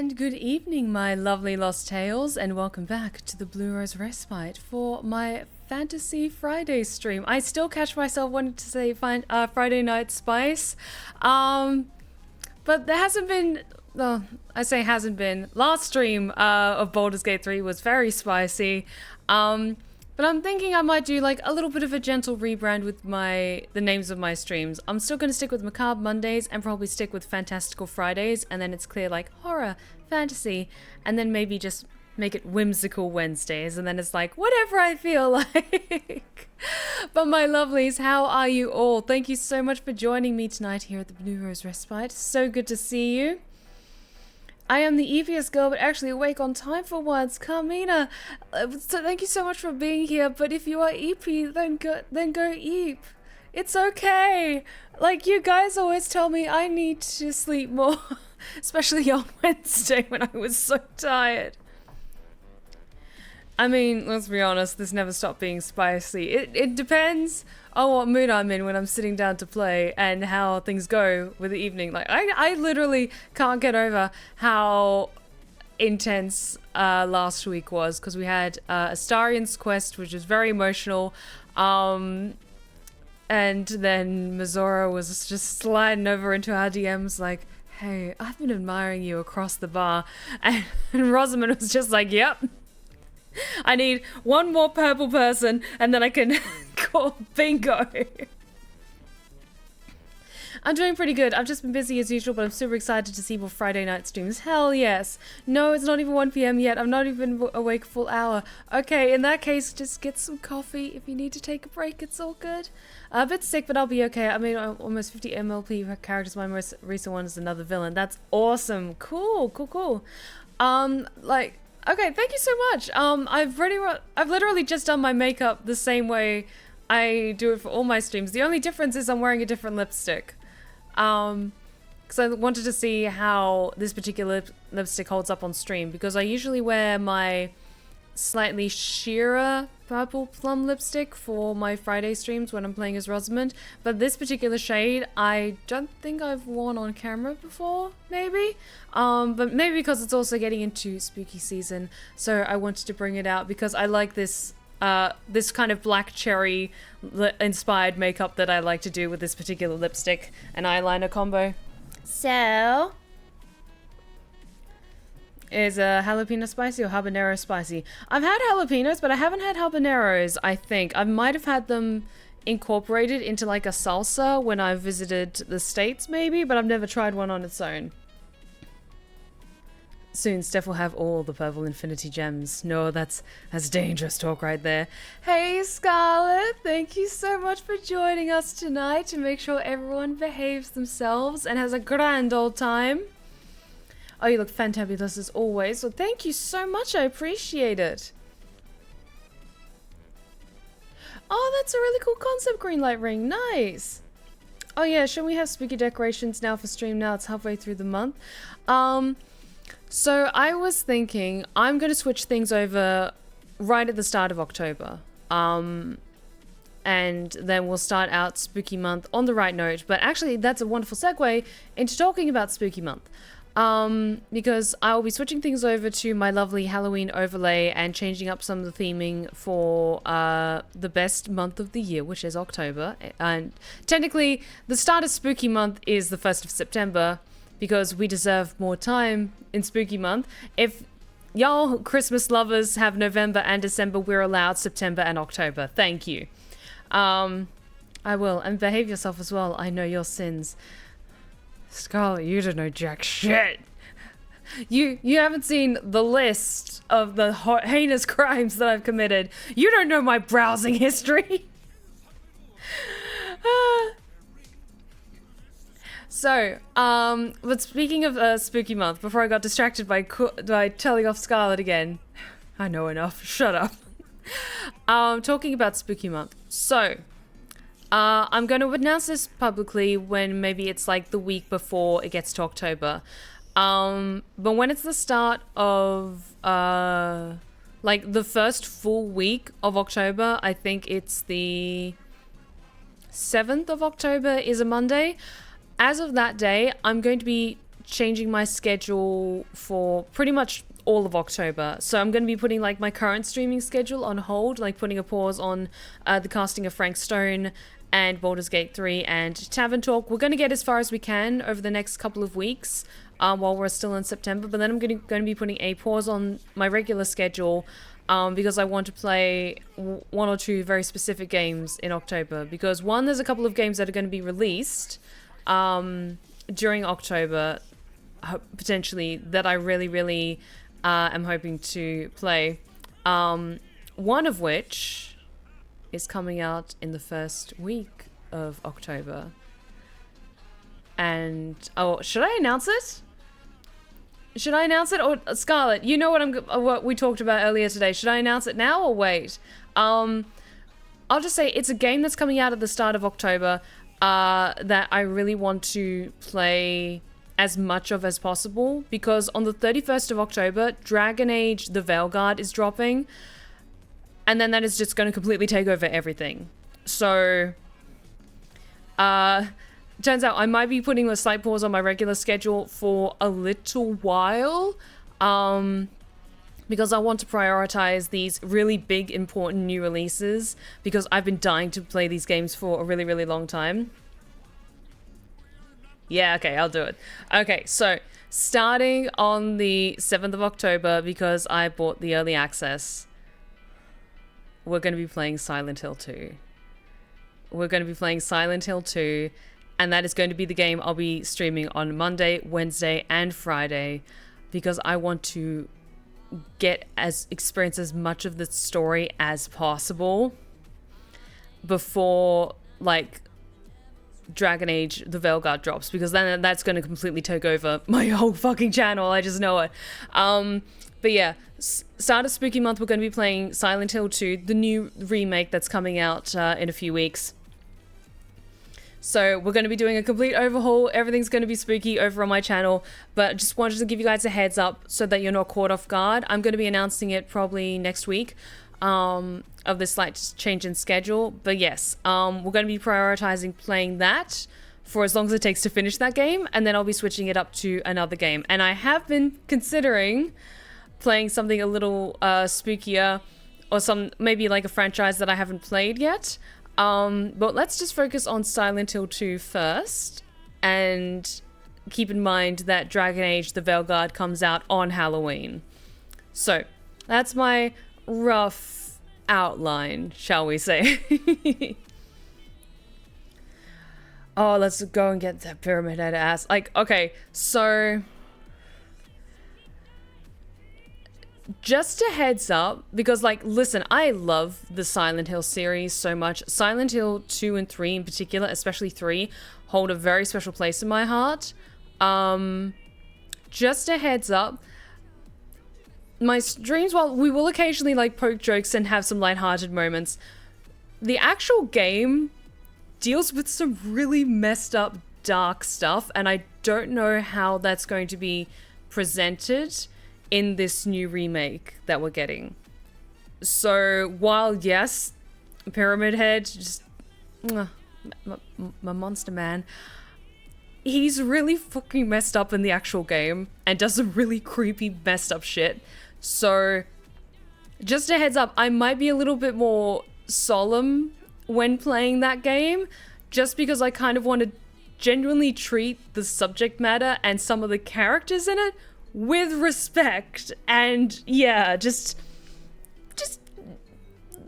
And good evening, my lovely lost tales, and welcome back to the Blue Rose Respite for my Fantasy Friday stream. I still catch myself wanting to say Friday Night Spice, but there hasn't been. Well, I say hasn't been. Last stream of Baldur's Gate 3 was very spicy, but I'm thinking I might do like a little bit of a gentle rebrand with the names of my streams. I'm still going to stick with Macabre Mondays and probably stick with Fantastical Fridays, and then it's clear like horror, fantasy, and then maybe just make it Whimsical Wednesdays, and then it's like whatever I feel like. But my lovelies, how are you all? Thank you so much for joining me tonight here at the Blue Rose Respite. So good to see you. I am the eeviest girl, but actually awake on time for once. Carmina, so thank you so much for being here. But if you are eepy, then go eep. It's okay. Like, you guys always tell me I need to sleep more, especially on Wednesday when I was so tired. I mean, let's be honest, this never stopped being spicy. It depends on what mood I'm in when I'm sitting down to play and how things go with the evening. Like, I literally can't get over how intense last week was, because we had Astarion's quest, which was very emotional, and then Mizora was just sliding over into our DMs like, hey, I've been admiring you across the bar, and Rosamund was just like, yep. I need one more purple person and then I can call bingo. I'm doing pretty good. I've just been busy as usual, but I'm super excited to see more Friday night streams. Hell yes. No, it's not even 1 p.m. yet. I'm not even awake a full hour. Okay, in that case, just get some coffee. If you need to take a break, it's all good. A bit sick, but I'll be okay. I mean, almost 50 MLP characters. My most recent one is another villain. That's awesome. Cool. Okay, thank you so much. I've literally just done my makeup the same way I do it for all my streams. The only difference is I'm wearing a different lipstick. Because I wanted to see how this particular lipstick holds up on stream, because I usually wear my slightly sheerer purple plum lipstick for my Friday streams when I'm playing as Rosamund, but this particular shade I don't think I've worn on camera before, maybe, but maybe because it's also getting into spooky season, so I wanted to bring it out because I like this this kind of black cherry inspired makeup that I like to do with this particular lipstick and eyeliner combo. So is a jalapeno spicy or habanero spicy? I've had jalapenos, but I haven't had habaneros, I think. I might have had them incorporated into like a salsa when I visited the States, maybe, but I've never tried one on its own. Soon Steph will have all the purple infinity gems. No, that's dangerous talk right there. Hey Scarlett, thank you so much for joining us tonight to make sure everyone behaves themselves and has a grand old time. Oh, you look fantabulous as always. So thank you so much. I appreciate it. Oh, that's a really cool concept green light ring. Nice. Oh yeah, should we have spooky decorations now for stream now? It's halfway through the month. So I was thinking I'm going to switch things over right at the start of October. And then we'll start out spooky month on the right note. But actually, that's a wonderful segue into talking about spooky month. Because I'll be switching things over to my lovely Halloween overlay and changing up some of the theming for the best month of the year, which is October. And technically, the start of spooky month is the 1st of September, because we deserve more time in spooky month. If y'all Christmas lovers have November and December, we're allowed September and October. Thank you. I will. And behave yourself as well. I know your sins. Scarlett, you don't know jack shit. You haven't seen the list of the heinous crimes that I've committed. You don't know my browsing history. So, but speaking of spooky month, before I got distracted by telling off Scarlett again, I know enough. Shut up. Talking about spooky month. So, I'm going to announce this publicly when maybe it's like the week before it gets to October. But when it's the start of like the first full week of October, I think it's the 7th of October is a Monday. As of that day, I'm going to be changing my schedule for pretty much all of October. So I'm going to be putting like my current streaming schedule on hold, like putting a pause on the casting of Frank Stone and Baldur's Gate 3 and Tavern Talk. We're going to get as far as we can over the next couple of weeks while we're still in September. But then I'm going to be putting a pause on my regular schedule because I want to play one or two very specific games in October. Because one, there's a couple of games that are going to be released during October, potentially, that I really am hoping to play. One of which is coming out in the first week of October. And, oh, should I announce it? Should I announce it? Or, Scarlett, you know what we talked about earlier today. Should I announce it now or wait? I'll just say it's a game that's coming out at the start of October that I really want to play as much of as possible, because on the 31st of October, Dragon Age The Veilguard is dropping, and then that is just going to completely take over everything. So, turns out I might be putting a slight pause on my regular schedule for a little while, because I want to prioritize these really big, important new releases, because I've been dying to play these games for a really long time. Yeah, okay, I'll do it. Okay, so starting on the 7th of October, because I bought the early access, we're going to be playing Silent Hill 2. We're going to be playing Silent Hill 2, and that is going to be the game I'll be streaming on Monday, Wednesday, and Friday, because I want to experience as much of the story as possible before, like, Dragon Age The Veilguard drops, because then that's going to completely take over my whole fucking channel. I just know it. But yeah, start of Spooky Month, we're going to be playing Silent Hill 2, the new remake that's coming out in a few weeks. So we're going to be doing a complete overhaul. Everything's going to be spooky over on my channel, but just wanted to give you guys a heads up so that you're not caught off guard. I'm going to be announcing it probably next week of this slight change in schedule. But yes, we're going to be prioritizing playing that for as long as it takes to finish that game, and then I'll be switching it up to another game. And I have been considering playing something a little spookier, or maybe like a franchise that I haven't played yet. But let's just focus on Silent Hill 2 first, and keep in mind that Dragon Age The Veilguard comes out on Halloween. So that's my rough outline, shall we say. Oh, let's go and get that Pyramid Head ass. Like, okay, so just a heads up, because, like, listen, I love the Silent Hill series so much. Silent Hill 2 and 3 in particular, especially 3, hold a very special place in my heart. Just a heads up, my streams, while we will occasionally, like, poke jokes and have some lighthearted moments, the actual game deals with some really messed up, dark stuff, and I don't know how that's going to be presented in this new remake that we're getting. So while, yes, Pyramid Head, just my monster man, he's really fucking messed up in the actual game and does some really creepy messed up shit. So just a heads up, I might be a little bit more solemn when playing that game, just because I kind of want to genuinely treat the subject matter and some of the characters in it with respect, and yeah, just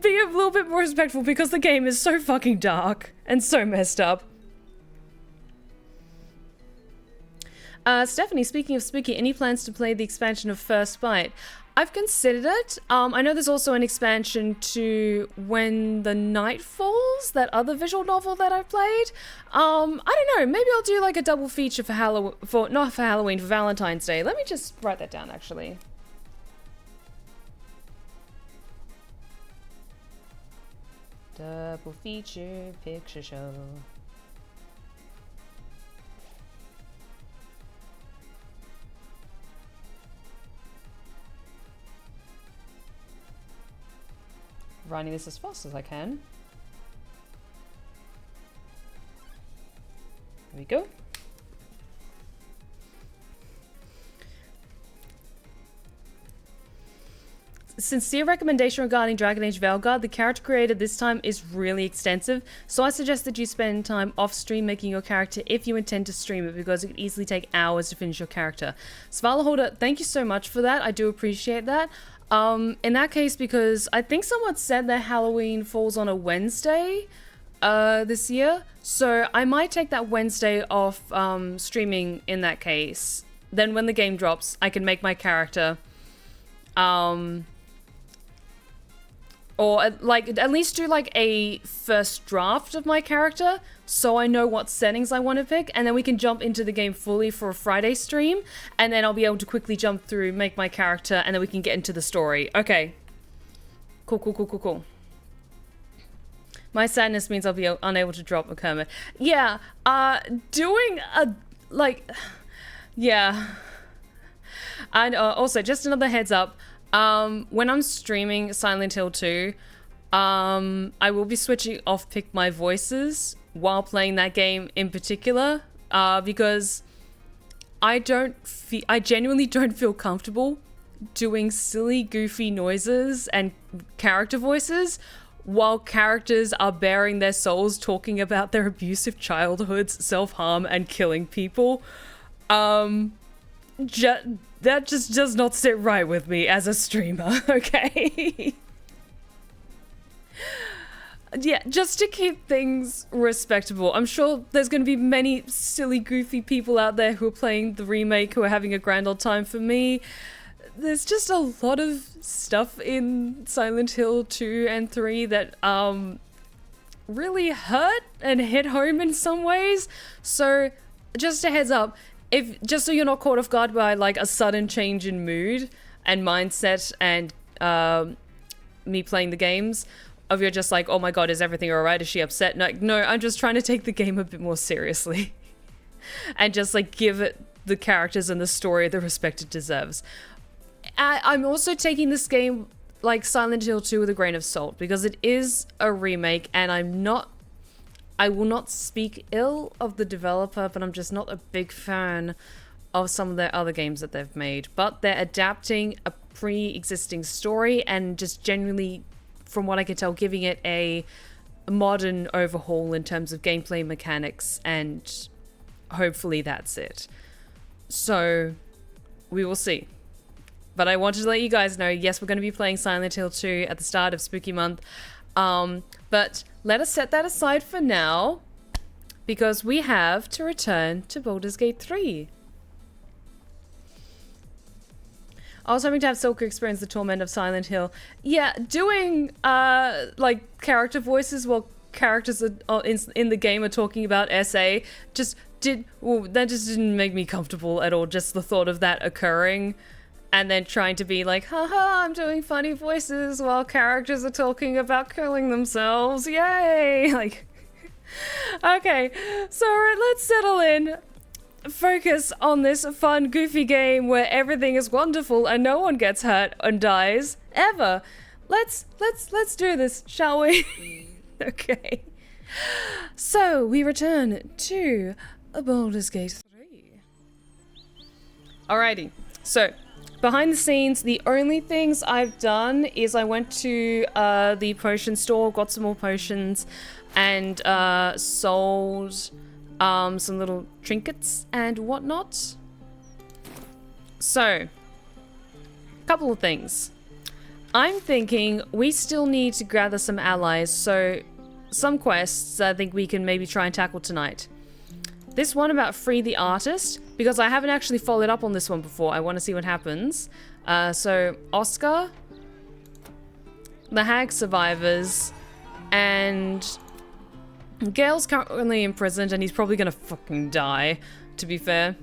be a little bit more respectful, because the game is so fucking dark and so messed up. Stephanie, speaking of spooky, any plans to play the expansion of First Bite? I've considered it. I know there's also an expansion to When the Night Falls, that other visual novel that I've played. I don't know, maybe I'll do like a double feature for not for Halloween, for Valentine's Day. Let me just write that down, actually. Double feature picture show. Writing this as fast as I can. There we go. sincere recommendation regarding Dragon Age Veilguard. The character created this time is really extensive, so I suggest that you spend time off stream making your character if you intend to stream it, because it could easily take hours to finish your character. Svalahorda, thank you so much for that. I do appreciate that. In that case, because I think someone said that Halloween falls on a Wednesday this year, so I might take that Wednesday off streaming in that case. Then when the game drops, I can make my character, or at least do like a first draft of my character, so I know what settings I want to pick, and then we can jump into the game fully for a Friday stream, and then I'll be able to quickly jump through, make my character, and then we can get into the story. Okay. Cool. My sadness means I'll be unable to drop a Kermit. Yeah, doing a, like... Yeah. And also, just another heads up, when I'm streaming Silent Hill 2, I will be switching off Pick My Voices while playing that game in particular, because I genuinely don't feel comfortable doing silly, goofy noises and character voices while characters are bearing their souls talking about their abusive childhoods, self-harm, and killing people. That just does not sit right with me as a streamer, okay? Yeah, just to keep things respectable. I'm sure there's going to be many silly, goofy people out there who are playing the remake who are having a grand old time. For me, there's just a lot of stuff in Silent Hill 2 and 3 that, really hurt and hit home in some ways. So, just a heads up, just so you're not caught off guard by like a sudden change in mood and mindset and me playing the games, of you're just like, oh my god, is everything alright? Is she upset? No, I'm just trying to take the game a bit more seriously and just like give it the characters and the story the respect it deserves. I'm also taking this game, like Silent Hill 2, with a grain of salt, because it is a remake, and I will not speak ill of the developer, but I'm just not a big fan of some of their other games that they've made. But they're adapting a pre-existing story and just genuinely, from what I can tell, giving it a modern overhaul in terms of gameplay mechanics, and hopefully that's it. So, we will see. But I wanted to let you guys know, yes, we're going to be playing Silent Hill 2 at the start of Spooky Month. But let us set that aside for now, because we have to return to Baldur's Gate 3. I was hoping to have Silker experience the torment of Silent Hill. Yeah, doing, like, character voices while characters in the game are talking about SA that just didn't make me comfortable at all, just the thought of that occurring. And then trying to be like, haha, I'm doing funny voices while characters are talking about killing themselves. Yay! Like, okay, so let's settle in. Focus on this fun, goofy game where everything is wonderful and no one gets hurt and dies ever. Let's do this, shall we? Okay. So we return to Baldur's Gate 3. Alrighty. So, behind the scenes, the only things I've done is I went to the potion store, got some more potions, and sold some little trinkets and whatnot. So, a couple of things. I'm thinking we still need to gather some allies, so some quests I think we can maybe try and tackle tonight. This one about free the artist, because I haven't actually followed up on this one before. I want to see what happens. So, Oscar, the Hag survivors, and Gale's currently imprisoned, and he's probably gonna fucking die, to be fair.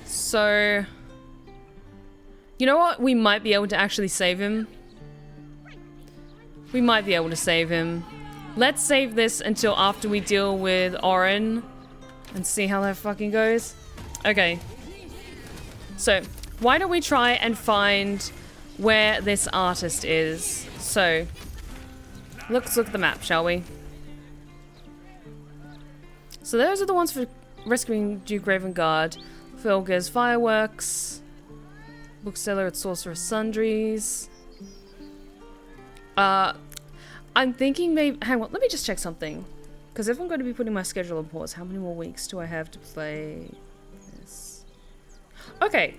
So, you know what? We might be able to actually save him. We might be able to save him. Let's save this until after we deal with Orin and see how that fucking goes. Okay. So, why don't we try and find where this artist is? So, let's look at the map, shall we? So those are the ones for rescuing Duke Ravengard. Felger's Fireworks. Bookseller at Sorcerer's Sundries. I'm thinking maybe... Hang on, let me just check something. Because if I'm going to be putting my schedule on pause, how many more weeks do I have to play this? Okay.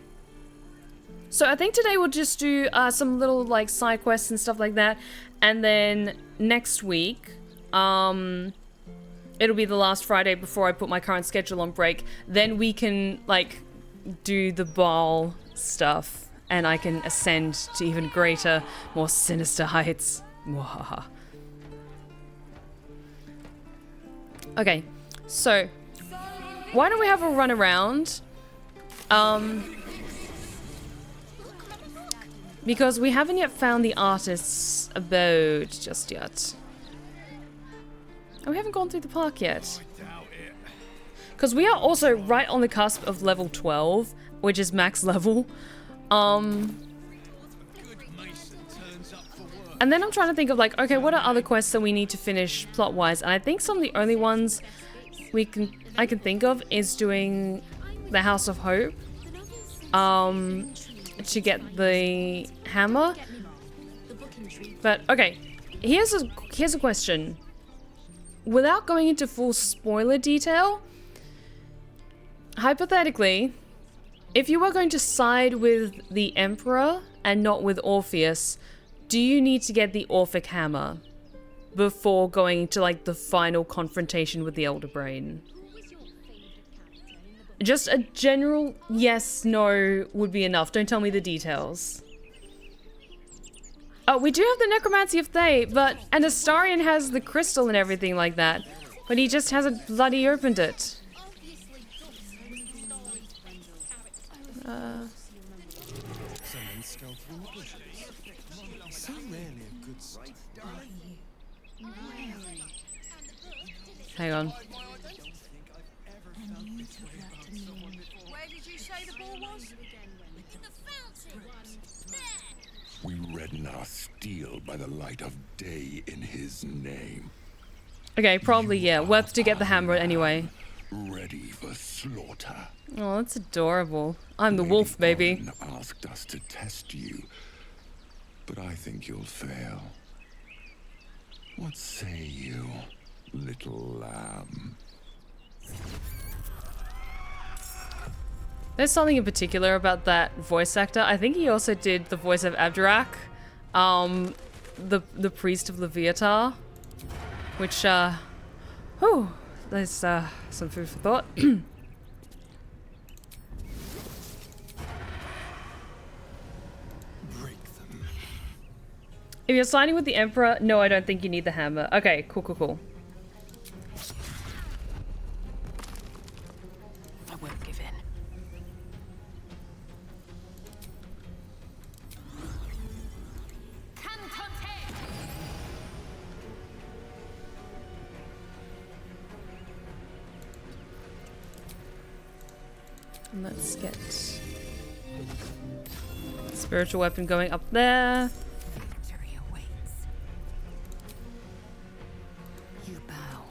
So I think today we'll just do some little like side quests and stuff like that. And then next week, it'll be the last Friday before I put my current schedule on break. Then we can like do the ball stuff. And I can ascend to even greater, more sinister heights. Mwahaha. Okay, so why don't we have a run around? Because we haven't yet found the artist's abode just yet. And we haven't gone through the park yet. Because we are also right on the cusp of level 12, which is max level. And then I'm trying to think of like, okay, what are other quests that we need to finish plot-wise? And I think some of the only ones I can think of is doing the House of Hope, to get the hammer. But okay, here's a question. Without going into full spoiler detail, hypothetically, if you are going to side with the Emperor and not with Orpheus, do you need to get the Orphic Hammer before going to like the final confrontation with the Elder Brain? Just a general yes, no would be enough. Don't tell me the details. Oh, we do have the Necromancy of Thay, and Astarion has the crystal and everything like that, but he just hasn't bloody opened it. Hang on. Where did you say the ball was? In the fountain. There. We redden our steel by the light of day in his name. Okay, probably, yeah. Worth to get the hammer anyway. Ready for slaughter. Oh, that's adorable. I'm the wolf, baby. Arwyn asked us to test you, but I think you'll fail. What say you, little lamb? There's something in particular about that voice actor. I think he also did the voice of Abdurak, the priest of Leviatar, which, there's some food for thought. If you're signing with the Emperor, no, I don't think you need the hammer. Okay, cool. I won't give in. And let's get spiritual weapon going up there. Victory awaits. You bow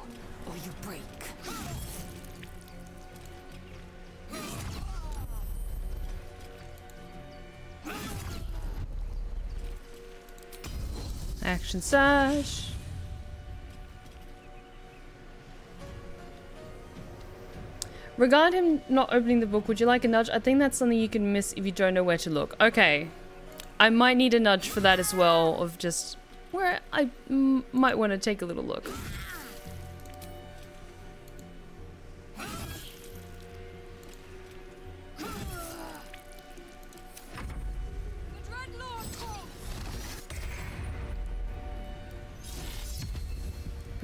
or you break. Action sash. Regarding him not opening the book, would you like a nudge? I think that's something you can miss if you don't know where to look. Okay. I might need a nudge for that as well, of just where I might want to take a little look.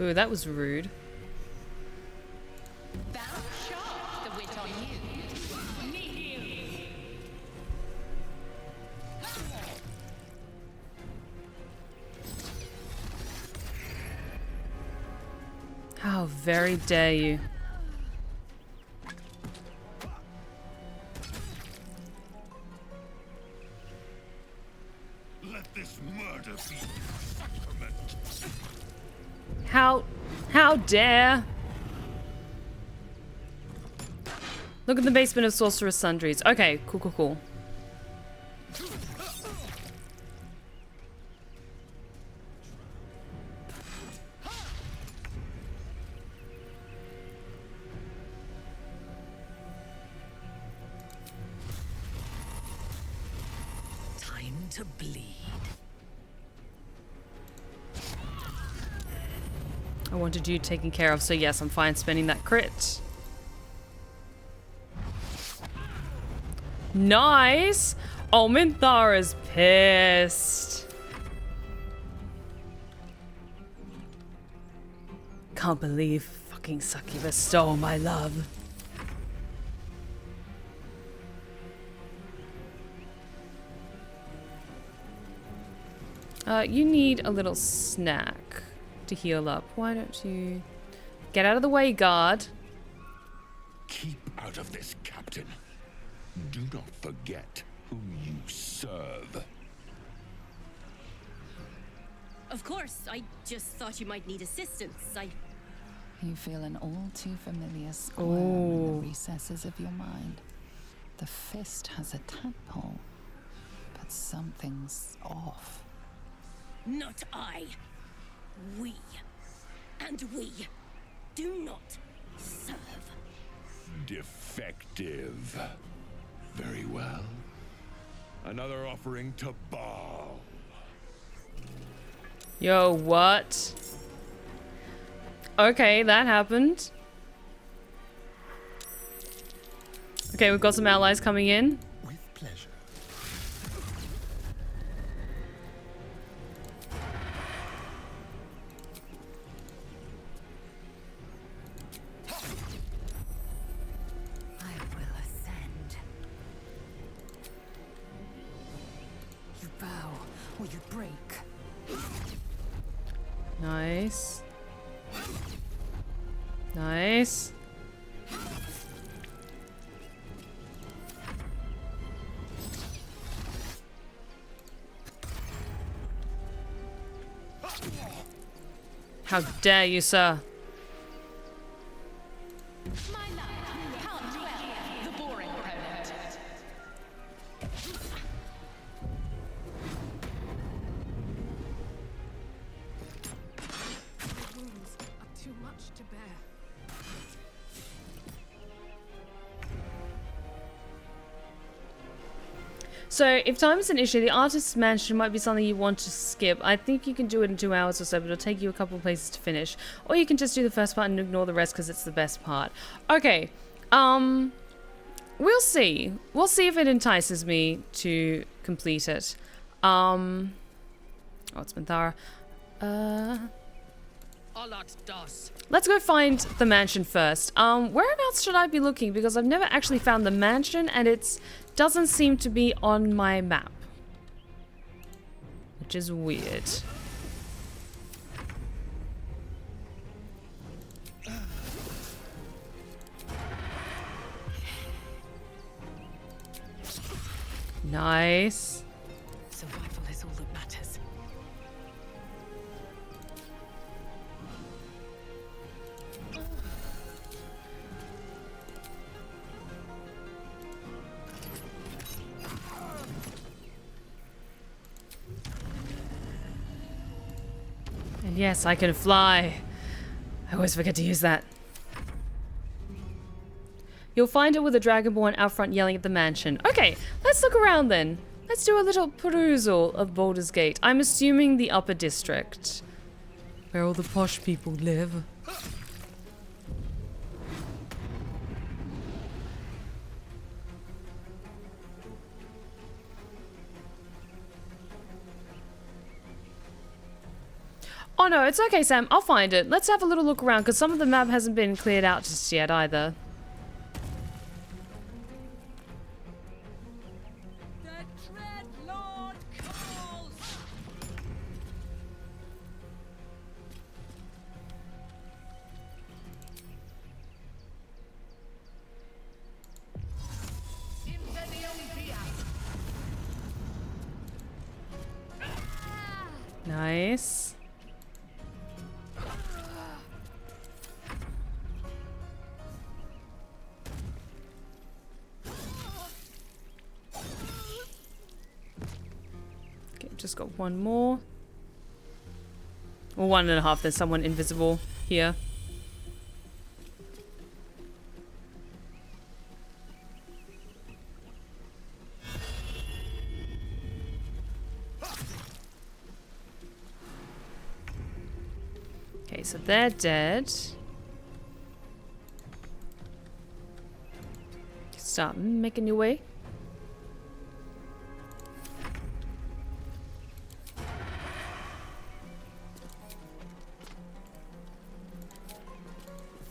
Ooh, that was rude. How very dare you. Let this murder be sacrament. How dare? Look at the basement of Sorcerer's Sundries. Okay, cool, cool, cool. Time to bleed. I wanted you taken care of, so yes, I'm fine spending that crit. Nice! Oh, Minthara's pissed. Can't believe fucking Succubus stole my love. You need a little snack to heal up. Why don't you get out of the way, guard? Keep out of this, Captain. Do not forget who you serve. Of course, I just thought you might need assistance. You feel an all too familiar squirm in the recesses of your mind. The fist has a tadpole, but something's off. Not I. We. And we do not serve. Defective. Very well. Another offering to Baal. Yo, what? Okay, that happened. Okay, we've got some allies coming in. With pleasure. I will ascend. You bow or you break. Nice. Nice. How dare you, sir? So, if time is an issue, the artist's mansion might be something you want to skip. I think you can do it in 2 hours or so, but it'll take you a couple of places to finish. Or you can just do the first part and ignore the rest because it's the best part. Okay, we'll see. We'll see if it entices me to complete it. Oh, it's Minthara. Let's go find the mansion first. Whereabouts should I be looking? Because I've never actually found the mansion and it doesn't seem to be on my map. Which is weird. Nice. Survival is all that matters. And yes, I can fly. I always forget to use that. You'll find her with a dragonborn out front yelling at the mansion. Okay, let's look around then. Let's do a little perusal of Baldur's Gate. I'm assuming the upper district, where all the posh people live. Oh no, it's okay, Sam. I'll find it. Let's have a little look around, because some of the map hasn't been cleared out just yet either. Nice. just got one more. Or 1.5. There's someone invisible here. Okay, so they're dead. Start making your way.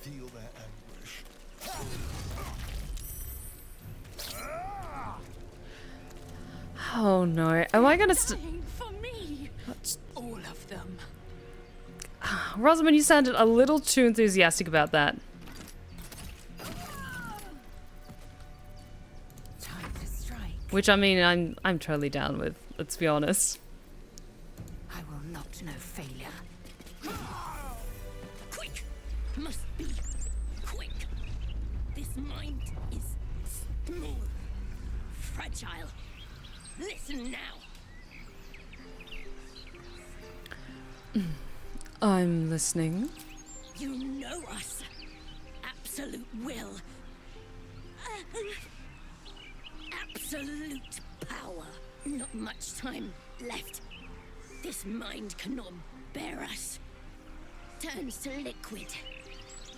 Feel their anguish. Oh no. Am I gonna Dying for me. All of them. Rosamund, you sounded a little too enthusiastic about that. Time to strike. Which I mean I'm totally down with, let's be honest. I will not know failure. Quick! Must be quick. This mind is smooth, fragile. Listen now. I'm listening. You know us. Absolute will. Absolute power. Not much time left. This mind cannot bear us. Turns to liquid.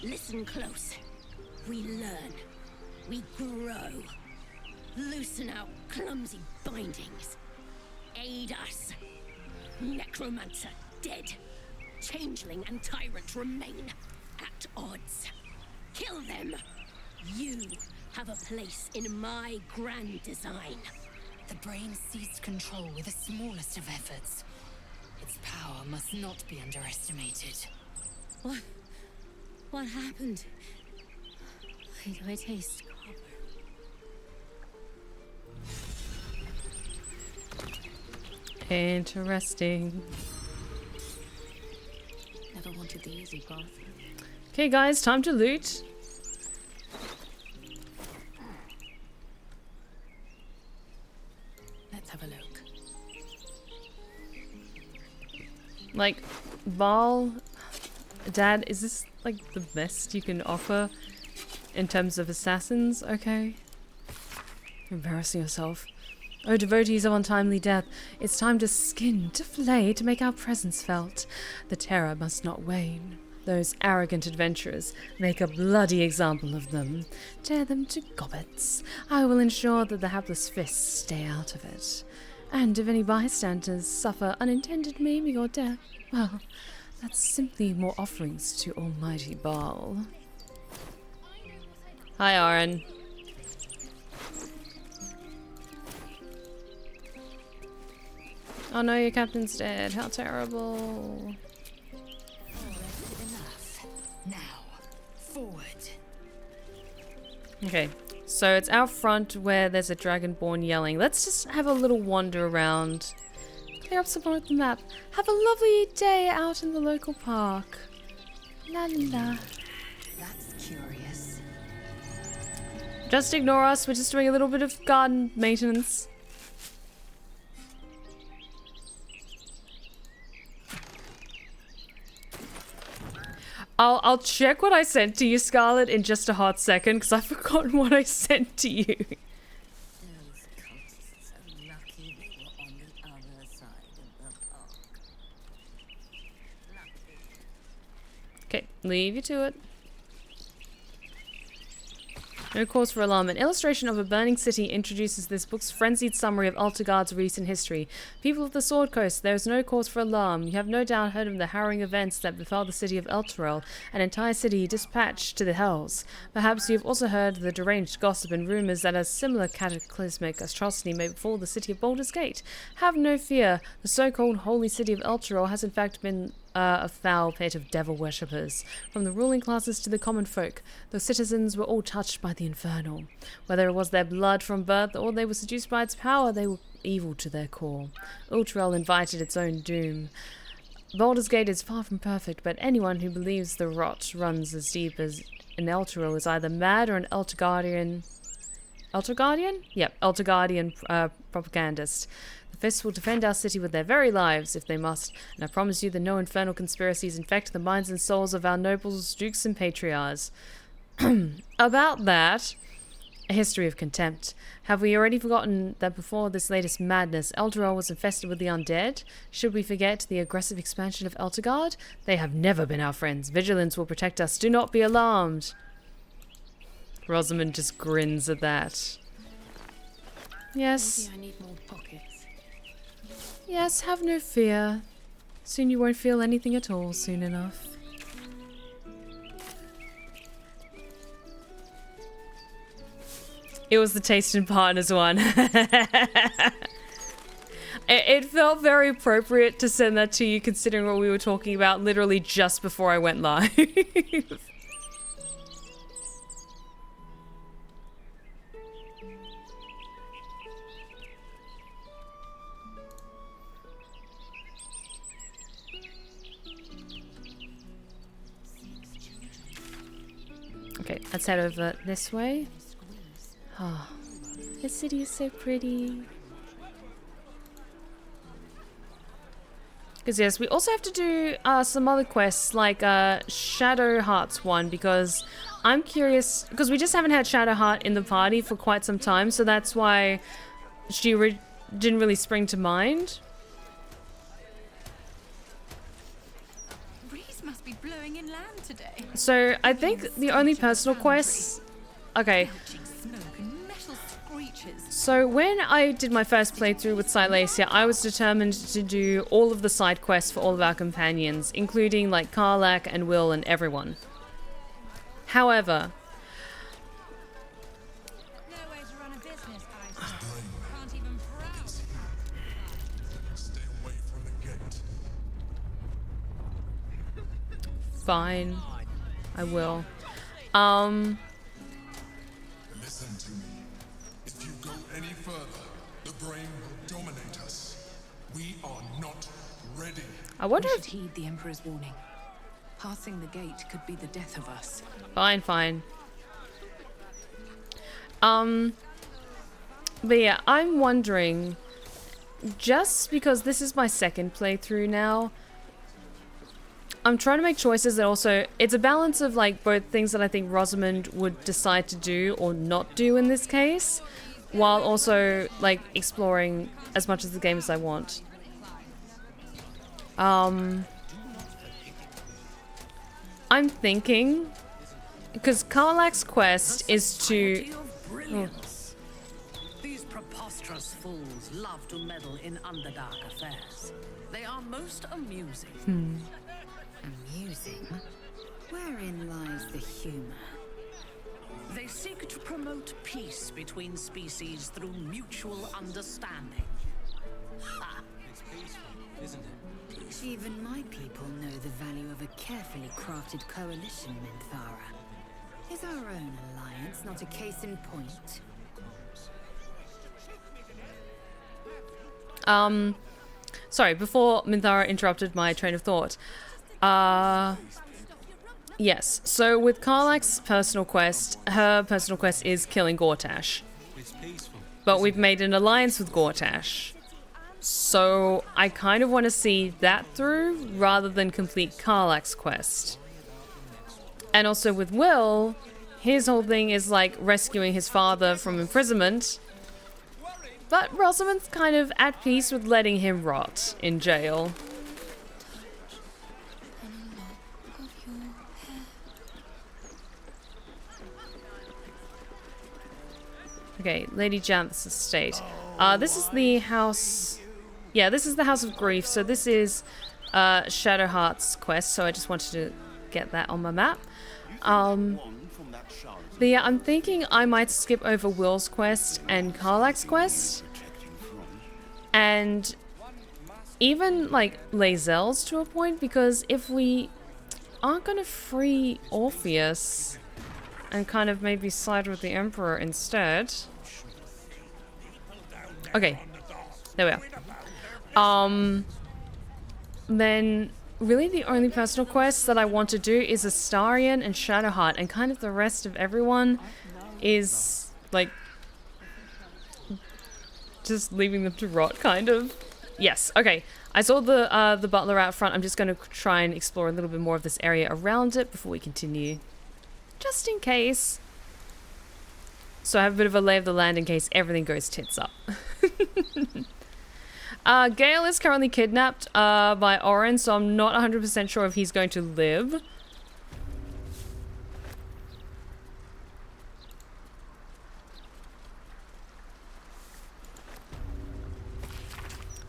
Listen close. We learn. We grow. Loosen our clumsy bindings. Aid us. Necromancer dead. Changeling and tyrant remain at odds. Kill them. You have a place in my grand design. The brain seized control with the smallest of efforts. Its power must not be underestimated. What happened? Why do I taste copper? Interesting. Never wanted the easy path. Okay guys, time to loot. Let's have a look. Like, Val, Dad, is this like the best you can offer in terms of assassins? Okay. You're embarrassing yourself. Oh, devotees of untimely death, it's time to skin, to flay, to make our presence felt. The terror must not wane. Those arrogant adventurers, make a bloody example of them. Tear them to gobbets. I will ensure that the hapless fists stay out of it. And if any bystanders suffer unintended maiming or death, well, that's simply more offerings to Almighty Baal. Hi, Arryn. Oh no, your captain's dead. How terrible. Enough. Now, forward. Okay, so it's out front where there's a dragonborn yelling. Let's just have a little wander around. Clear up some more of the map. Have a lovely day out in the local park. La la. That's curious. Just ignore us. We're just doing a little bit of garden maintenance. I'll check what I sent to you, Scarlet, in just a hot second, because I've forgotten what I sent to you. Those cultists are lucky they were on the other side of the park. Lucky. Okay, leave you to it. No cause for alarm. An illustration of a burning city introduces this book's frenzied summary of Ultagard's recent history. People of the Sword Coast, there is no cause for alarm. You have no doubt heard of the harrowing events that befell the city of Elturel, an entire city dispatched to the hells. Perhaps you have also heard the deranged gossip and rumours that a similar cataclysmic atrocity may befall the city of Baldur's Gate. Have no fear. The so-called holy city of Elturel has in fact been a foul pit of devil worshippers, from the ruling classes to the common folk. The citizens were all touched by the infernal. Whether it was their blood from birth or they were seduced by its power, they were evil to their core. Elturel invited its own doom. Baldur's Gate is far from perfect, but anyone who believes the rot runs as deep as in Elturel is either mad or an Elturgardian... Elturgardian? Yep, Elturgardian propagandist. The The Fist will defend our city with their very lives, if they must, and I promise you that no infernal conspiracies infect the minds and souls of our nobles, dukes, and patriarchs. About that, a history of contempt. Have we already forgotten that before this latest madness, Elturel was infested with the undead? Should we forget the aggressive expansion of Elturgard? They have never been our friends. Vigilance will protect us. Do not be alarmed. Rosamund just grins at that. Yes. Maybe I need more pockets. Yes, have no fear. Soon you won't feel anything at all soon enough. It was the Taste and Partners one. It felt very appropriate to send that to you considering what we were talking about literally just before I went live. Okay, let's head over this way. Oh, the city is so pretty. Because yes, we also have to do some other quests like Shadow Heart's one, because I'm curious, because we just haven't had Shadow Heart in the party for quite some time, so that's why she didn't really spring to mind. Breeze must be blowing inland today. So I think the only personal quests... Okay. So when I did my first playthrough with Silesia, I was determined to do all of the side quests for all of our companions, including like Karlach and Will and everyone. However... No way to run a business, guys. Can't even browse. Stay away from the gate. Fine. I will. Listen to me. If you go any further, the brain will dominate us. We are not ready. I wonder We if... should heed the Emperor's warning. Passing the gate could be the death of us. Fine, fine. But yeah, I'm wondering, just because this is my second playthrough now, I'm trying to make choices that also, it's a balance of like both things that I think Rosamund would decide to do or not do in this case, while also like exploring as much of the game as I want. I'm thinking, because Karlach's quest is to... These preposterous fools love to meddle in underdark affairs. They are most amusing. Amusing? Wherein lies the humor? They seek to promote peace between species through mutual understanding. Ha! It's peaceful, isn't it? Even my people know the value of a carefully crafted coalition, Minthara. Is our own alliance not a case in point? Sorry, before Minthara interrupted my train of thought. Yes, so with Karlach's personal quest, her personal quest is killing Gortash. It's peaceful. But we've made an alliance with Gortash. So I kind of want to see that through rather than complete Karlach's quest. And also with Will, his whole thing is like rescuing his father from imprisonment. But Rosamund's kind of at peace with letting him rot in jail. Okay, Lady Janth's estate. This is the house... Yeah, this is the House of Grief, so this is Shadowheart's quest, so I just wanted to get that on my map. But yeah, I'm thinking I might skip over Will's quest and Karlach's quest. And even, like, Lae'zel's to a point, because if we aren't going to free Orpheus and kind of maybe side with the Emperor instead... Okay, there we are. Then really the only personal quests that I want to do is Astarion and Shadowheart, and kind of the rest of everyone is like just leaving them to rot, kind of. Yes, okay. I saw the butler out front. I'm just going to try and explore a little bit more of this area around it before we continue. Just in case. So I have a bit of a lay of the land in case everything goes tits up. Gale is currently kidnapped by Oren, so I'm not 100% sure if he's going to live.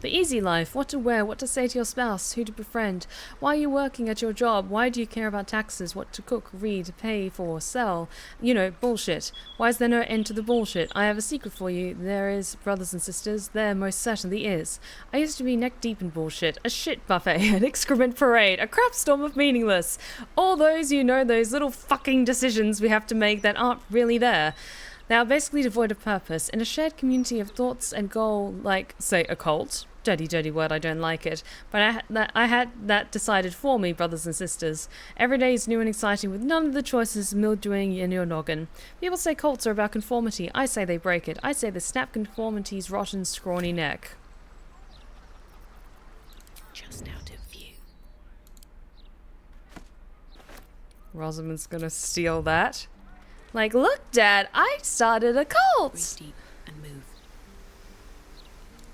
The easy life, what to wear, what to say to your spouse, who to befriend, why are you working at your job, why do you care about taxes, what to cook, read, pay for, sell, you know, bullshit. Why is there no end to the bullshit? I have a secret for you, there is, brothers and sisters, there most certainly is. I used to be neck deep in bullshit, a shit buffet, an excrement parade, a crap storm of meaningless. All those, you know, those little fucking decisions we have to make that aren't really there. They are basically devoid of purpose. In a shared community of thoughts and goal, like, say, a cult. Dirty word, I don't like it. But I had that decided for me, brothers and sisters. Every day is new and exciting with none of the choices mildewing in your noggin. People say cults are about conformity. I say they break it. I say they snap conformity's rotten, scrawny neck. Just out of view. Rosamund's gonna steal that. Like, look, Dad, I started a cult! Breathe deep and move.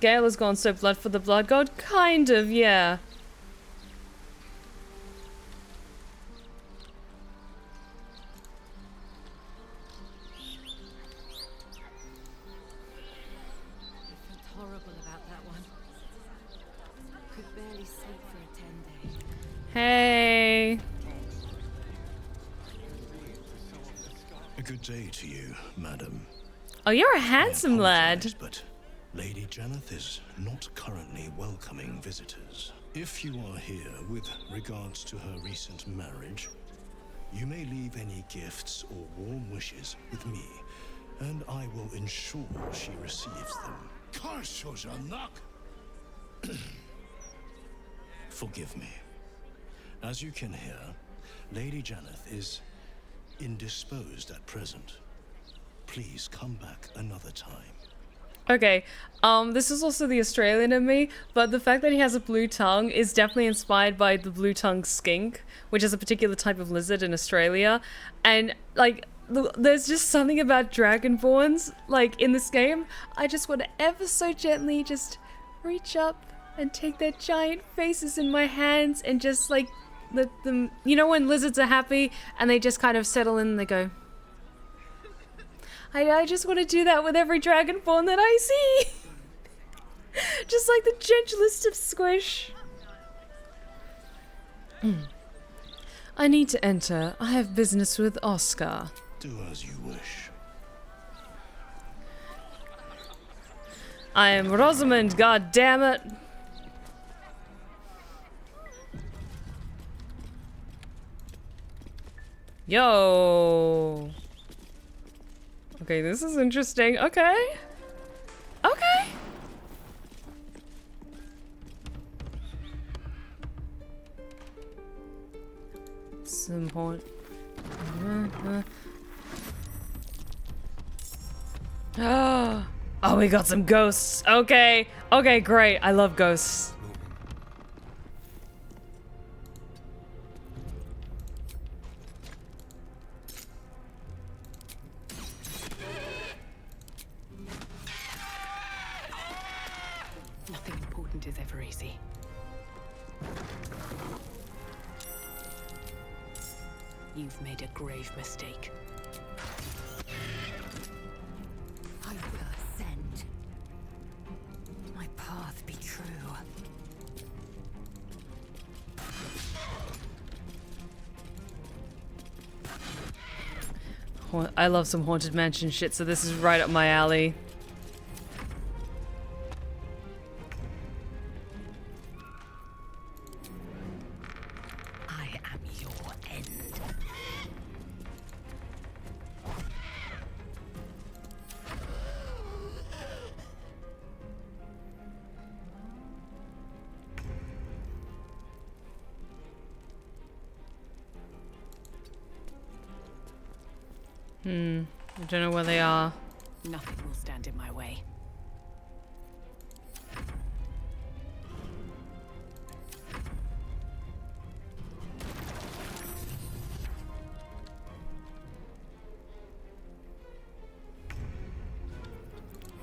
Gale has gone so blood for the blood god? Kind of, yeah. I felt horrible about that one. Could barely sleep for a 10-day. Hey. A good day to you, madam. Oh, you're a handsome lad. But Lady Janeth is not currently welcoming visitors. If you are here with regards to her recent marriage, you may leave any gifts or warm wishes with me, and I will ensure she receives them. Forgive me. As you can hear, Lady Janeth is indisposed at present. Please come back another time. Okay, this is also the Australian in me, but the fact that he has a blue tongue is definitely inspired by the blue-tongued skink, which is a particular type of lizard in Australia. And, like, there's just something about dragonborns, like, in this game. I just want to ever so gently just reach up and take their giant faces in my hands and just, like, let them... You know when lizards are happy and they just kind of settle in and they go... I just want to do that with every dragonborn that I see. Just like the gentlest of squish. I need to enter. I have business with Oscar. Do as you wish. I am Rosamund, god damn it. Yo. Okay, this is interesting. Okay. Okay. Some point. Oh, we got some ghosts. Okay. Okay, great. I love ghosts. Nothing important is ever easy. You've made a grave mistake. I will ascend. My path be true. I love some Haunted Mansion shit, so this is right up my alley. I am your end. I don't know where they are. Nothing will stand in my way.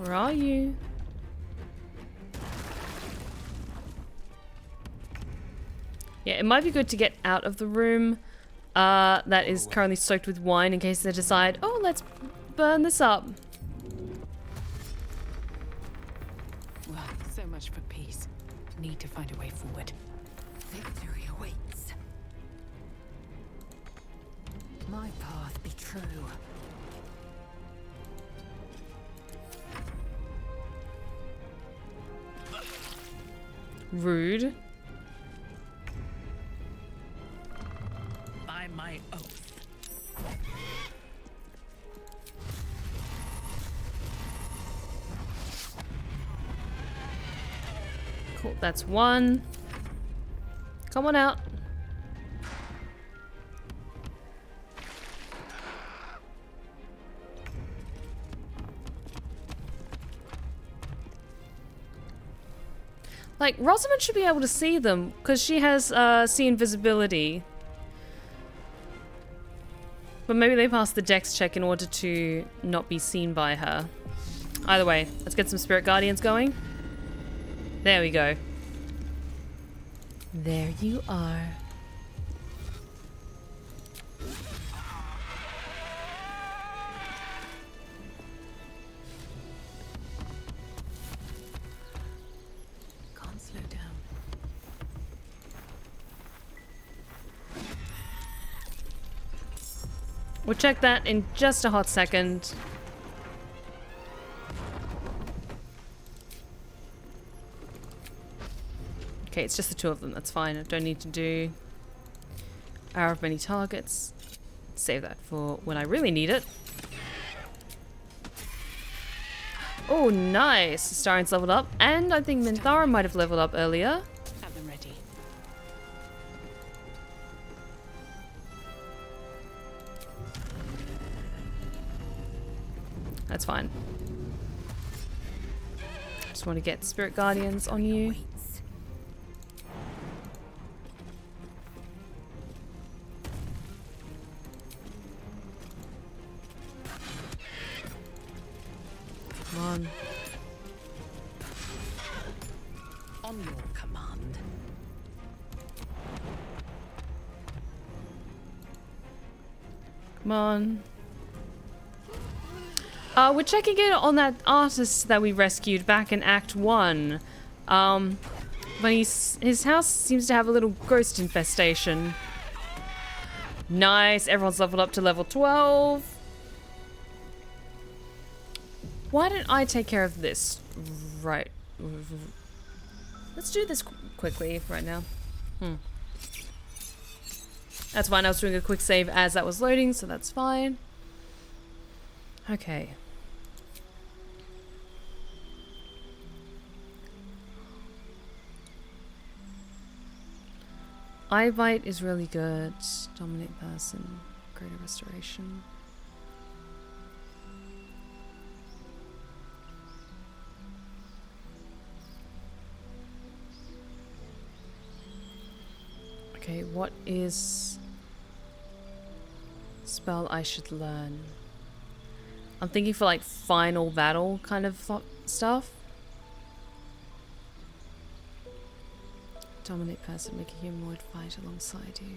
Where are you? Yeah, it might be good to get out of the room that is currently soaked with wine in case they decide, oh, let's burn this up. Well, so much for peace. Need to find a way forward. Victory awaits. My path be true. Rude. By my oath. Cool, that's one. Come on out. Like, Rosamund should be able to see them, because she has, see invisibility. But maybe they passed the dex check in order to not be seen by her. Either way, let's get some spirit guardians going. There we go. There you are. Can't slow down. We'll check that in just a hot second. Okay, it's just the two of them. That's fine. I don't need to do Hour of Many Targets. Save that for when I really need it. Oh, nice. Starion's leveled up. And I think Minthara might have leveled up earlier. Have them ready. That's fine. Just want to get Spirit Guardians on you. Come on. On your command. Come on. We're checking in on that artist that we rescued back in Act 1. But his house seems to have a little ghost infestation. Nice, everyone's leveled up to level 12. Why don't I take care of this? Right. Let's do this quickly right now. That's fine, I was doing a quick save as that was loading, so that's fine. Okay. Eyebite is really good. Dominate person. Greater restoration. Okay, what is spell I should learn? I'm thinking for like final battle kind of stuff. Dominate person, make a humanoid fight alongside you.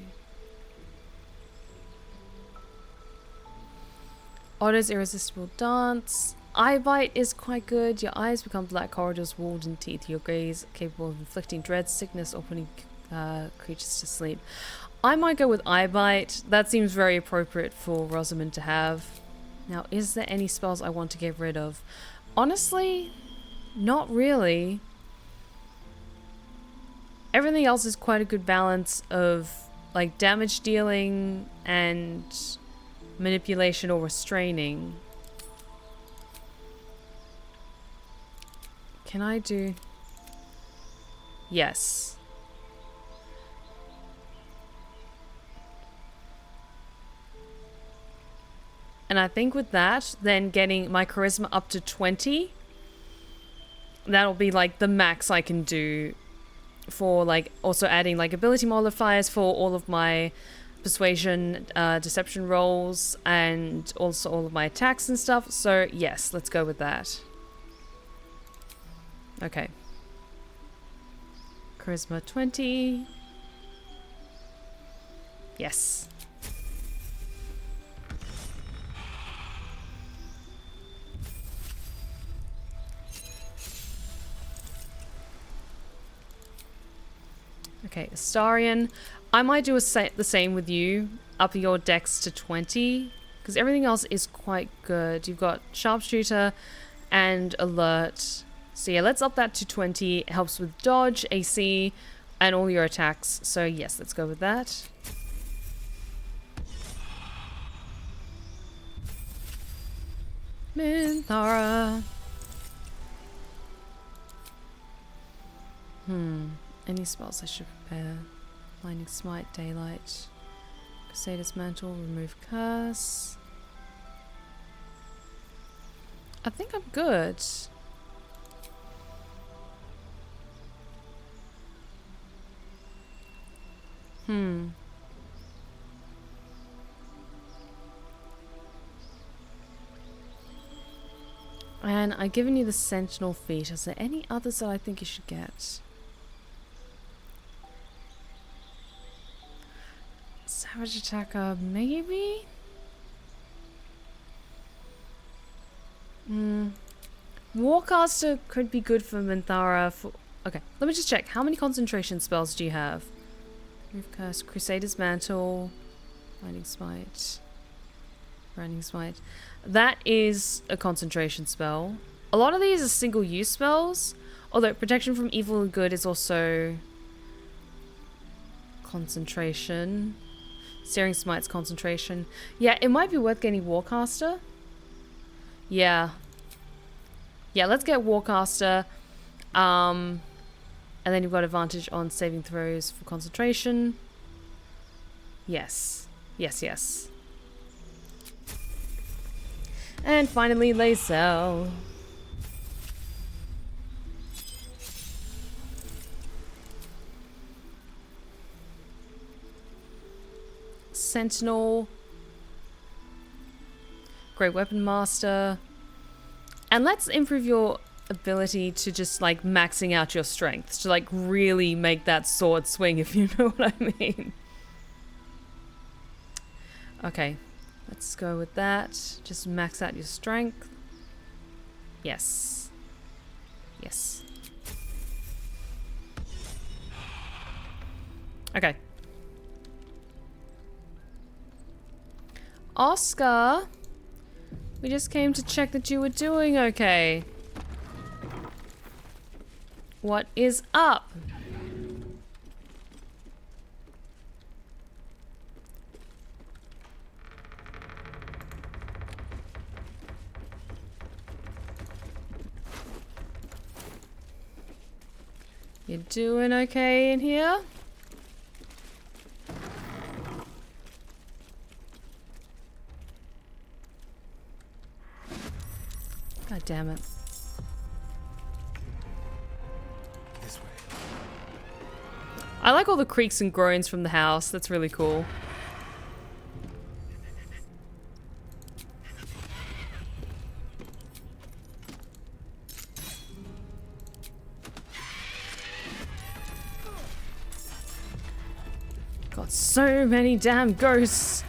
Otto's irresistible dance. Eye bite is quite good. Your eyes become black corridors walled in teeth. Your gaze capable of inflicting dread, sickness, or putting creatures to sleep. I might go with eye bite. That seems very appropriate for Rosamund to have. Now, is there any spells I want to get rid of? Honestly, not really. Everything else is quite a good balance of like damage dealing and manipulation or restraining. Can I do... Yes. And I think with that, then getting my charisma up to 20, that'll be like the max I can do for like also adding like ability modifiers for all of my persuasion, deception rolls, and also all of my attacks and stuff. So yes, let's go with that. Okay. Charisma 20. Yes. Okay, Astarion. I might do the same with you. Up your dex to 20. Because everything else is quite good. You've got Sharpshooter and Alert. So yeah, let's up that to 20. It helps with dodge, AC, and all your attacks. So yes, let's go with that. Minthara. Any spells I should prepare? Blinding Smite, Daylight, Crusader's Mantle, Remove Curse. I think I'm good. And I've given you the Sentinel feat. Is there any others that I think you should get? Savage Attacker, maybe? Warcaster could be good for Minthara. Okay, let me just check. How many concentration spells do you have? Remove Curse, Crusader's Mantle, Blinding Smite, Branding Smite. That is a concentration spell. A lot of these are single-use spells, although Protection from Evil and Good is also concentration. Searing Smite's concentration. Yeah, it might be worth getting Warcaster. Yeah. Yeah, let's get Warcaster. And then you've got advantage on saving throws for concentration. Yes. Yes, yes. And finally, Lae'zel. Sentinel. Great Weapon Master. And let's improve your ability to just like maxing out your strength. To like really make that sword swing, if you know what I mean. Okay. Let's go with that. Just max out your strength. Yes. Yes. Okay. Oscar, we just came to check that you were doing okay. What is up? You doing okay in here? God damn it. This way. I like all the creaks and groans from the house. That's really cool. Got so many damn ghosts.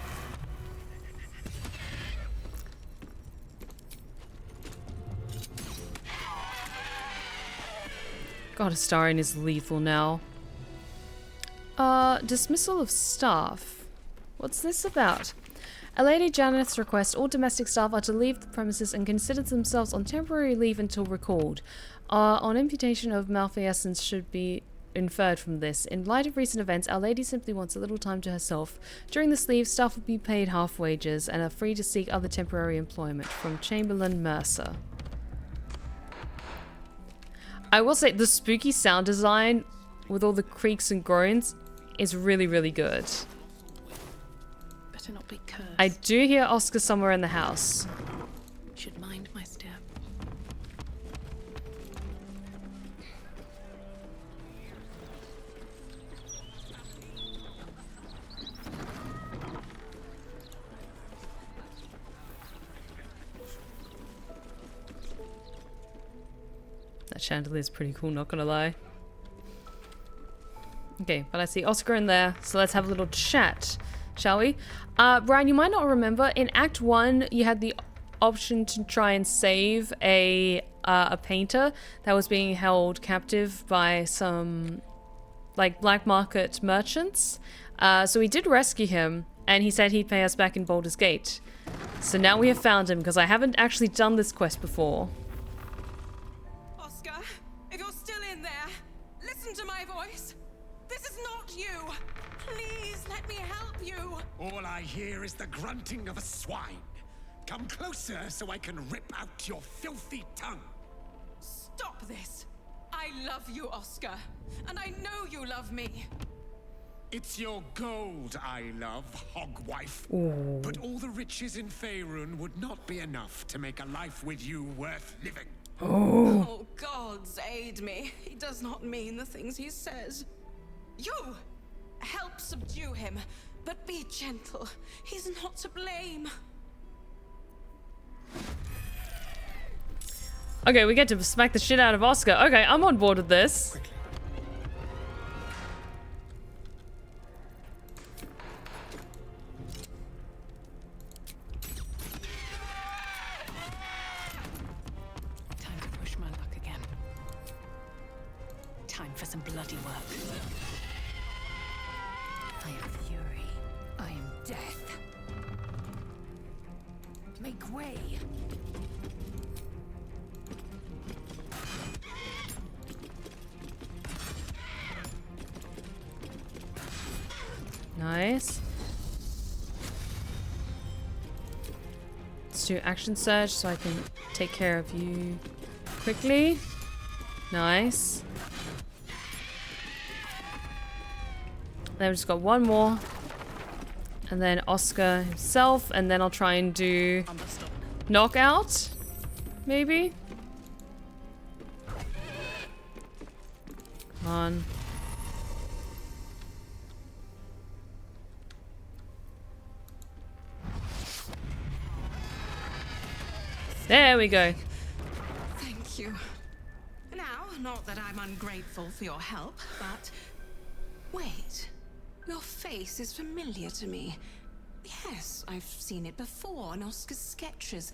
God, Astarion is lethal now. Dismissal of staff. What's this about? A Lady Janeth's request all domestic staff are to leave the premises and consider themselves on temporary leave until recalled. On imputation of malfeasance should be inferred from this. In light of recent events, Our Lady simply wants a little time to herself. During this leave, staff will be paid half wages and are free to seek other temporary employment. From Chamberlain Mercer. I will say the spooky sound design with all the creaks and groans is really, really good. Better not be cursed. I do hear Oscar somewhere in the house. Should mind my step. That chandelier is pretty cool, not gonna lie. Okay, but I see Oscar in there, so let's have a little chat, shall we? Brian, you might not remember, in Act 1, you had the option to try and save a painter that was being held captive by some, like, black market merchants. So we did rescue him, and he said he'd pay us back in Baldur's Gate. So now we have found him, because I haven't actually done this quest before. Oscar, if you're still in there, listen to my voice. This is not you. Please let me help you. All I hear is the grunting of a swine. Come closer so I can rip out your filthy tongue. Stop this. I love you, Oscar. And I know you love me. It's your gold I love, hogwife. Ooh. But all the riches in Faerun would not be enough to make a life with you worth living. Oh, gods aid me. He does not mean the things he says. You! Help subdue him, but be gentle. He's not to blame. Okay, we get to smack the shit out of Oscar. Okay, I'm on board with this. Time to push my luck again. Time for some bloody work. I am fury. I am death. Make way. Nice. Let's do action search so I can take care of you quickly. Nice. Then we've just got one more. And then Oscar himself. And then I'll try and do knockout. Maybe. Come on. There we go. Thank you. Now, not that I'm ungrateful for your help, but... Wait. Your face is familiar to me. Yes, I've seen it before in Oscar's sketches.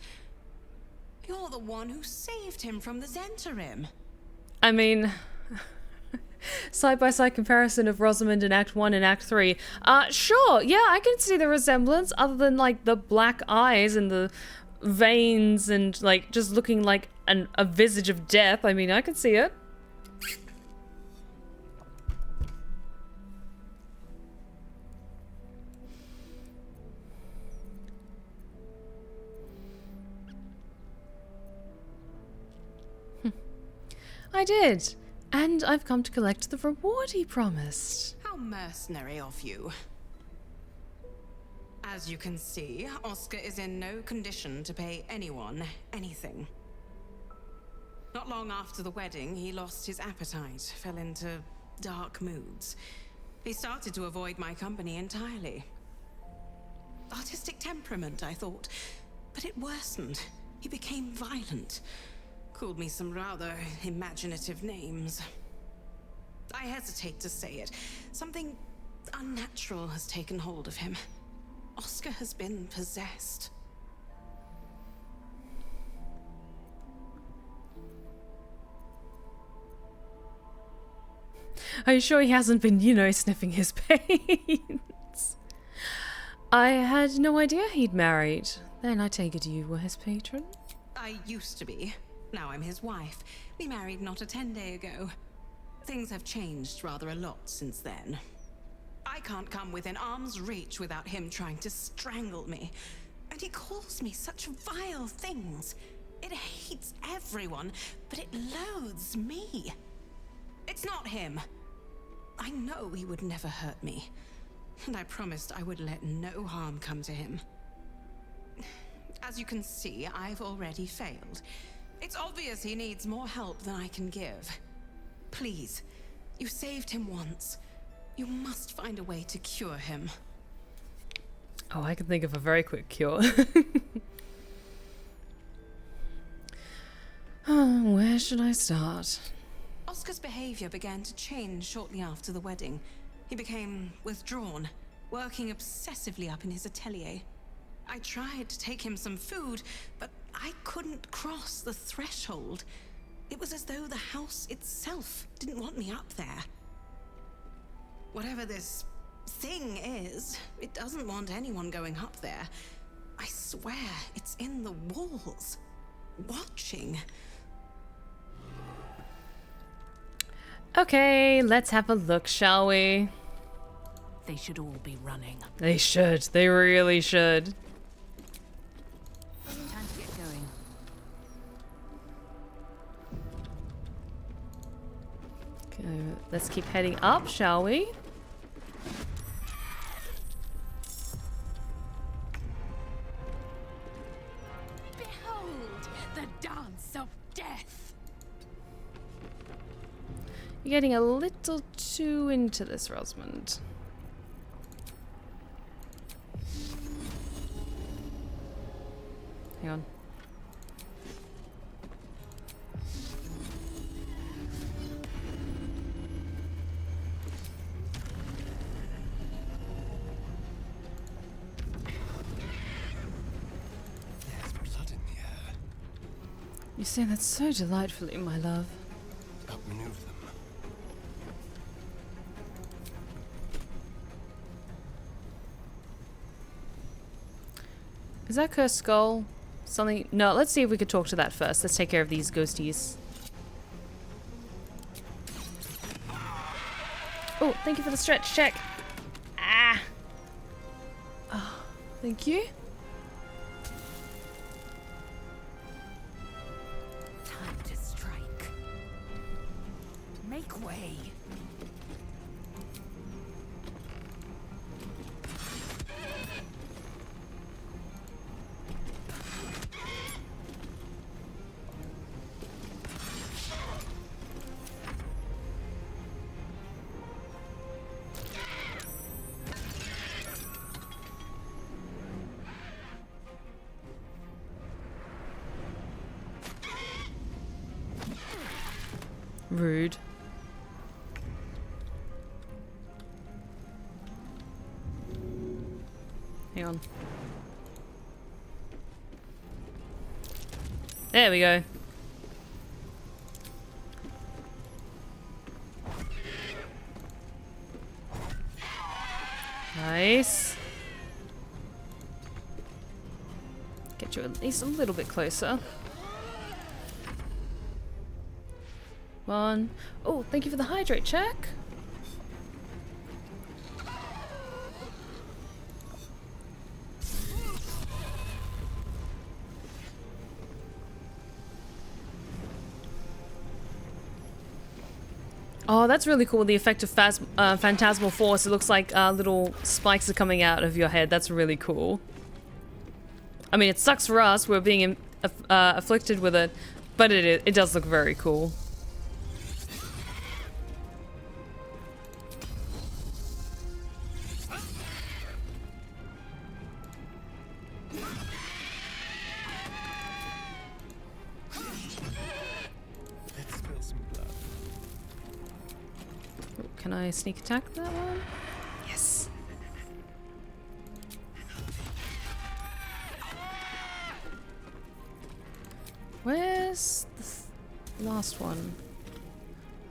You're the one who saved him from the Zentarim. I mean... side-by-side comparison of Rosamund in Act 1 and Act 3. Sure, yeah, I can see the resemblance, other than, like, the black eyes and the veins and, like, just looking like a visage of death. I mean, I can see it. I did. And I've come to collect the reward he promised. How mercenary of you. As you can see, Oscar is in no condition to pay anyone anything. Not long after the wedding, he lost his appetite, fell into dark moods. He started to avoid my company entirely. Artistic temperament, I thought, but it worsened. He became violent. Called me some rather imaginative names. I hesitate to say it. Something unnatural has taken hold of him. Oscar has been possessed. Are you sure he hasn't been, you know, sniffing his pains? I had no idea he'd married. Then I take it you were his patron? I used to be. Now I'm his wife. We married not a 10-day ago. Things have changed rather a lot since then. I can't come within arm's reach without him trying to strangle me. And he calls me such vile things. It hates everyone, but it loathes me. It's not him. I know he would never hurt me. And I promised I would let no harm come to him. As you can see, I've already failed. It's obvious he needs more help than I can give. Please, you saved him once. You must find a way to cure him. Oh, I can think of a very quick cure. Oh, Where should I start? Oscar's behavior began to change shortly after the wedding. He became withdrawn, working obsessively up in his atelier. I tried to take him some food, but I couldn't cross the threshold. It was as though the house itself didn't want me up there. Whatever this thing is, it doesn't want anyone going up there. I swear it's in the walls, watching. Okay, let's have a look, shall we? They should all be running. They should. They really should. Time to get going. Okay, let's keep heading up, shall we? Behold, the dance of death. You're getting a little too into this, Rosamund. Hang on. There's blood in the air. You say that so delightfully, my love. Outmaneuver them. Is that cursed skull? Something? No, let's see if we could talk to that first. Let's take care of these ghosties. Oh, thank you for the stretch check. Ah. Oh, thank you. Time to strike. Make way. Rude. Hang on. There we go. Nice. Get you at least a little bit closer. One. Oh, thank you for the hydrate check. Oh, that's really cool. The effect of phantasmal force. It looks like little spikes are coming out of your head. That's really cool. I mean, it sucks for us. We're being afflicted with it, but it does look very cool. Can I sneak attack that one? Yes. Where's the last one?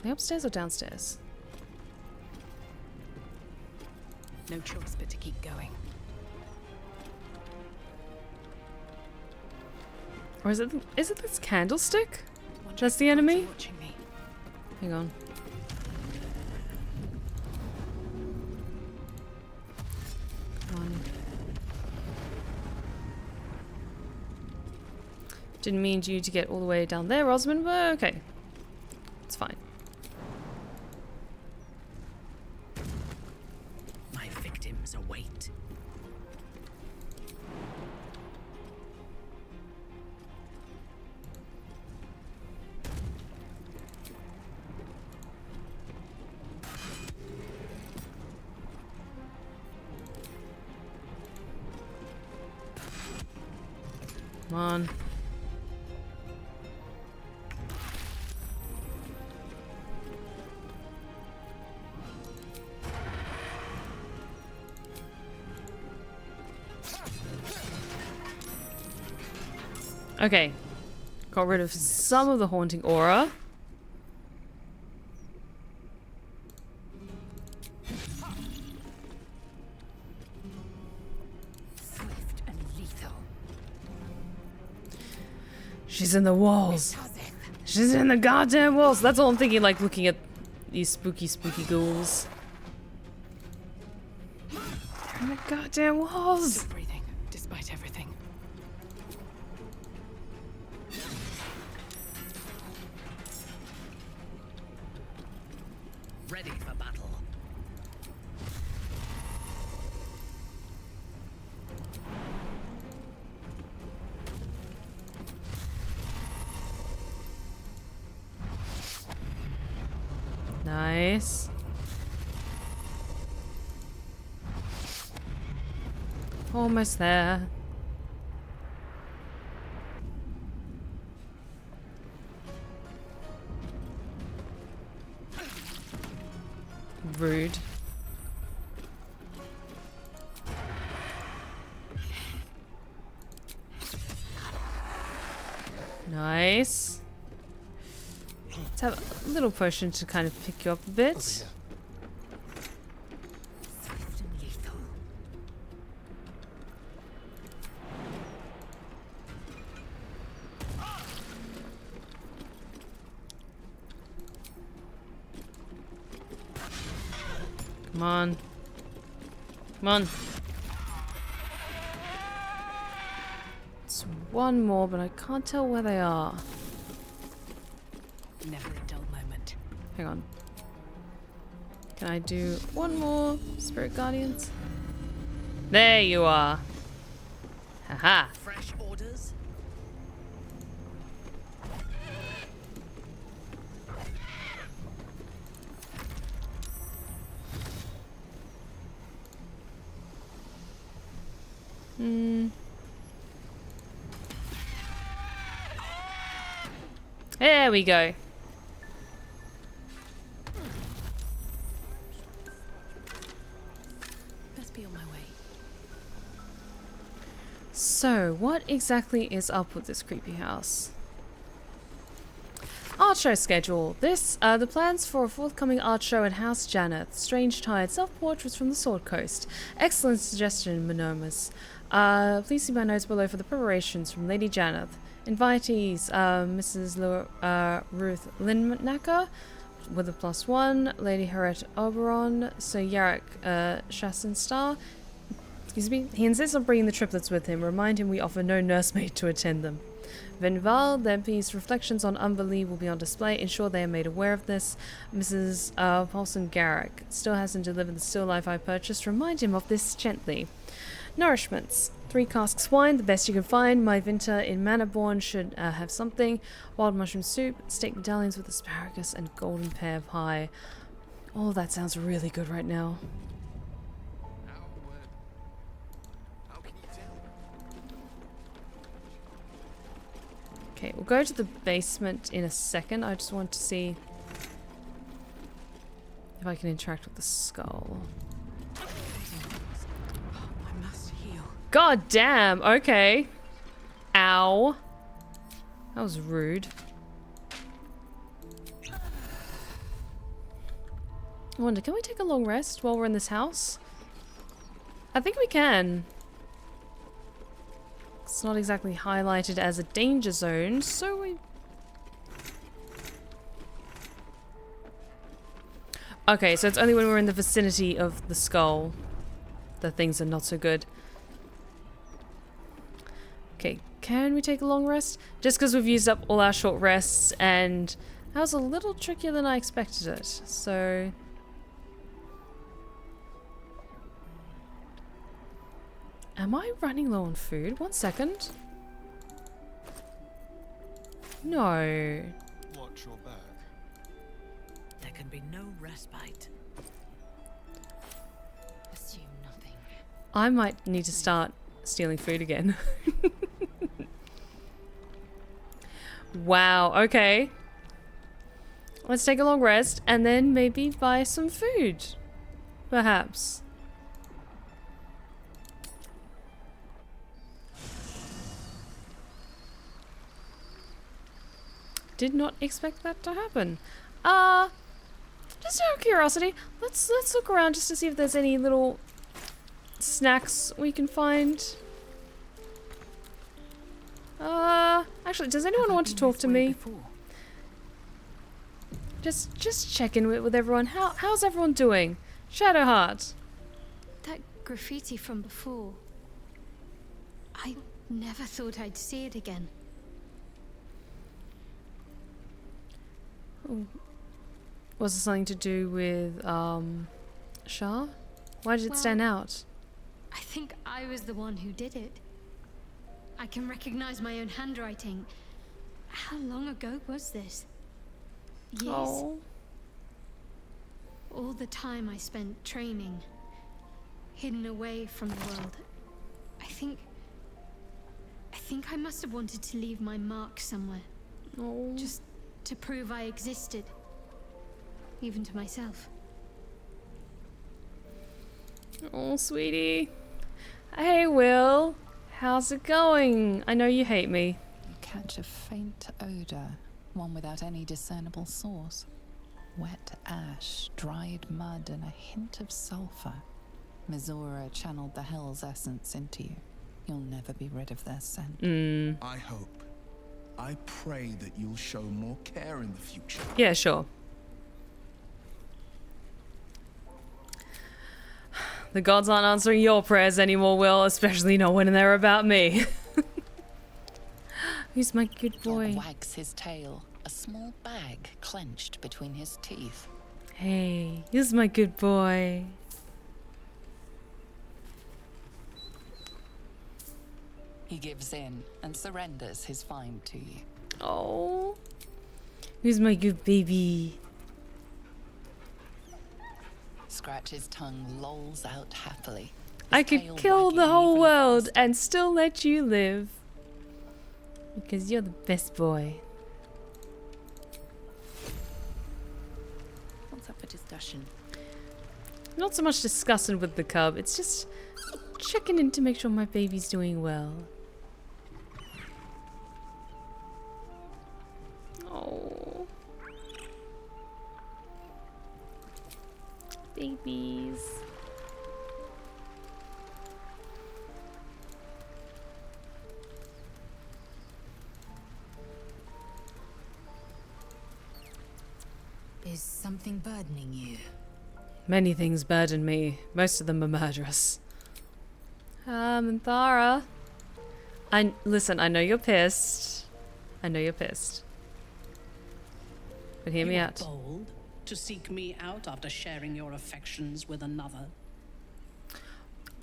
The upstairs or downstairs? No choice but to keep going. Or is it this candlestick? That's the enemy? Watching me. Hang on. Didn't mean you to get all the way down there, Rosamund, but okay. It's fine. My victims await. Come on. Okay. Got rid of some of the haunting aura. Swift and lethal. She's in the walls. She's in the goddamn walls. That's all I'm thinking, like looking at these spooky, spooky ghouls. They're in the goddamn walls. Still breathing, despite everything. Ready for battle. Nice. Almost there. Rude. Nice. Let's have a little potion to kind of pick you up a bit. Swift and lethal. Come on. Come on. It's one more, but I can't tell where they are. Never a dull moment. Hang on. Can I do one more, Spirit Guardians? There you are. Haha. Fresh orders? There we go. Best be on my way. So, what exactly is up with this creepy house? Art show schedule. The plans for a forthcoming art show at House Janeth. Strange tired self-portraits from the Sword Coast. Excellent suggestion, Monomus. Please see my notes below for the preparations from Lady Janeth. Invitees, Mrs. Ruth Lindnacker with a +1, Lady Harriet Oberon, Sir Yarrick Shassenstar. Excuse me. He insists on bringing the triplets with him. Remind him we offer no nursemaid to attend them. Venval, the MP's reflections on Umberlee will be on display. Ensure they are made aware of this. Mrs. Paulson Garrick still hasn't delivered the still life I purchased. Remind him of this gently. Nourishments. 3 casks wine, the best you can find. My Vinter in Mannerborn should have something. Wild mushroom soup, steak medallions with asparagus, and golden pear pie. Oh, that sounds really good right now. How can you tell? Okay, we'll go to the basement in a second. I just want to see if I can interact with the skull. I must heal. God damn, okay. Ow. That was rude. I wonder, can we take a long rest while we're in this house? I think we can. It's not exactly highlighted as a danger zone, so we... Okay, so it's only when we're in the vicinity of the skull that things are not so good. Okay, can we take a long rest? Just because we've used up all our short rests, and that was a little trickier than I expected it, so... Am I running low on food? 1 second. No. Watch your back. There can be no respite. Assume nothing. I might need to start stealing food again. Wow, okay. Let's take a long rest and then maybe buy some food. Perhaps. did not expect that to happen. Just out of curiosity, let's look around just to see if there's any little snacks we can find. Actually, does anyone want to talk to me? Just check in with everyone. How's everyone doing? Shadowheart. That graffiti from before. I never thought I'd see it again. Ooh. Was it something to do with Shah? Why did it stand out? I think I was the one who did it. I can recognize my own handwriting. How long ago was this? Years. Oh. All the time I spent training, hidden away from the world. I think I must have wanted to leave my mark somewhere. Oh. Just to prove I existed. Even to myself. Oh, sweetie. Hey, Will. How's it going? I know you hate me. You catch a faint odor, one without any discernible source. Wet ash, dried mud, and a hint of sulfur. Mizora channeled the hell's essence into you. You'll never be rid of their scent. I hope. I pray that you'll show more care in the future. Yeah, sure. The gods aren't answering your prayers anymore, Will, especially not when they're about me. Who's my good boy? Dog wags his tail, a small bag clenched between his teeth. Hey, who's my good boy? He gives in and surrenders his find to you. Oh, who's my good baby? Scratch's tongue lolls out happily. I could kill the whole world and still let you live. Because you're the best boy. What's up for discussion? Not so much discussing with the cub, it's just checking in to make sure my baby's doing well. Oh. Babies. Is something burdening you? Many things burden me. Most of them are murderous. Thara. Listen, I know you're pissed. I know you're pissed. But hear me out. Bold to seek me out after sharing your affections with another.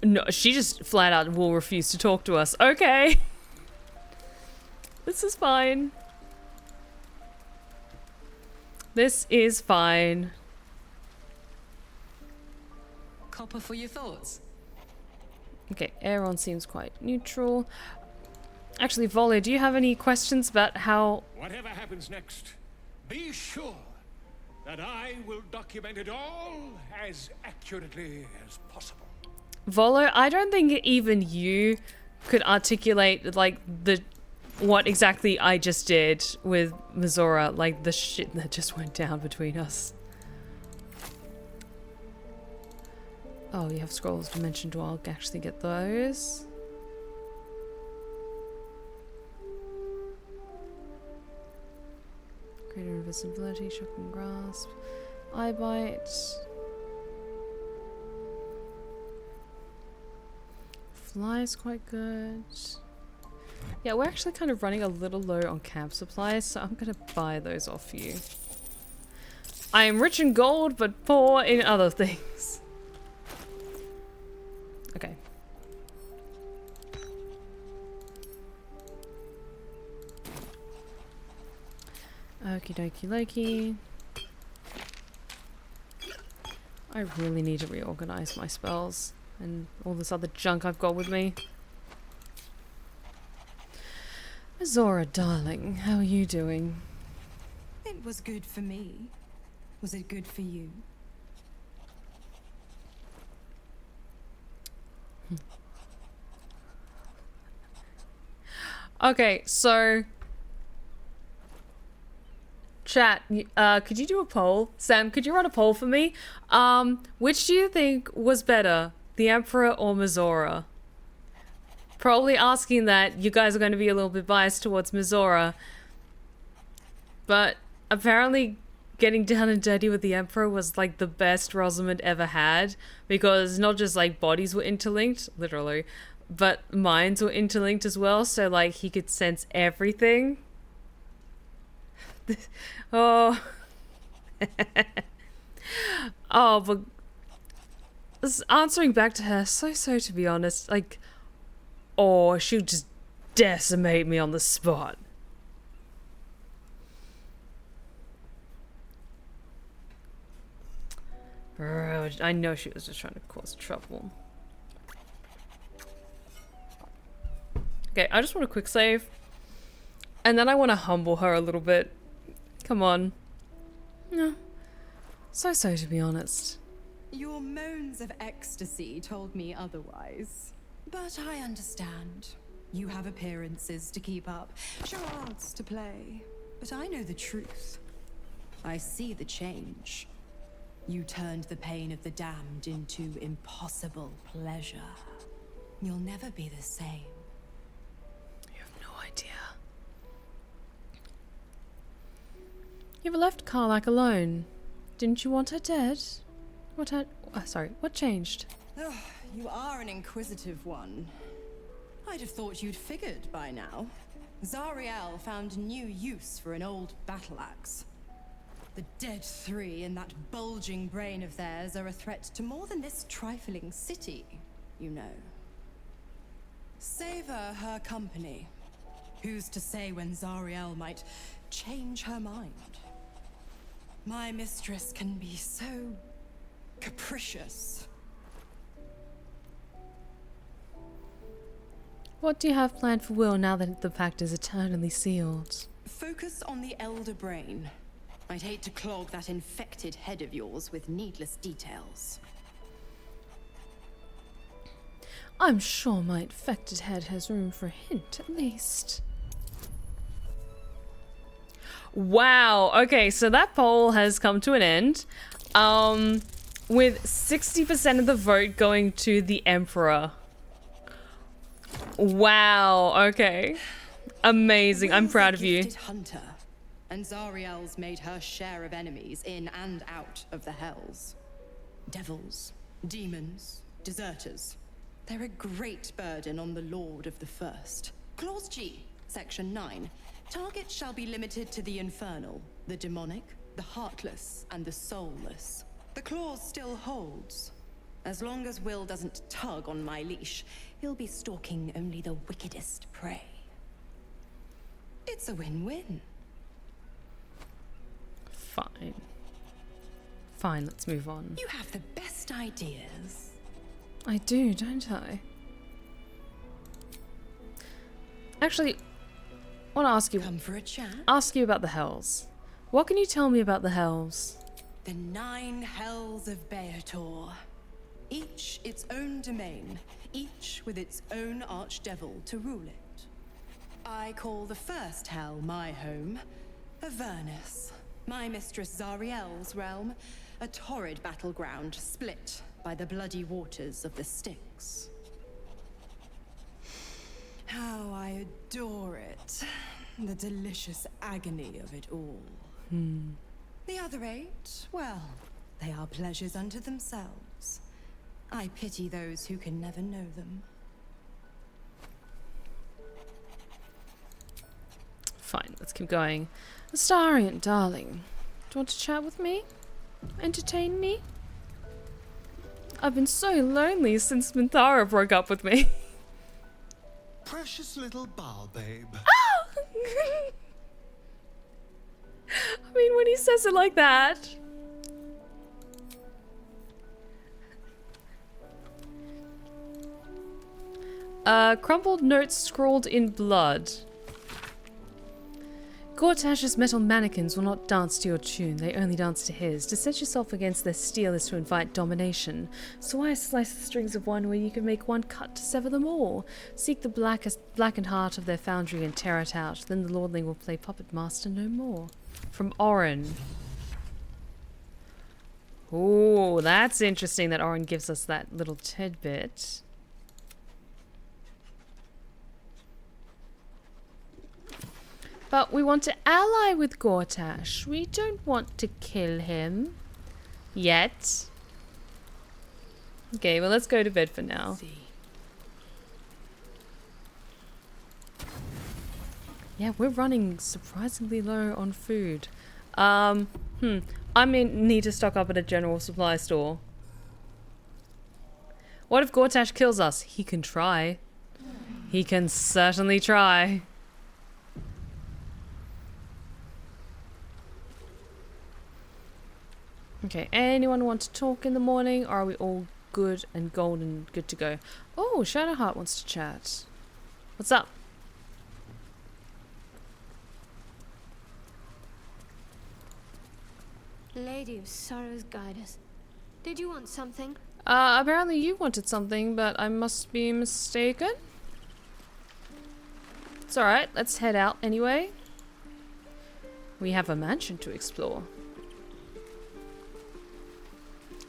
No, she just flat out will refuse to talk to us. Okay. This is fine. This is fine. Copper for your thoughts. Okay, Aaron seems quite neutral. Actually, Volley, do you have any questions about how... Whatever happens next, be sure that I will document it all as accurately as possible. Volo, I don't think even you could articulate, like, what exactly I just did with Mizora, like, the shit that just went down between us. Oh, you have scrolls dimension to I'll actually get those. Greater invisibility, shocking grasp, eye bite. Fly is quite good. Yeah, we're actually kind of running a little low on camp supplies, so I'm gonna buy those off you. I am rich in gold, but poor in other things. Okay. Okie dokie Loki. I really need to reorganize my spells and all this other junk I've got with me. Mizora, darling, how are you doing? It was good for me. Was it good for you? Okay, so Chat, could you do a poll? Sam, could you run a poll for me? Which do you think was better, the Emperor or Mizora? Probably asking that, you guys are going to be a little bit biased towards Mizora. But apparently getting down and dirty with the Emperor was like the best Rosamund ever had, because not just like bodies were interlinked, literally, but minds were interlinked as well, so like he could sense everything. Oh. Oh, but answering back to her, so to be honest, like, oh, she would just decimate me on the spot. Bro, I know she was just trying to cause trouble. Okay, I just want a quick save. And then I want to humble her a little bit. Come on. No. So to be honest. Your moans of ecstasy told me otherwise. But I understand. You have appearances to keep up, charades to play. But I know the truth. I see the change. You turned the pain of the damned into impossible pleasure. You'll never be the same. You have no idea. You ever left Karlak alone? Didn't you want her dead? What changed? Oh, you are an inquisitive one. I'd have thought you'd figured by now. Zariel found new use for an old battle axe. The dead three in that bulging brain of theirs are a threat to more than this trifling city, you know. Savor her company. Who's to say when Zariel might change her mind? My mistress can be so capricious. What do you have planned for Will now that the pact is eternally sealed? Focus on the elder brain. I'd hate to clog that infected head of yours with needless details. I'm sure my infected head has room for a hint, at least. Wow, okay, so that poll has come to an end. With 60% of the vote going to the Emperor. Wow, okay. Amazing, I'm proud of you. Hunter, and Zariel's made her share of enemies in and out of the hells. Devils, demons, deserters. They're a great burden on the Lord of the First. Clause G, Section 9. Targets shall be limited to the infernal, the demonic, the heartless, and the soulless. The clause still holds. As long as Will doesn't tug on my leash, he'll be stalking only the wickedest prey. It's a win-win. Fine. Fine, let's move on. You have the best ideas. I do, don't I? Actually, I want to ask you. Come for a chat? Ask you about the hells. What can you tell me about the hells? The 9 hells of Beator. Each its own domain, each with its own archdevil to rule it. I call the first hell my home, Avernus. My mistress Zariel's realm, a torrid battleground split by the bloody waters of the Styx. How I adore it. The delicious agony of it all. The other 8, well, they are pleasures unto themselves. I pity those who can never know them. Fine, let's keep going. Astarion, darling. Do you want to chat with me? Entertain me? I've been so lonely since Minthara broke up with me. Precious little bar babe. I mean, when he says it like that. Crumpled notes scrawled in blood. Gortash's metal mannequins will not dance to your tune, they only dance to his. To set yourself against their steel is to invite domination. So why slice the strings of one where you can make one cut to sever them all? Seek the blackened heart of their foundry and tear it out, then the lordling will play puppet master no more. From Oren. Ooh, that's interesting that Oren gives us that little tidbit. But we want to ally with Gortash. We don't want to kill him. Yet. Okay, well, let's go to bed for now. Yeah, we're running surprisingly low on food. I need to stock up at a general supply store. What if Gortash kills us? He can try. He can certainly try. Okay, anyone want to talk in the morning? Or are we all good and golden, good to go? Oh, Shadowheart wants to chat. What's up? Lady of Sorrows, guide us. Did you want something? Apparently you wanted something, but I must be mistaken. It's alright, let's head out anyway. We have a mansion to explore.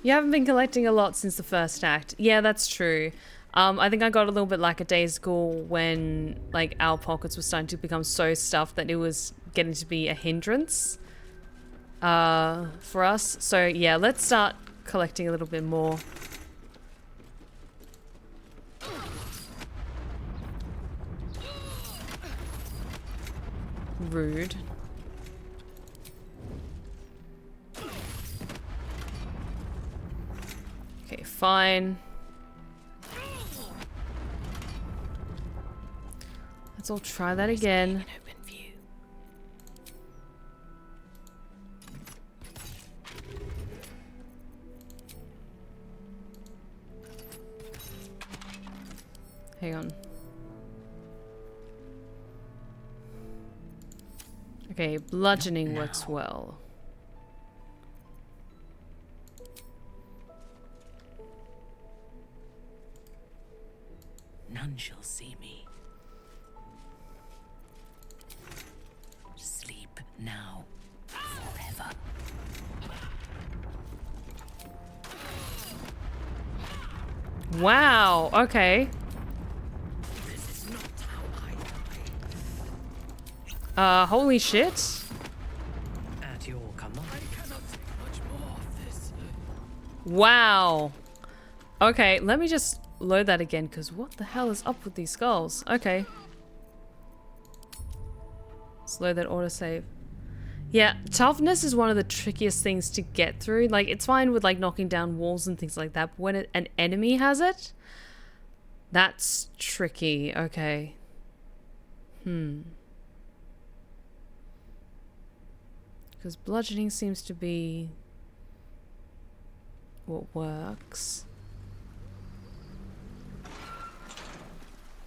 You haven't been collecting a lot since the first act. Yeah, that's true. I think I got a little bit lackadaisical when like our pockets were starting to become so stuffed that it was getting to be a hindrance for us. So yeah, let's start collecting a little bit more. Rude. Okay, fine. Let's all try that again. Hang on. Okay, bludgeoning works well. None shall see me. Sleep now, forever. Wow, okay. This is not how I Holy shit. At your command. I cannot take much more of this. Wow. Okay, let me just load that again, because what the hell is up with these skulls? Okay. Slow that autosave. Yeah, toughness is one of the trickiest things to get through. Like, it's fine with, like, knocking down walls and things like that, but when an enemy has it, that's tricky. Okay. Because bludgeoning seems to be what works.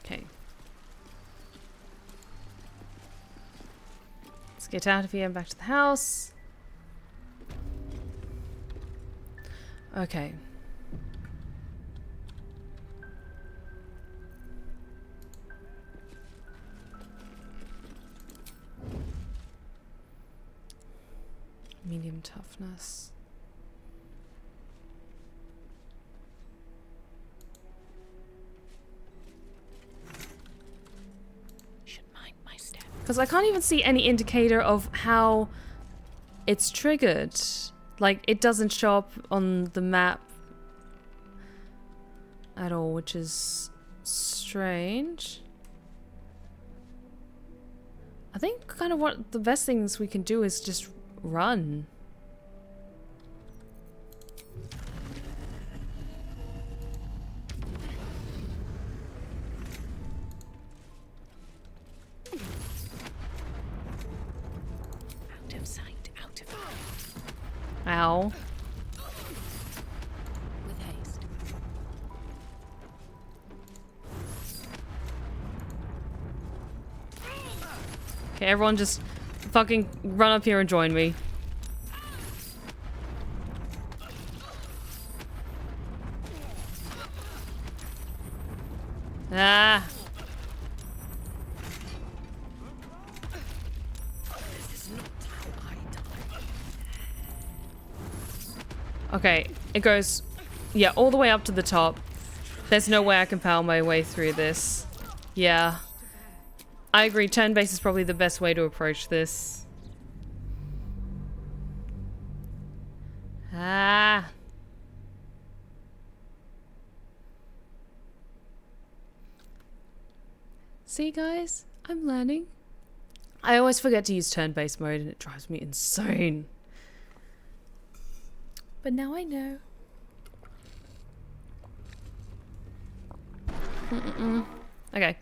Okay. Let's get out of here and back to the house. Okay. Medium toughness. Because I can't even see any indicator of how it's triggered. Like, it doesn't show up on the map at all, which is strange. I think kind of what the best things we can do is just run. Ow. With haste. Okay, everyone just fucking run up here and join me. Ah. This is not how I Okay, it goes, yeah, all the way up to the top. There's no way I can power my way through this. Yeah. I agree, turn-based is probably the best way to approach this. Ah. See, guys? I'm learning. I always forget to use turn-based mode and it drives me insane. But now I know. Okay.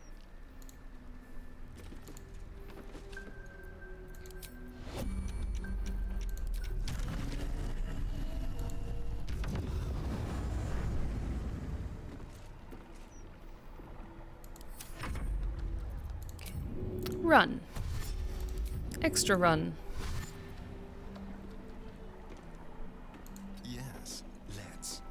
Run. Extra run. Yes, let's.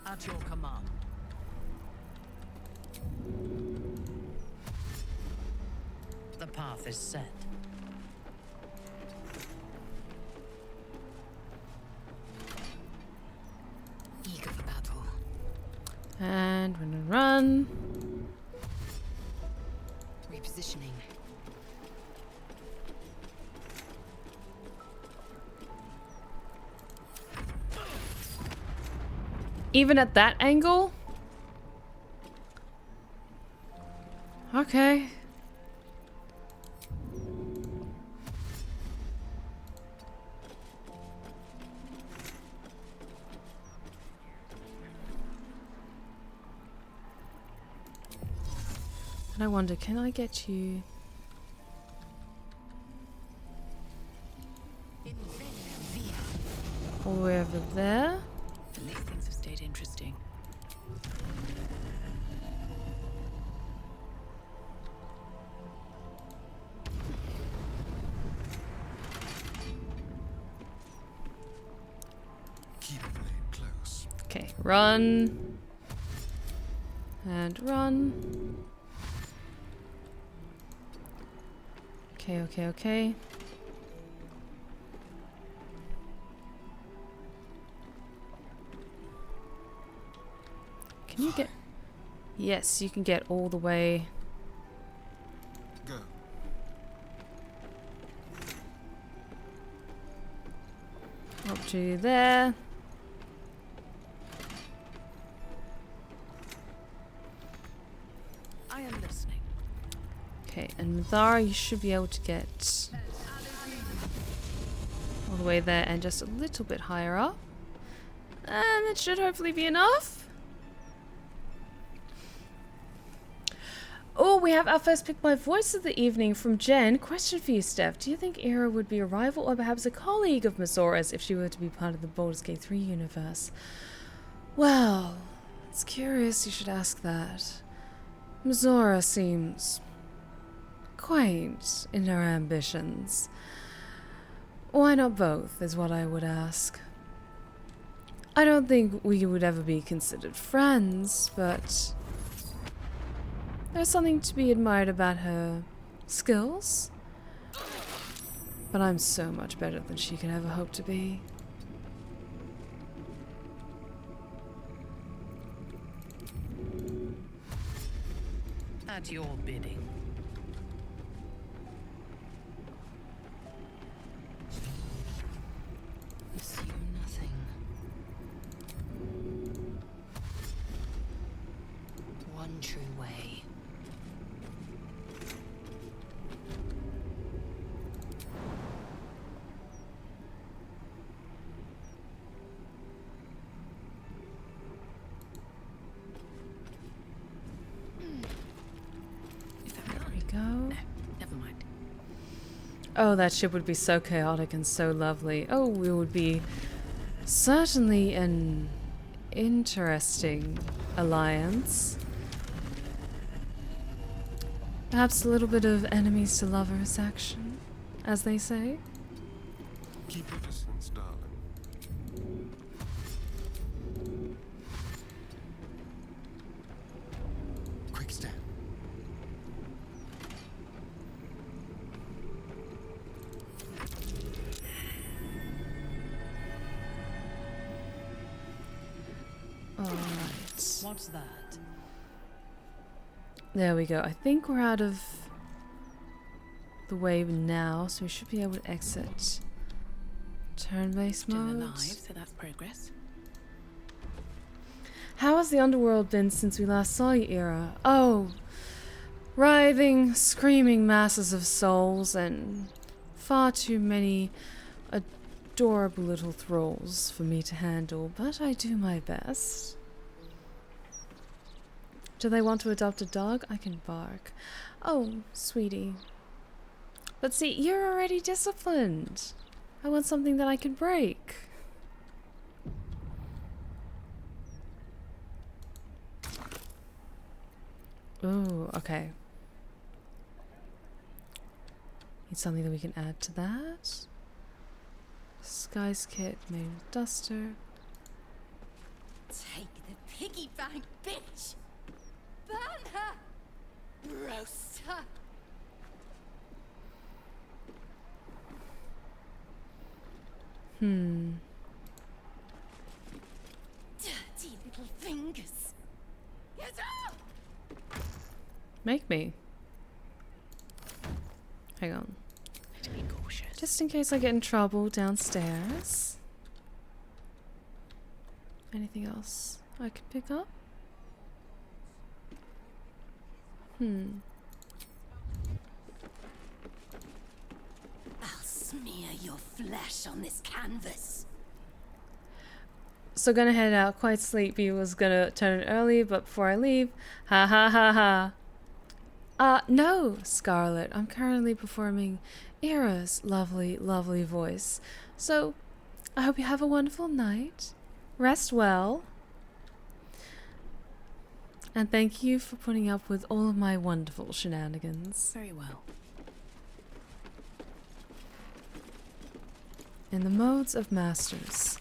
At your command. The path is set. Eager for battle. And we're gonna run. Repositioning. Even at that angle? Okay. And I wonder, can I get you? All the way over there? At least things have stayed interesting. Keep playing close. Okay, run. And run. Okay, okay, okay. Can you get... Yes, you can get all the way... Go. Up to there. I am listening. Okay, and Mithara, you should be able to get all the way there and just a little bit higher up. And that should hopefully be enough. Oh, we have our first Pick My Voice of the evening from Jen. Question for you, Steph. Do you think Era would be a rival or perhaps a colleague of Mazora's if she were to be part of the Baldur's Gate 3 universe? Well, it's curious you should ask that. Mazora seems quaint in her ambitions. Why not both, is what I would ask. I don't think we would ever be considered friends, but there's something to be admired about her skills. But I'm so much better than she could ever hope to be. At your bidding. Assume nothing. One true way. There we go. No, never mind. Oh, that ship would be so chaotic and so lovely. Oh, we would be certainly an interesting alliance. Perhaps a little bit of enemies to lovers action, as they say. Keep your distance, darling. Quick step. Alright. What's that? There we go. I think we're out of the wave now, so we should be able to exit. Turn-based Still mode. alive, so that's progress. How has the underworld been since we last saw you, Era? Oh, writhing, screaming masses of souls and far too many adorable little thralls for me to handle, but I do my best. Do they want to adopt a dog? I can bark. Oh, sweetie. But see, you're already disciplined. I want something that I can break. Ooh, okay. Need something that we can add to that. Skie's kit made with duster. Take the piggy bank, bitch! Burn her! Roast her! Dirty little fingers! Get up! Make me. Hang on. Need to be cautious. Just in case I get in trouble downstairs. Anything else I could pick up? I'll smear your flesh on this canvas. So gonna head out quite sleepy, was gonna turn it early, but before I leave, ha ha ha ha. No, Scarlet, I'm currently performing Era's lovely, lovely voice. So, I hope you have a wonderful night. Rest well. And thank you for putting up with all of my wonderful shenanigans. Very well. In the modes of masters.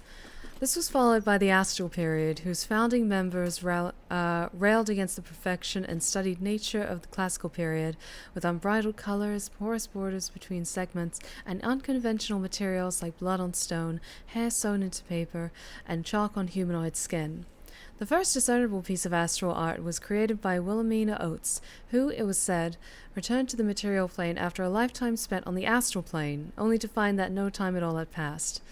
This was followed by the Astral period, whose founding members railed against the perfection and studied nature of the classical period, with unbridled colors, porous borders between segments, and unconventional materials like blood on stone, hair sewn into paper, and chalk on humanoid skin. The first discernible piece of astral art was created by Wilhelmina Oates, who, it was said, returned to the material plane after a lifetime spent on the astral plane, only to find that no time at all had passed.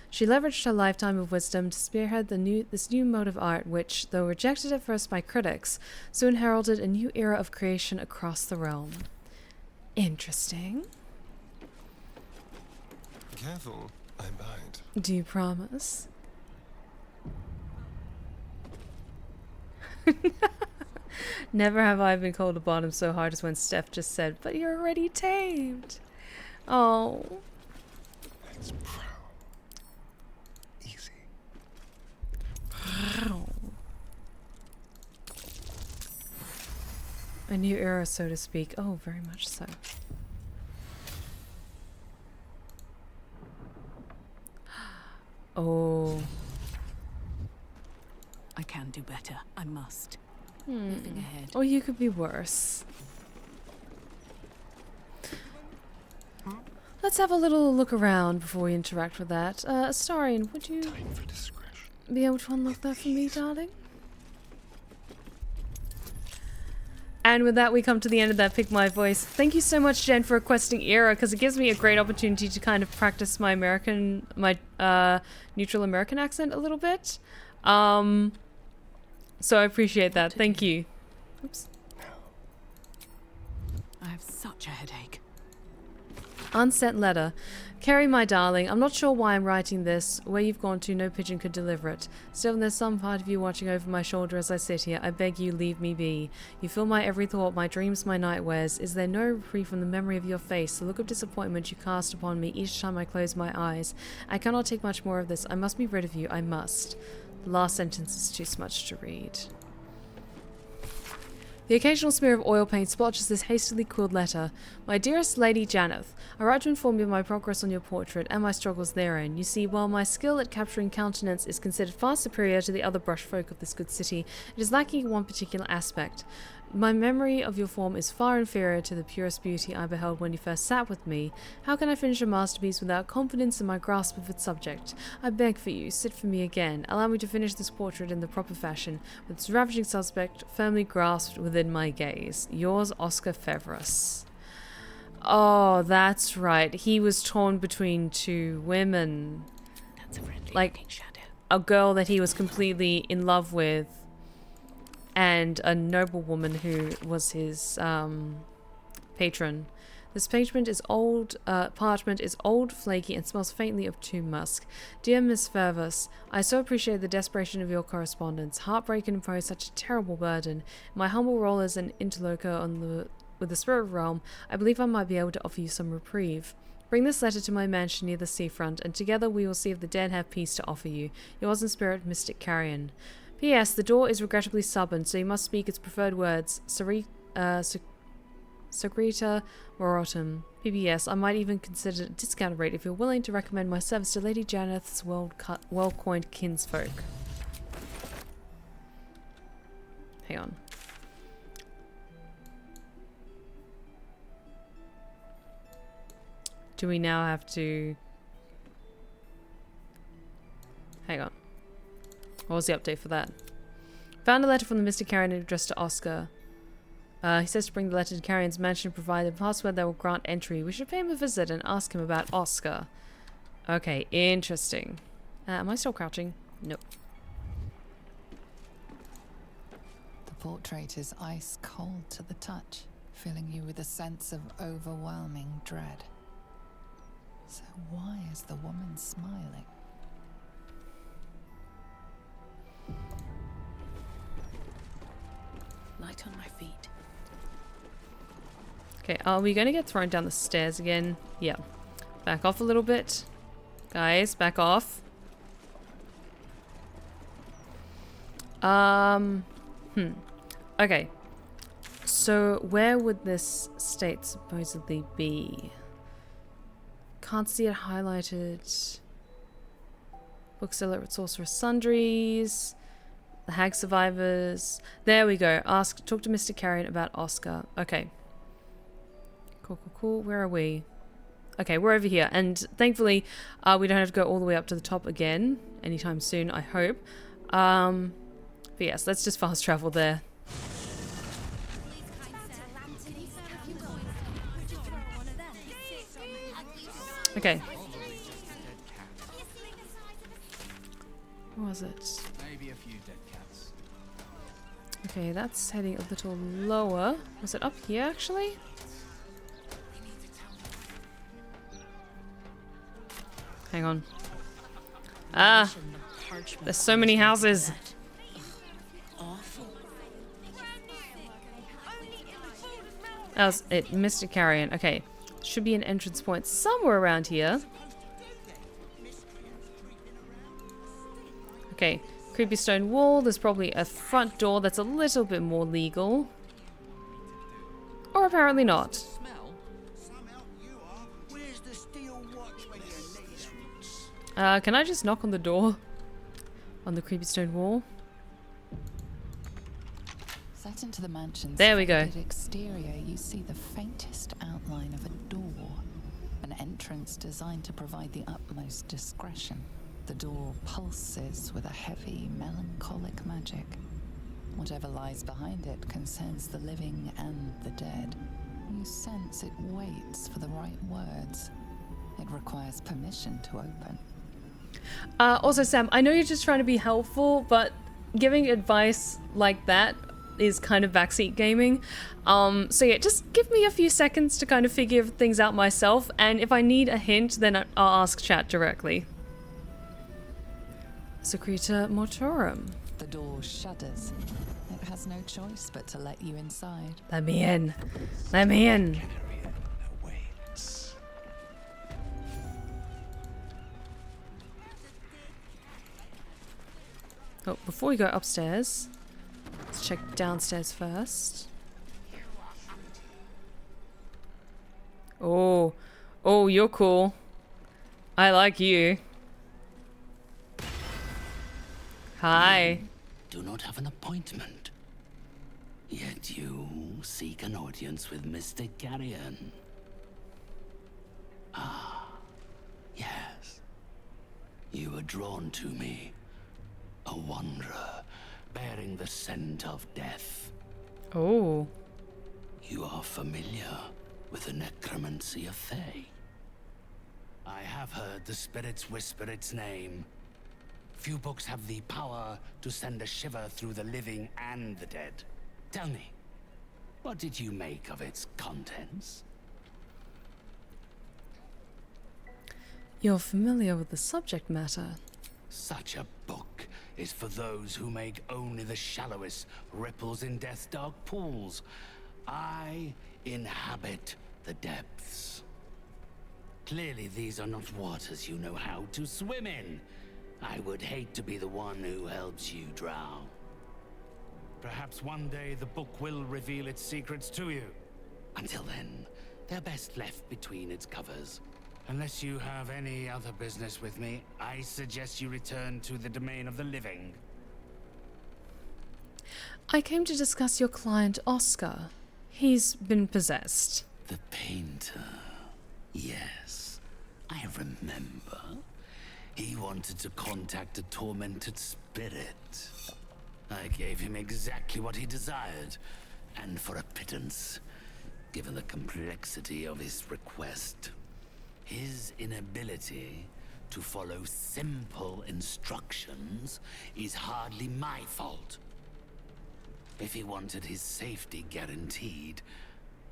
She leveraged her lifetime of wisdom to spearhead this new mode of art which, though rejected at first by critics, soon heralded a new era of creation across the realm. Interesting. Careful, I bite. Do you promise? Never have I been called a bottom so hard as when Steph just said, "But you're already tamed." Oh. It's pro. Easy. A new era, so to speak. Oh, very much so. Oh. I can do better. I must. Moving ahead. Or you could be worse. Let's have a little look around before we interact with that. Astarian, would you be able to unlock that for me, darling? And with that, we come to the end of that Pick My Voice. Thank you so much, Jen, for requesting Era, because it gives me a great opportunity to kind of practice my neutral American accent a little bit. So I appreciate that. Thank you. Oops. I have such a headache. Unsent letter. Carrie, my darling, I'm not sure why I'm writing this. Where you've gone to, no pigeon could deliver it. Still, there's some part of you watching over my shoulder as I sit here. I beg you, leave me be. You fill my every thought, my dreams, my nightmares. Is there no reprieve from the memory of your face, the look of disappointment you cast upon me each time I close my eyes? I cannot take much more of this. I must be rid of you. I must. The last sentence is too much to read. The occasional smear of oil paint splotches this hastily quilled letter. My dearest Lady Janeth, I write to inform you of my progress on your portrait and my struggles therein. You see, while my skill at capturing countenance is considered far superior to the other brush folk of this good city, it is lacking in one particular aspect. My memory of your form is far inferior to the purest beauty I beheld when you first sat with me. How can I finish a masterpiece without confidence in my grasp of its subject? I beg for you, sit for me again. Allow me to finish this portrait in the proper fashion, with its ravaging subject firmly grasped within my gaze. Yours, Oscar Fevras. Oh, that's right. He was torn between two women. That's a friendly like a girl that he was completely in love with, and a noblewoman who was his patron. This parchment is old, flaky, and smells faintly of tomb musk. Dear Miss Fervus, I so appreciate the desperation of your correspondence. Heartbreak can impose such a terrible burden. In my humble role as an interlocutor with the spirit realm, I believe I might be able to offer you some reprieve. Bring this letter to my mansion near the seafront, and together we will see if the dead have peace to offer you. Yours in spirit, Mystic Carrion. P.S. The door is regrettably stubborn, so you must speak its preferred words. Secreta Morotum. P.P.S. I might even consider a discount rate if you're willing to recommend my service to Lady Janeth's well-coined kinsfolk. Hang on. Do we now have to... Hang on. What was the update for that? Found a letter from the Mr. Carrion addressed to Oscar. He says to bring the letter to Carrion's mansion and provide a password that will grant entry. We should pay him a visit and ask him about Oscar. Okay, interesting. Am I still crouching? Nope. The portrait is ice cold to the touch, filling you with a sense of overwhelming dread. So why is the woman smiling? Light on my feet. Okay, are we going to get thrown down the stairs again? Yeah. Back off a little bit. Guys, back off. Okay. So, where would this state supposedly be? Can't see it highlighted. Bookseller at Sorcerer's Sundries. The Hag Survivors. There we go. Talk to Mr. Carrion about Oscar. Okay. Cool. Where are we? Okay, we're over here. And thankfully, we don't have to go all the way up to the top again anytime soon, I hope. But yes, let's just fast travel there. Okay. What was it? Maybe a few dead cats. Okay, that's heading a little lower. Was it up here, actually? Hang on. Ah! There's so many houses. That was it. Mr. Carrion. Okay. Should be an entrance point somewhere around here. Okay. Creepy stone wall. There's probably a front door that's a little bit more legal. Or apparently not. Can I just knock on the door? On the creepy stone wall? Set into the mansion's there we go. Exterior, you see the faintest outline of a door. An entrance designed to provide the utmost discretion. The door pulses with a heavy, melancholic magic. Whatever lies behind it concerns the living and the dead. You sense it waits for the right words. It requires permission to open. Also, Sam, I know you're just trying to be helpful, but giving advice like that is kind of backseat gaming. So yeah, just give me a few seconds to kind of figure things out myself, and if I need a hint, then I'll ask chat directly. Secreta Mortorum. The door shudders. It has no choice but to let you inside. Let me in. Let me in. Oh, before we go upstairs, let's check downstairs first. Oh, you're cool. I like you. Hi. Do not have an appointment. Yet you seek an audience with Mr. Carrion. Ah, yes. You were drawn to me. A wanderer, bearing the scent of death. Oh. You are familiar with the necromancy of Fae. I have heard the spirits whisper its name. Few books have the power to send a shiver through the living and the dead. Tell me, what did you make of its contents? You're familiar with the subject matter. Such a book is for those who make only the shallowest ripples in death's dark pools. I inhabit the depths. Clearly these are not waters you know how to swim in. I would hate to be the one who helps you drown. Perhaps one day the book will reveal its secrets to you. Until then, they're best left between its covers. Unless you have any other business with me, I suggest you return to the domain of the living. I came to discuss your client, Oscar. He's been possessed. The painter. Yes, I remember. He wanted to contact a tormented spirit. I gave him exactly what he desired, and for a pittance, given the complexity of his request. His inability to follow simple instructions is hardly my fault. If he wanted his safety guaranteed,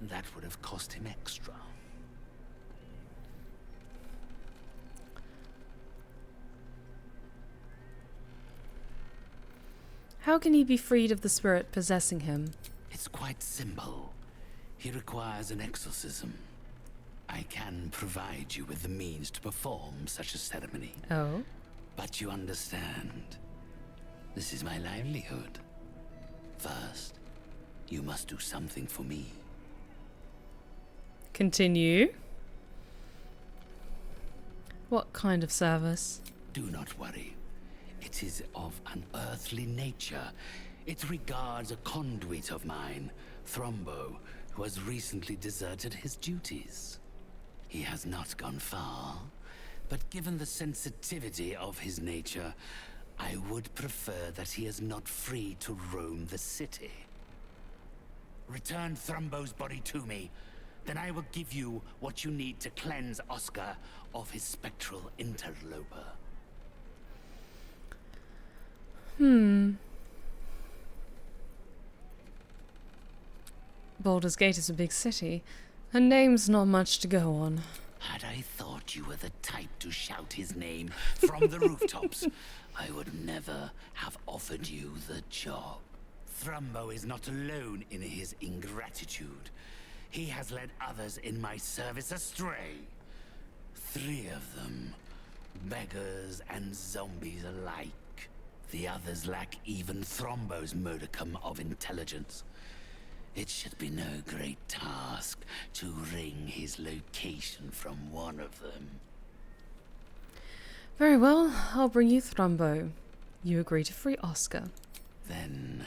that would have cost him extra. How can he be freed of the spirit possessing him? It's quite simple. He requires an exorcism. I can provide you with the means to perform such a ceremony. Oh? But you understand, this is my livelihood. First, you must do something for me. Continue. What kind of service? Do not worry. It is of an earthly nature. It regards a conduit of mine, Thrombo, who has recently deserted his duties. He has not gone far, but given the sensitivity of his nature, I would prefer that he is not free to roam the city. Return Thrombo's body to me, then I will give you what you need to cleanse Oscar of his spectral interloper. Baldur's Gate is a big city. Her name's not much to go on. Had I thought you were the type to shout his name from the rooftops, I would never have offered you the job. Thrombo is not alone in his ingratitude. He has led others in my service astray. 3 of them, beggars and zombies alike. The others lack even Thrombo's modicum of intelligence. It should be no great task to wring his location from one of them. Very well, I'll bring you Thrombo. You agree to free Oscar. Then,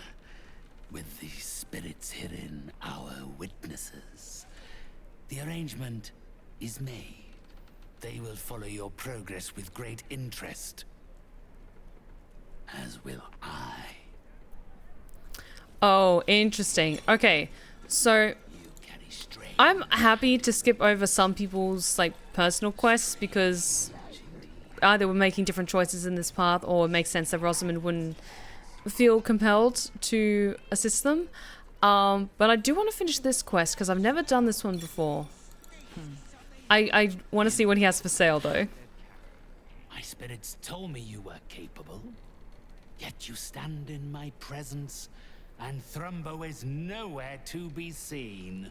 with the spirits herein our witnesses, the arrangement is made. They will follow your progress with great interest. As will I. Oh, interesting. Okay, so I'm happy to skip over some people's personal quests because either we're making different choices in this path or it makes sense that Rosamund wouldn't feel compelled to assist them. But I do want to finish this quest because I've never done this one before. I want to see what he has for sale though. My spirits told me you were capable, yet you stand in my presence and Thrombo is nowhere to be seen.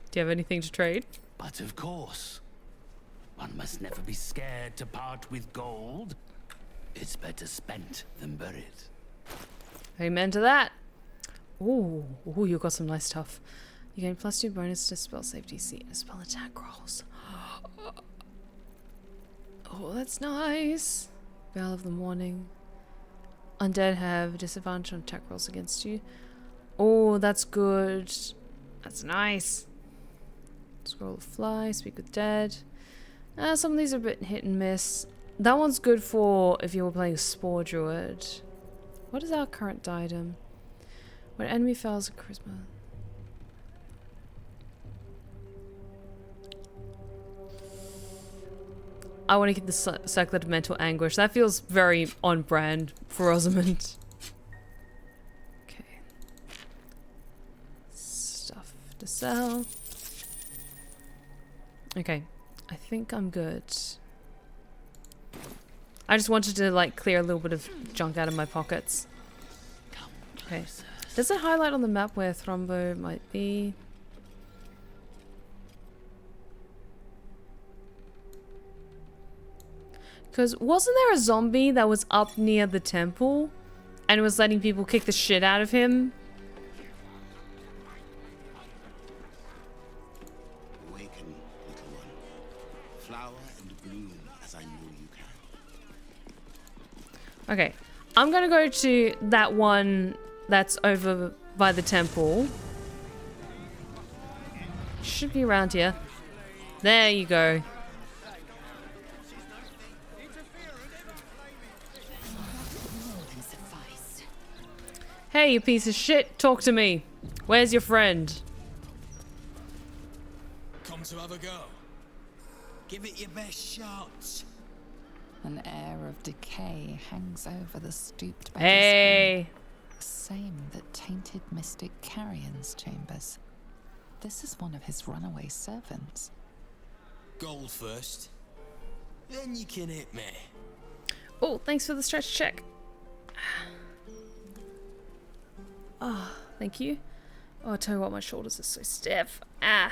Do you have anything to trade? But of course. One must never be scared to part with gold. It's better spent than buried. Amen to that. Ooh, you got some nice stuff. You gain +2 bonus to spell save DC and spell attack rolls. Oh, that's nice. Veil of the Morning. Undead have disadvantage on attack rolls against you. Oh, that's good. That's nice. Scroll of fly, speak with dead. Some of these are a bit hit and miss. That one's good for if you were playing a Spore Druid. What is our current diadem? When enemy fails a charisma. I want to keep the Circlet of Mental Anguish. That feels very on brand for Rosamund. Okay. Stuff to sell. Okay. I think I'm good. I just wanted to like clear a little bit of junk out of my pockets. Okay. Does it highlight on the map where Thrombo might be? Because wasn't there a zombie that was up near the temple and was letting people kick the shit out of him? Awaken, little one. Flower and bloom as I know you can. Okay. I'm gonna go to that one that's over by the temple. Should be around here. There you go. Hey, you piece of shit, talk to me. Where's your friend? Come to have a go. Give it your best shot. An air of decay hangs over the stooped bed. Hey. The same that tainted Mystic Carrion's chambers. This is one of his runaway servants. Gold first. Then you can hit me. Oh, thanks for the stretch check. Oh, thank you. Oh, I tell you what, my shoulders are so stiff. Ah.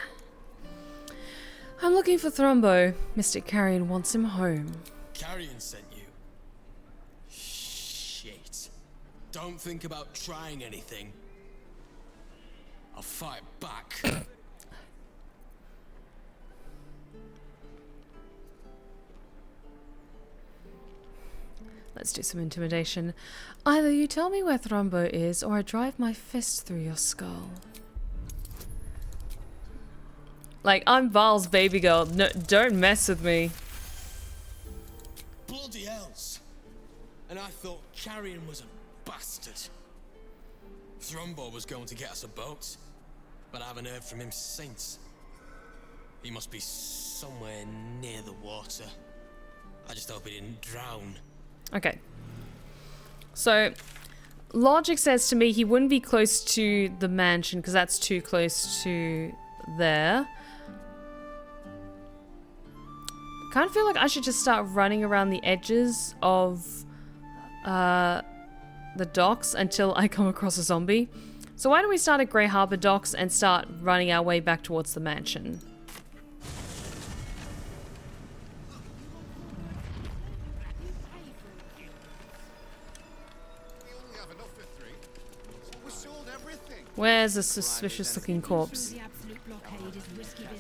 I'm looking for Thrombo. Mystic Carrion wants him home. Carrion sent you. Shit. Don't think about trying anything. I'll fight back. Let's do some intimidation. Either you tell me where Thrombo is, or I drive my fist through your skull. Like, I'm Val's baby girl. No, don't mess with me. Bloody hells. And I thought Carrion was a bastard. Thrombo was going to get us a boat, but I haven't heard from him since. He must be somewhere near the water. I just hope he didn't drown. Okay. So, logic says to me he wouldn't be close to the mansion because that's too close to there. Kind of feel like I should just start running around the edges of the docks until I come across a zombie. So why don't we start at Grey Harbor docks and start running our way back towards the mansion? Where's a suspicious looking corpse?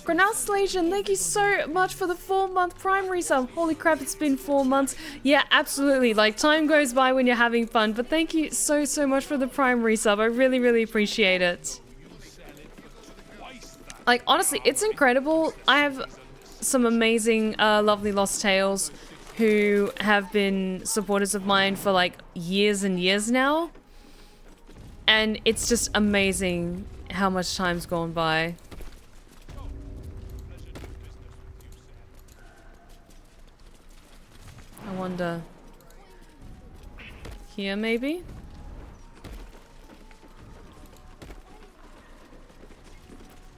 Grenastillation, thank you so much for the 4-month Prime resub. Holy crap, it's been 4 months. Yeah, absolutely. Like, time goes by when you're having fun, but thank you so much for the Prime resub. I really appreciate it. Like, honestly, it's incredible. I have some amazing, lovely Lost Tales who have been supporters of mine for, like, years and years now. And it's just amazing how much time's gone by. I wonder... Here, maybe?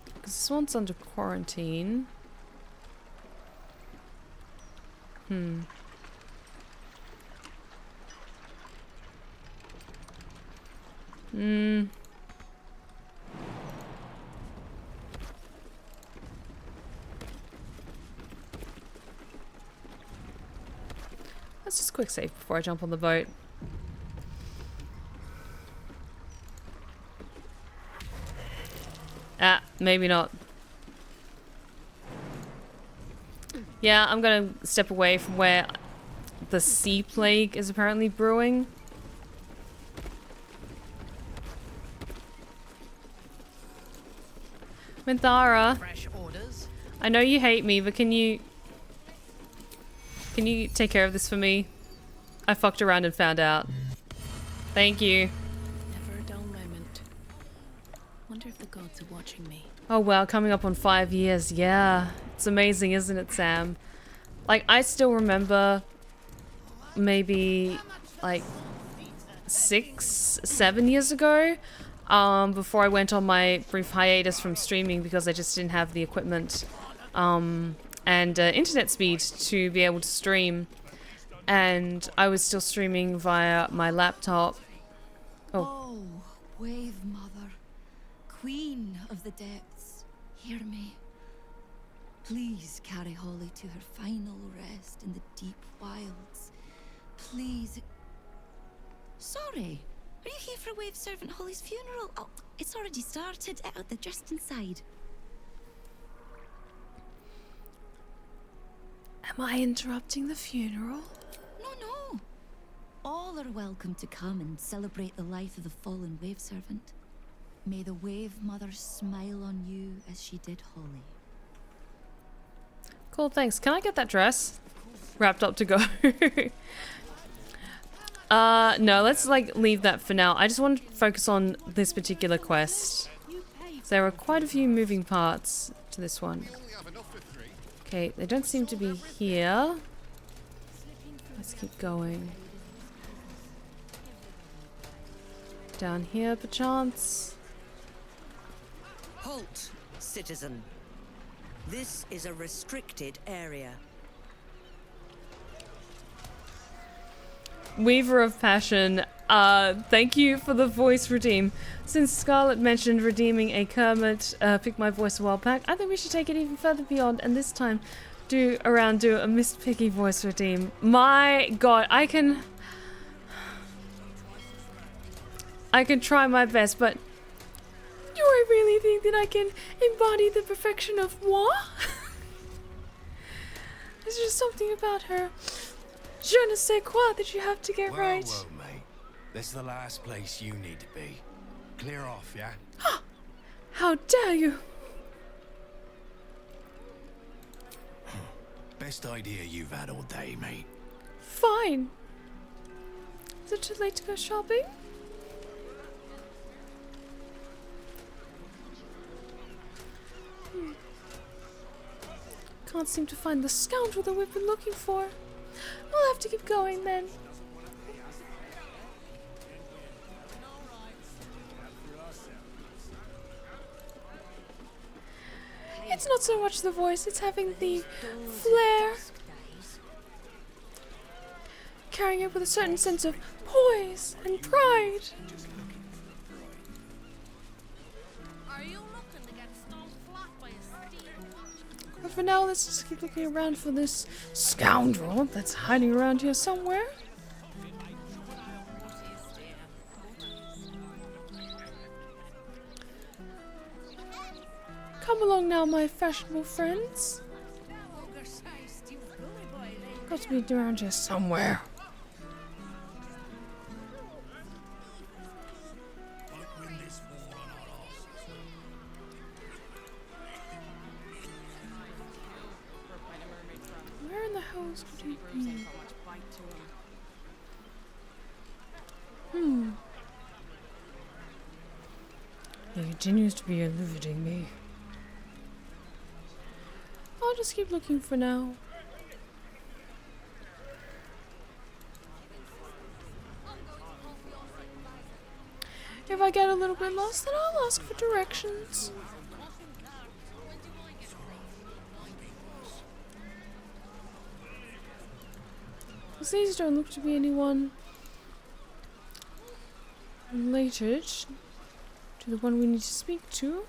Because this one's under quarantine. Let's just quick save before I jump on the boat. Ah, maybe not. Yeah, I'm gonna step away from where the sea plague is apparently brewing. Minthara. Fresh orders. I know you hate me, but can you take care of this for me? I fucked around and found out. Thank you. Never a dull moment. Wonder if the gods are watching me. Oh wow, coming up on 5 years. Yeah. It's amazing, isn't it, Sam? Like, I still remember maybe like 6, 7 years ago, before I went on my brief hiatus from streaming because I just didn't have the equipment and internet speed to be able to stream, and I was still streaming via my laptop. Oh, Wave Mother, Queen of the Depths, hear me. Please carry Holly to her final rest in the deep wilds. Please. Sorry, are you here for Wave Servant Holly's funeral? Oh, it's already started. They're just inside. Am I interrupting the funeral? No. All are welcome to come and celebrate the life of the fallen Wave Servant. May the Wave Mother smile on you as she did Holly. Cool, thanks. Can I get that dress? Wrapped up to go. No, let's like leave that for now. I just want to focus on this particular quest. There are quite a few moving parts to this one. Okay, they don't seem to be here. Let's keep going. Down here, perchance. Halt, citizen. This is a restricted area. Weaver of Passion, thank you for the voice redeem. Since Scarlet mentioned redeeming a Kermit, Pick My Voice a while back, I think we should take it even further beyond, and this time do a Miss Piggy voice redeem. My god, I can try my best, but do I really think that I can embody the perfection of moi? There's just something about her. Je ne sais quoi that you have to get right. Whoa, mate. This is the last place you need to be. Clear off, yeah? How dare you! Best idea you've had all day, mate. Fine. Is it too late to go shopping? Can't seem to find the scoundrel that we've been looking for. We'll have to keep going then. It's not so much the voice, it's having the flair. Carrying it with a certain sense of poise and pride. Are you looking to get stomped flat by a steam? But for now, let's just keep looking around for this scoundrel that's hiding around here somewhere. Come along now, my fashionable friends. Got to be around here somewhere. Where in the hell is he? He continues to be eluding me. I'll just keep looking for now. If I get a little bit lost, then I'll ask for directions. Because these don't look to be anyone related to the one we need to speak to.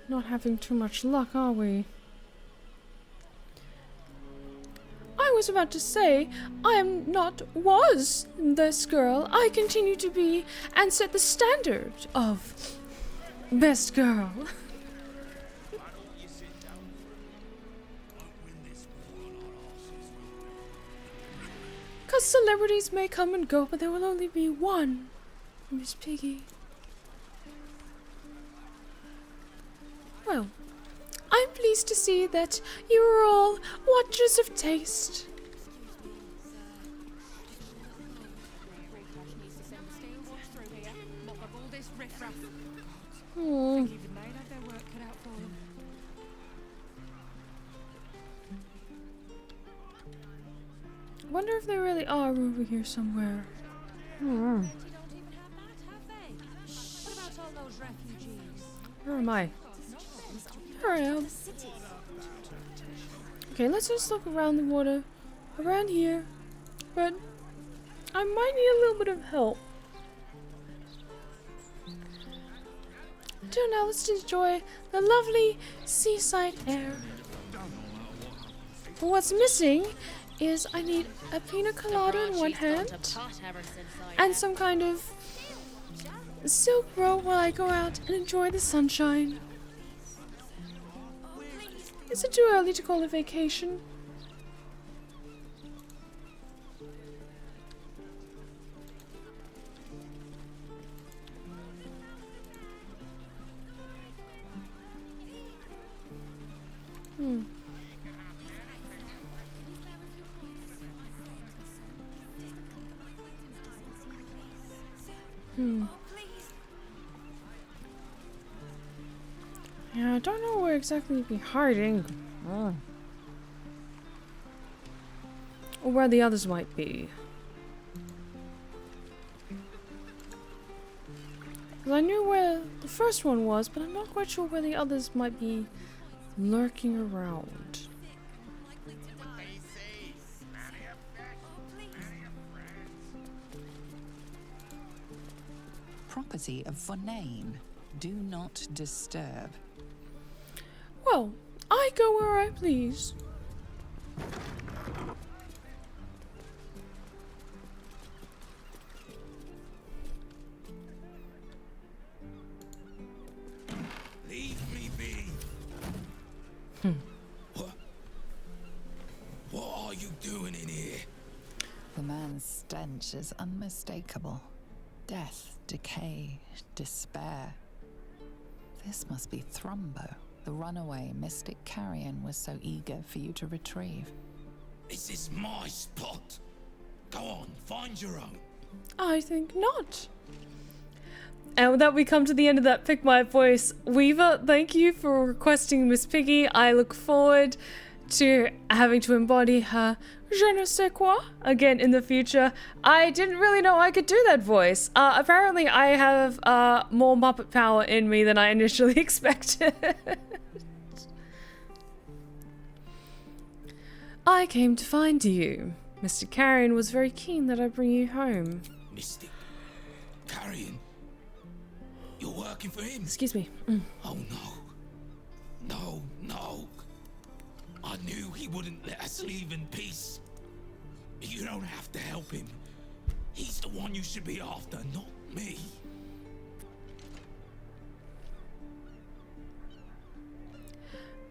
Not having too much luck, are we? I was about to say, was this girl. I continue to be and set the standard of Best girl. Cause celebrities may come and go, but there will only be one Miss Piggy. Well, I'm pleased to see that you are all watchers of taste. Hmm. I wonder if they really are over here somewhere. Hmm. Where am I? Here I am. Okay, let's just look around the water. Around here. But I might need a little bit of help. So now let's enjoy the lovely seaside air. But what's missing is I need a pina colada in one hand and some kind of silk robe while I go out and enjoy the sunshine. Is it too early to call a vacation? Hmm. Yeah, I don't know where exactly you'd be hiding. Oh. Or where the others might be. Because I knew where the first one was, but I'm not quite sure where the others might be lurking around. Property of Vonane. Do not disturb. Well, I go where I please. Leave me be. What are you doing in here? The man's stench is unmistakable. Death, decay, despair. This must be Thrumbo, the runaway mystic carrion was so eager for you to retrieve. This is my spot. Go on, find your own. I think not. And with that, we come to the end of that Pick My Voice. Weaver, thank you for requesting Miss Piggy. I look forward to having to embody her je ne sais quoi again in the future. I didn't really know I could do that voice. Apparently I have more Muppet power in me than I initially expected. I came to find you. Mr. Carrion was very keen that I bring you home. Mystic Carrion? You're working for him? Excuse me. Oh no. No. I knew he wouldn't let us leave in peace. You don't have to help him. He's the one you should be after, not me.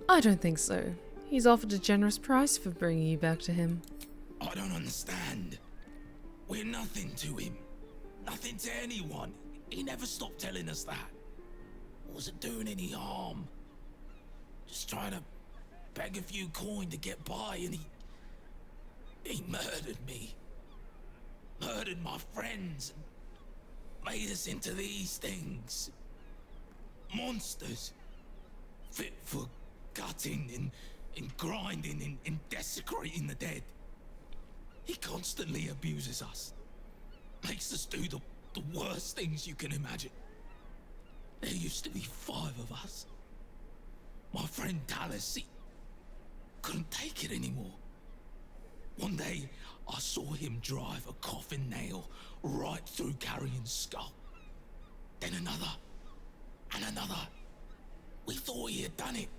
I don't think so. He's offered a generous price for bringing you back to him. I don't understand. We're nothing to him. Nothing to anyone. He never stopped telling us that. Wasn't doing any harm. Just trying to beg a few coin to get by, and he murdered me. Murdered my friends. And made us into these things. Monsters. Fit for gutting and grinding and desecrating the dead. He constantly abuses us. Makes us do the worst things you can imagine. There used to be 5 of us. My friend Dallas, he couldn't take it anymore. One day, I saw him drive a coffin nail right through Carrion's skull. Then another, and another. We thought he had done it.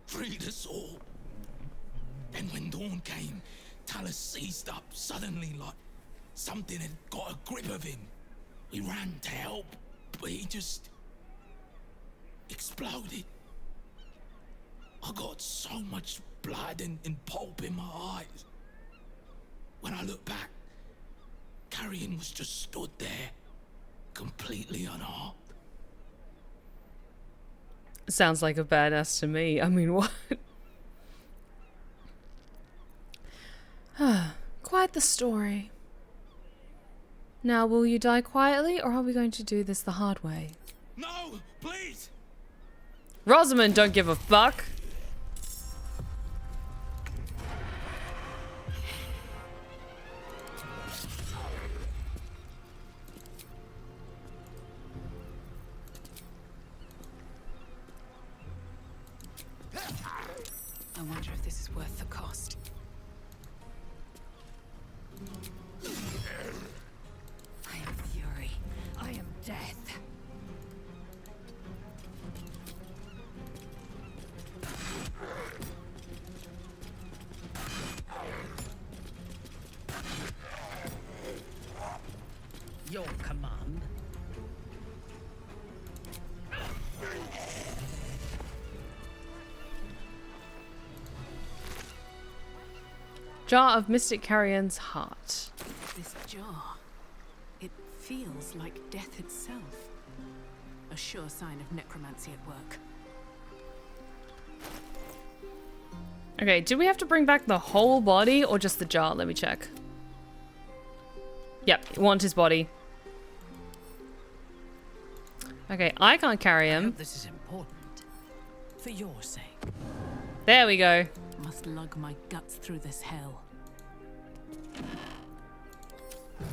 Freed us all. Then when dawn came, Talus seized up suddenly like something had got a grip of him. We ran to help, but he just exploded. I got so much blood and pulp in my eyes. When I looked back, Carrion was just stood there, completely unharmed. Sounds like a badass to me. I mean, what? Quite the story. Now, will you die quietly, or are we going to do this the hard way? No, please! Rosamund don't give a fuck. I wonder if this is worth the cost. I am fury. I am death. Your command. Jar of Mystic Carrion's heart. This jar, it feels like death itself. A sure sign of necromancy at work. Okay, do we have to bring back the whole body or just the jar? Let me check. Yep, want his body. Okay, I can't carry him. This is important. For your sake. There we go. Must lug my guts through this hell.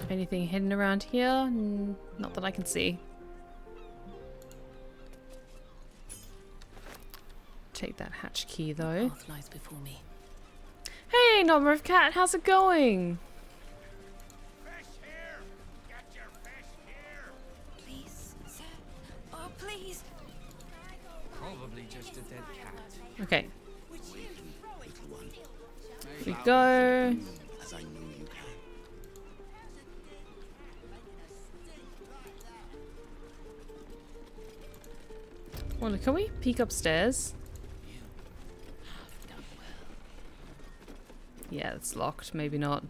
Anything hidden around here? Not that I can see. Take that hatch key though. Path lies before me. Hey, Nommer Cat, how's it going? Please, sir. Oh, please. Probably just a dead cat. Okay. Here we go. As I knew you can. Well, can we peek upstairs? Yeah, it's locked. Maybe not.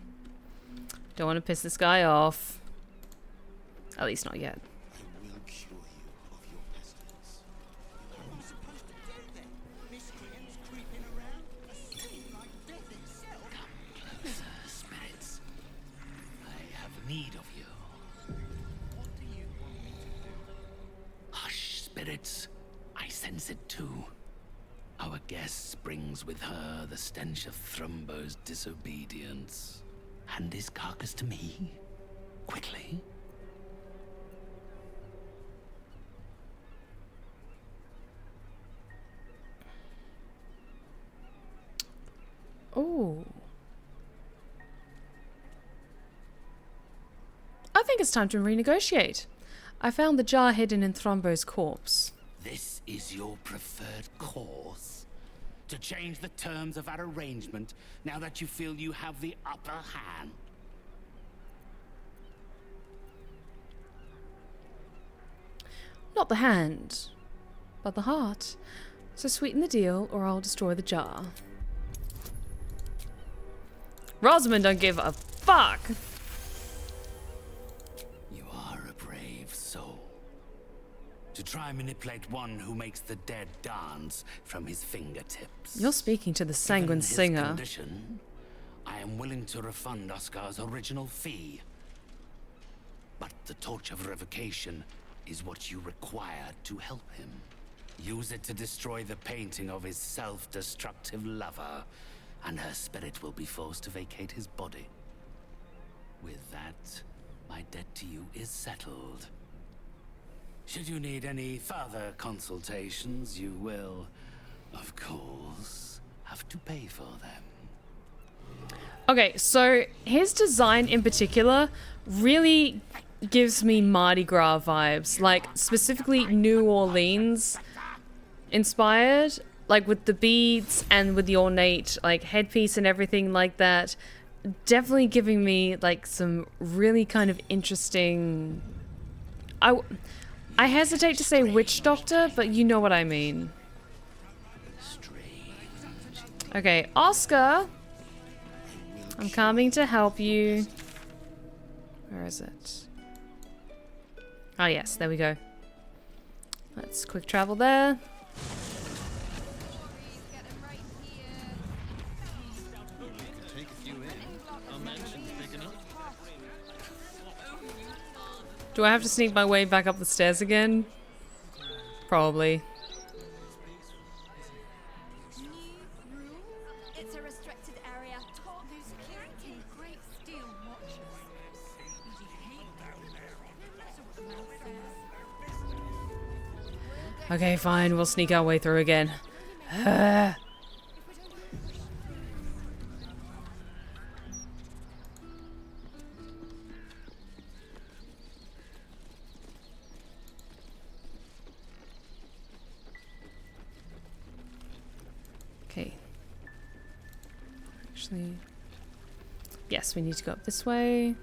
Don't want to piss this guy off. At least not yet. I will cure you of your pestilence. How are we supposed to get there? Miscreants creeping around? A stain like death itself? Come closer, spirits. I have need of you. What do you want me to do? Hush, spirits. I sense it too. Our guest brings with her the stench of Thrumbo's disobedience. Hand his carcass to me. Quickly. Oh. I think it's time to renegotiate. I found the jar hidden in Thrumbo's corpse. This is your preferred course? To change the terms of our arrangement now that you feel you have the upper hand? Not the hand, but the heart. So sweeten the deal or I'll destroy the jar. Rosamund don't give a fuck. You are a brave soul. To try and manipulate one who makes the dead dance from his fingertips. You're speaking to the sanguine singer. Condition, I am willing to refund Oscar's original fee. But the torch of revocation is what you require to help him. Use it to destroy the painting of his self-destructive lover, and her spirit will be forced to vacate his body. With that, my debt to you is settled. Should you need any further consultations, you will, of course, have to pay for them. Okay, so his design in particular really gives me Mardi Gras vibes, like specifically New Orleans inspired, like with the beads and with the ornate like headpiece and everything like that. Definitely giving me like some really kind of interesting... I hesitate to say witch doctor, but you know what I mean. Okay, Oscar. I'm coming to help you. Where is it? Oh yes, there we go. Let's quick travel there. Do I have to sneak my way back up the stairs again? Probably. It's a restricted area. There's security. Great steel watches. Okay, fine. We'll sneak our way through again. Okay. Actually, yes, we need to go up this way.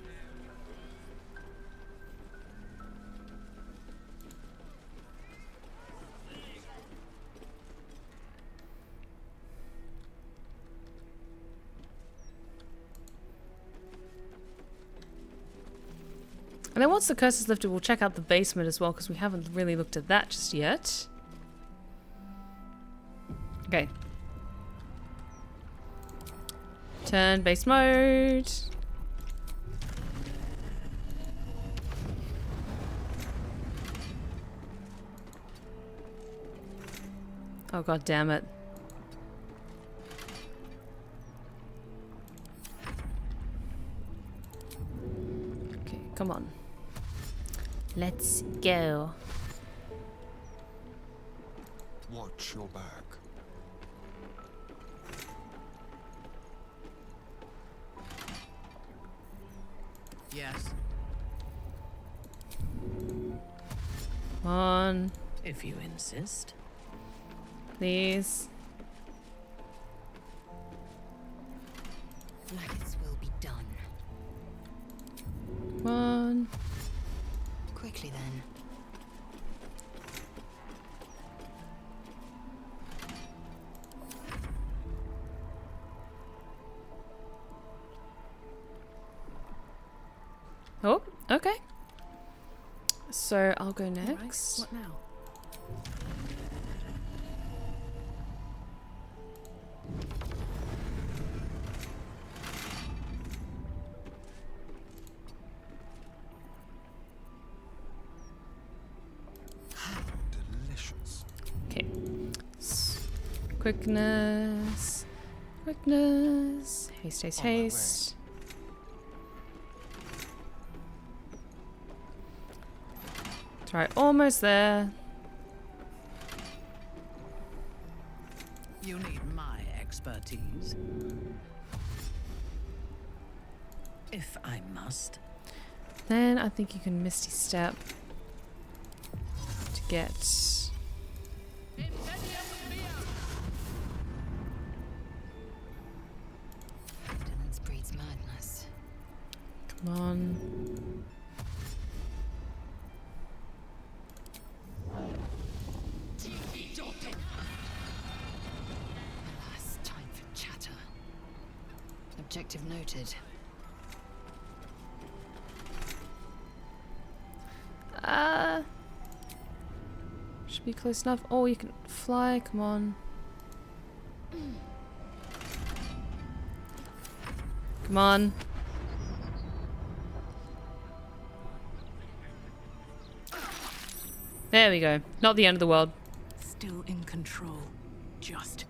And then once the curse is lifted, we'll check out the basement as well, because we haven't really looked at that just yet. Okay. Turn base mode. Oh god damn it. Okay, come on. Let's go. Watch your back. Yes. Come on. If you insist. Please. Lackets will be done. Come on. Quickly then. Oh, okay. So I'll go next. What now? Delicious. Okay. Quickness. Quickness. Haste, haste, haste. Right, almost there. You need my expertise. If I must. Then I think you can Misty Step to get. Vigilance breeds madness. Come on. Alas, time for chatter. Objective noted. Should be close enough. Oh, you can fly. Come on. Come on. There we go. Not the end of the world. Still in control. Just.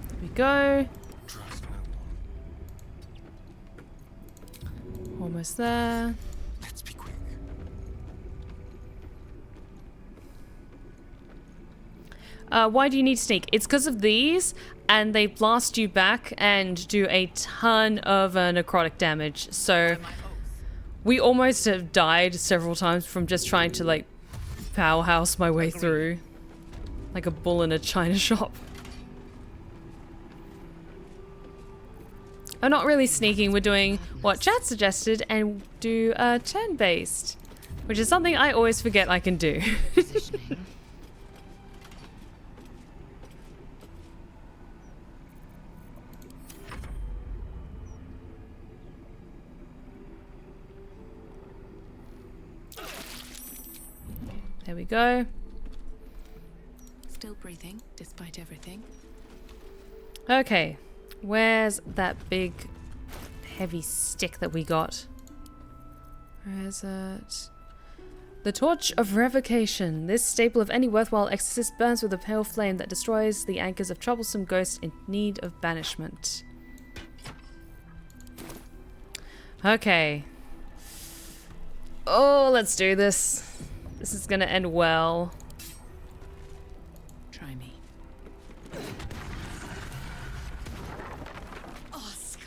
There we go. Almost there. Let's be quick. Why do you need to sneak? It's because of these, and they blast you back and do a ton of necrotic damage. So we almost have died several times from just trying to like powerhouse my way through. Like a bull in a china shop. I'm not really sneaking. We're doing what chat suggested and do turn-based, which is something I always forget I can do. There we go. Still breathing, despite everything. Okay, where's that big heavy stick that we got? Where is it? The Torch of Revocation. This staple of any worthwhile exorcist burns with a pale flame that destroys the anchors of troublesome ghosts in need of banishment. Okay. Oh, let's do this. This is gonna end well. Try me. Oscar!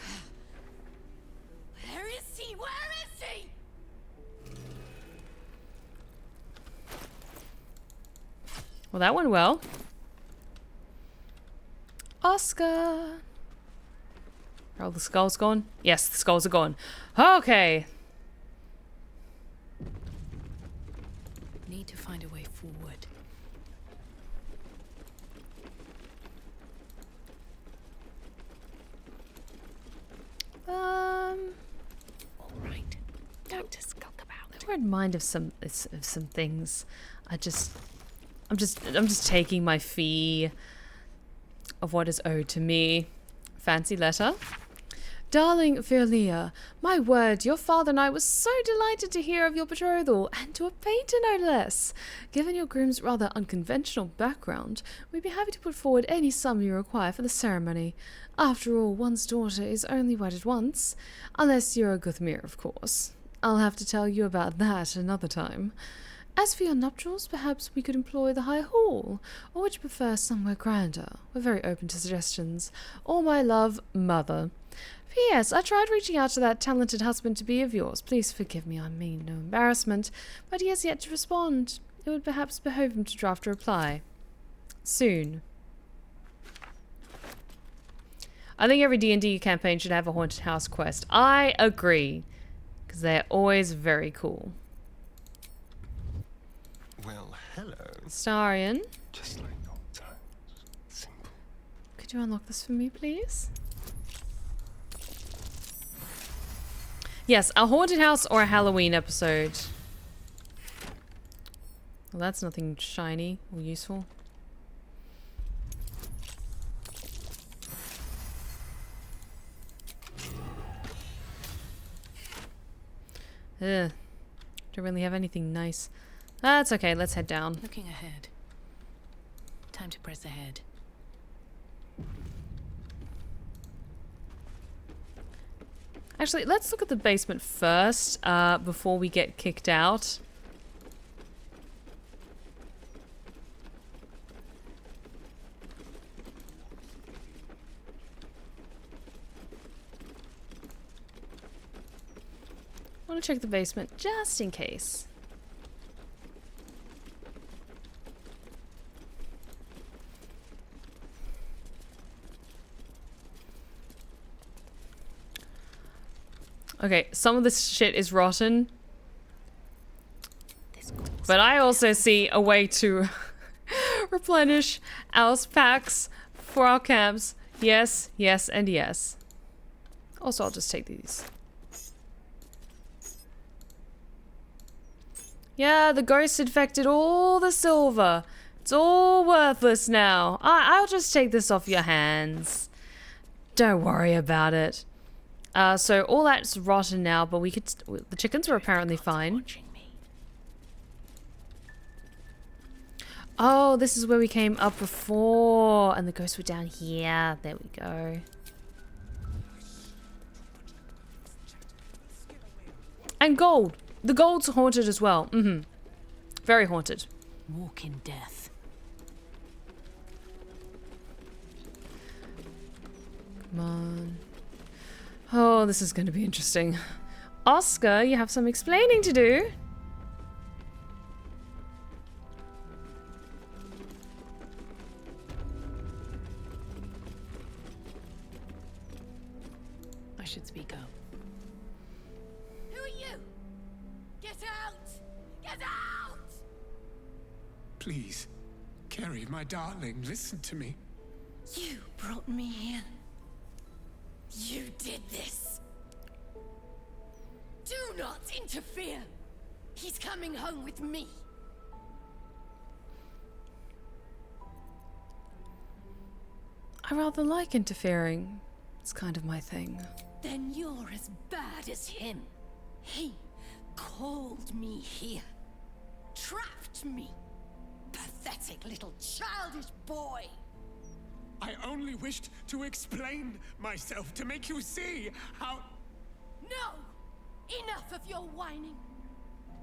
Where is he? Where is he? Well, that went well. Oscar! Are all the skulls gone? Yes, the skulls are gone. Okay. Need to find a way forward. All right. Don't just skulk about. I don't mind of some things. I'm just taking my fee of what is owed to me. Fancy letter. Darling Virlia, my word, your father and I were so delighted to hear of your betrothal, and to a painter no less. Given your groom's rather unconventional background, we'd be happy to put forward any sum you require for the ceremony. After all, one's daughter is only wedded once, unless you're a Guthmir, of course. I'll have to tell you about that another time. As for your nuptials, perhaps we could employ the High Hall, or would you prefer somewhere grander? We're very open to suggestions. All my love, Mother. P.S. I tried reaching out to that talented husband-to-be of yours. Please forgive me, I mean no embarrassment, but he has yet to respond. It would perhaps behove him to draft a reply. Soon. I think every D&D campaign should have a haunted house quest. I agree, because they're always very cool. Well, hello. Starion. Just like old times. Simple. Could you unlock this for me, please? Yes, a haunted house or a Halloween episode. Well, that's nothing shiny or useful. Ugh. Don't really have anything nice. That's okay, let's head down. Looking ahead. Time to press ahead. Actually, let's look at the basement first, before we get kicked out. I want to check the basement just in case. Okay, some of this shit is rotten. But I also see a way to replenish our packs for our camps. Yes, yes, and yes. Also, I'll just take these. Yeah, the ghost infected all the silver. It's all worthless now. I'll just take this off your hands. Don't worry about it. So all that's rotten now, but we could... the chickens were apparently fine. Oh, this is where we came up before, and the ghosts were down here. There we go. And gold. The gold's haunted as well. Mm-hmm. Very haunted. Walk in death. Come on. Oh, this is going to be interesting. Oscar, you have some explaining to do. should speak up. Who are you? Get out! Get out! Please, Carrie, my darling, listen to me. You brought me here. You did this. Do not interfere. He's coming home with me. I rather like interfering. It's kind of my thing. Then you're as bad as him. He called me here. Trapped me. Pathetic little childish boy. I only wished to explain myself to make you see how... No! Enough of your whining.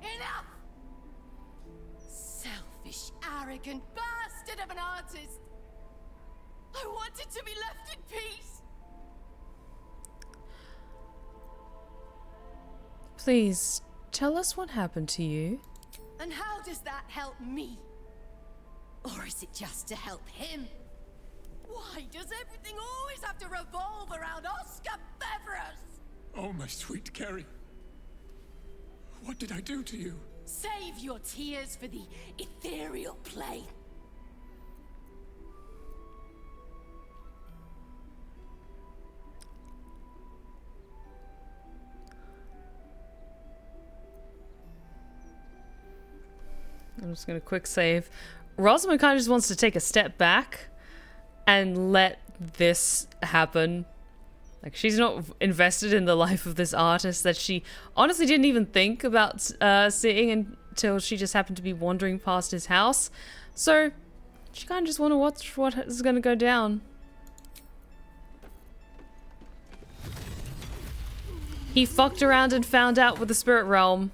Enough! Selfish, arrogant bastard of an artist. I wanted to be left in peace. Please, tell us what happened to you. And how does that help me? Or is it just to help him? Why does everything always have to revolve around Oscar Beverus? Oh, my sweet Carrie. What did I do to you? Save your tears for the ethereal plane. I'm just gonna quick save. Rosamund kind of just wants to take a step back and let this happen. Like, she's not invested in the life of this artist that she honestly didn't even think about seeing until she just happened to be wandering past his house. So she kind of just want to watch what is going to go down. He fucked around and found out with the spirit realm.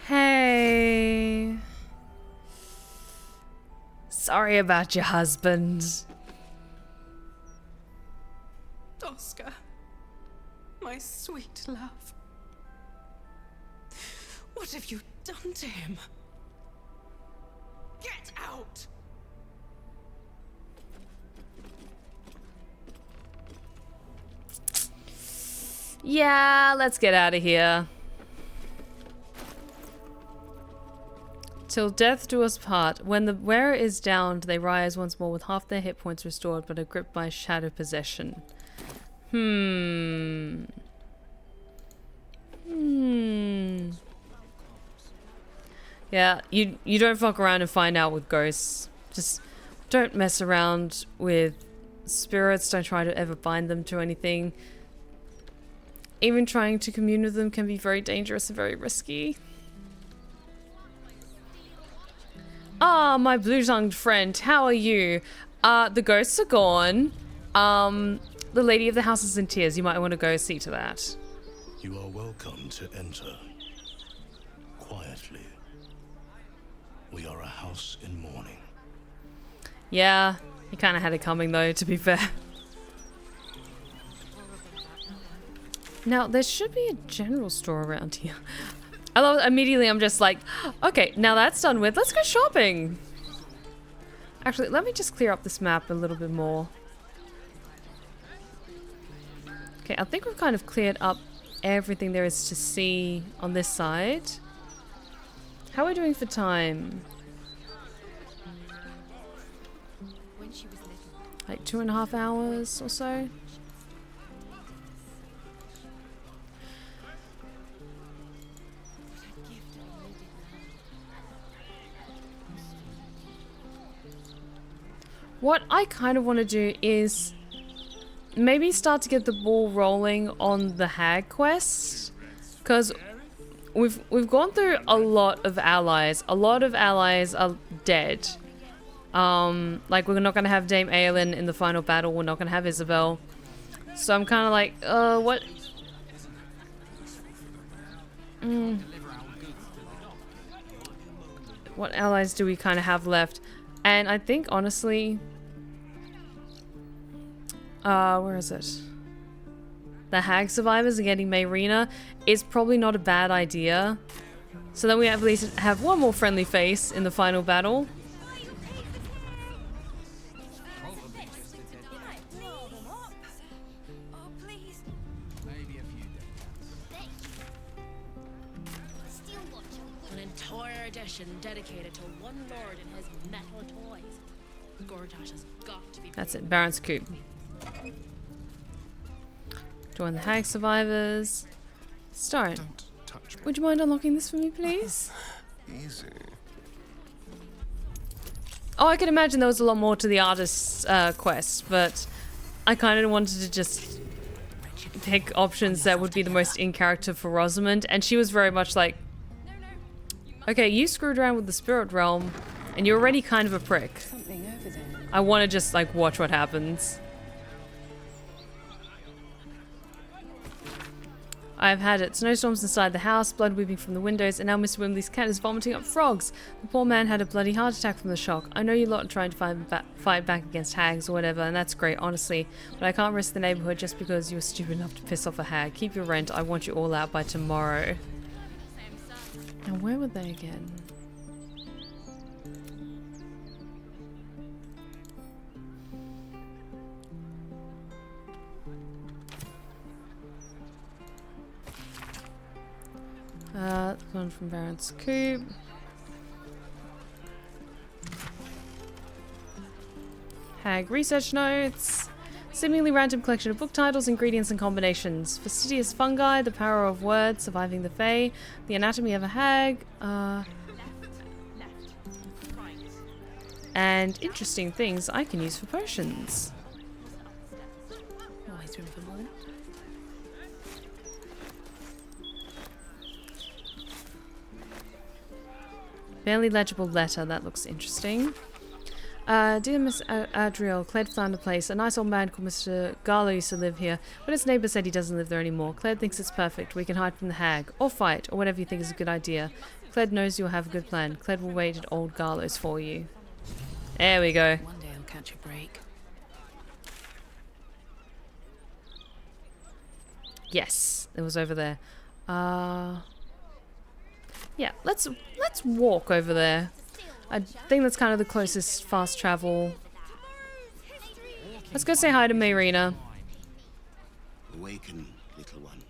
Hey. Sorry about your husband. Oscar, my sweet love. What have you done to him? Get out! Yeah, let's get out of here. Till death do us part. When the wearer is downed, they rise once more with half their hit points restored, but are gripped by shadow possession. Yeah, you don't fuck around and find out with ghosts. Just don't mess around with spirits. Don't try to ever bind them to anything. Even trying to commune with them can be very dangerous and very risky. Ah, my blue-tongued friend, how are you? The ghosts are gone. The lady of the house is in tears. You might want to go see to that. You are welcome to enter. Quietly. We are a house in mourning. Yeah, he kind of had it coming though, to be fair. Now, there should be a general store around here. I love it. Immediately I'm just like, okay, now that's done with. Let's go shopping. Actually, let me just clear up this map a little bit more. Okay, I think we've kind of cleared up everything there is to see on this side. How are we doing for time? Like 2.5 hours or so? What I kind of want to do is maybe start to get the ball rolling on the hag quest, because we've gone through a lot of allies. A lot of allies are dead. Like, we're not going to have Dame Aelin in the final battle. We're not going to have Isabel. So I'm kind of like, what? What allies do we kind of have left? And I think, honestly, where is it? The hag survivors and getting Mayrina is probably not a bad idea. So then we at least have one more friendly face in the final battle. tradition dedicated to one lord and his metal toys. Gortash has got to be. That's it, Baron's Coop. Join the Hag Survivors. Stone, would you mind unlocking this for me, please? Easy. Oh, I could imagine there was a lot more to the artist's quest, but I kind of wanted to just pick options that would be the most in character for Rosamund, and she was very much like, okay, you screwed around with the spirit realm, and you're already kind of a prick. I want to just like watch what happens. I've had it. Snowstorms inside the house, blood weeping from the windows, and now Mr. Wimbley's cat is vomiting up frogs. The poor man had a bloody heart attack from the shock. I know you lot are trying to fight back against hags or whatever, and that's great, honestly. But I can't risk the neighborhood just because you were stupid enough to piss off a hag. Keep your rent. I want you all out by tomorrow. Now, where were they again? One from Baron's Coop. Hag research notes. Seemingly random collection of book titles, ingredients, and combinations. Fastidious fungi, the power of words, surviving the Fae, the anatomy of a hag, and interesting things I can use for potions. Always room for more. Barely legible letter, that looks interesting. Dear Miss Adriel, Cled found a place. A nice old man called Mr. Garlow used to live here, but his neighbour said he doesn't live there anymore. Cled thinks it's perfect. We can hide from the hag, or fight, or whatever you think is a good idea. Cled knows you'll have a good plan. Cled will wait at old Garlow's for you. There we go. One day I'll catch a break. Yes, it was over there. Yeah, let's walk over there. I think that's kind of the closest fast travel. Let's go say hi to Mayrina. Awaken, little one.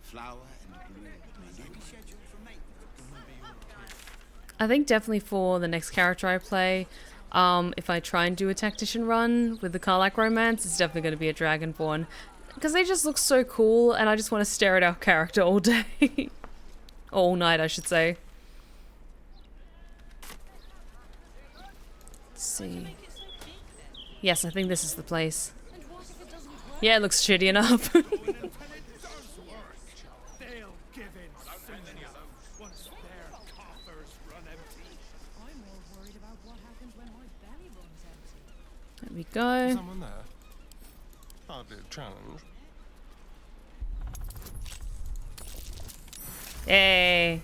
Flower and bloom. I think definitely for the next character I play, if I try and do a tactician run with the Karlach romance, it's definitely going to be a Dragonborn. Because they just look so cool, and I just want to stare at our character all day. All night, I should say. Let's see. Yes, I think this is the place. Yeah, it looks shitty enough. There we go. Someone there? Hardly a challenge. Hey.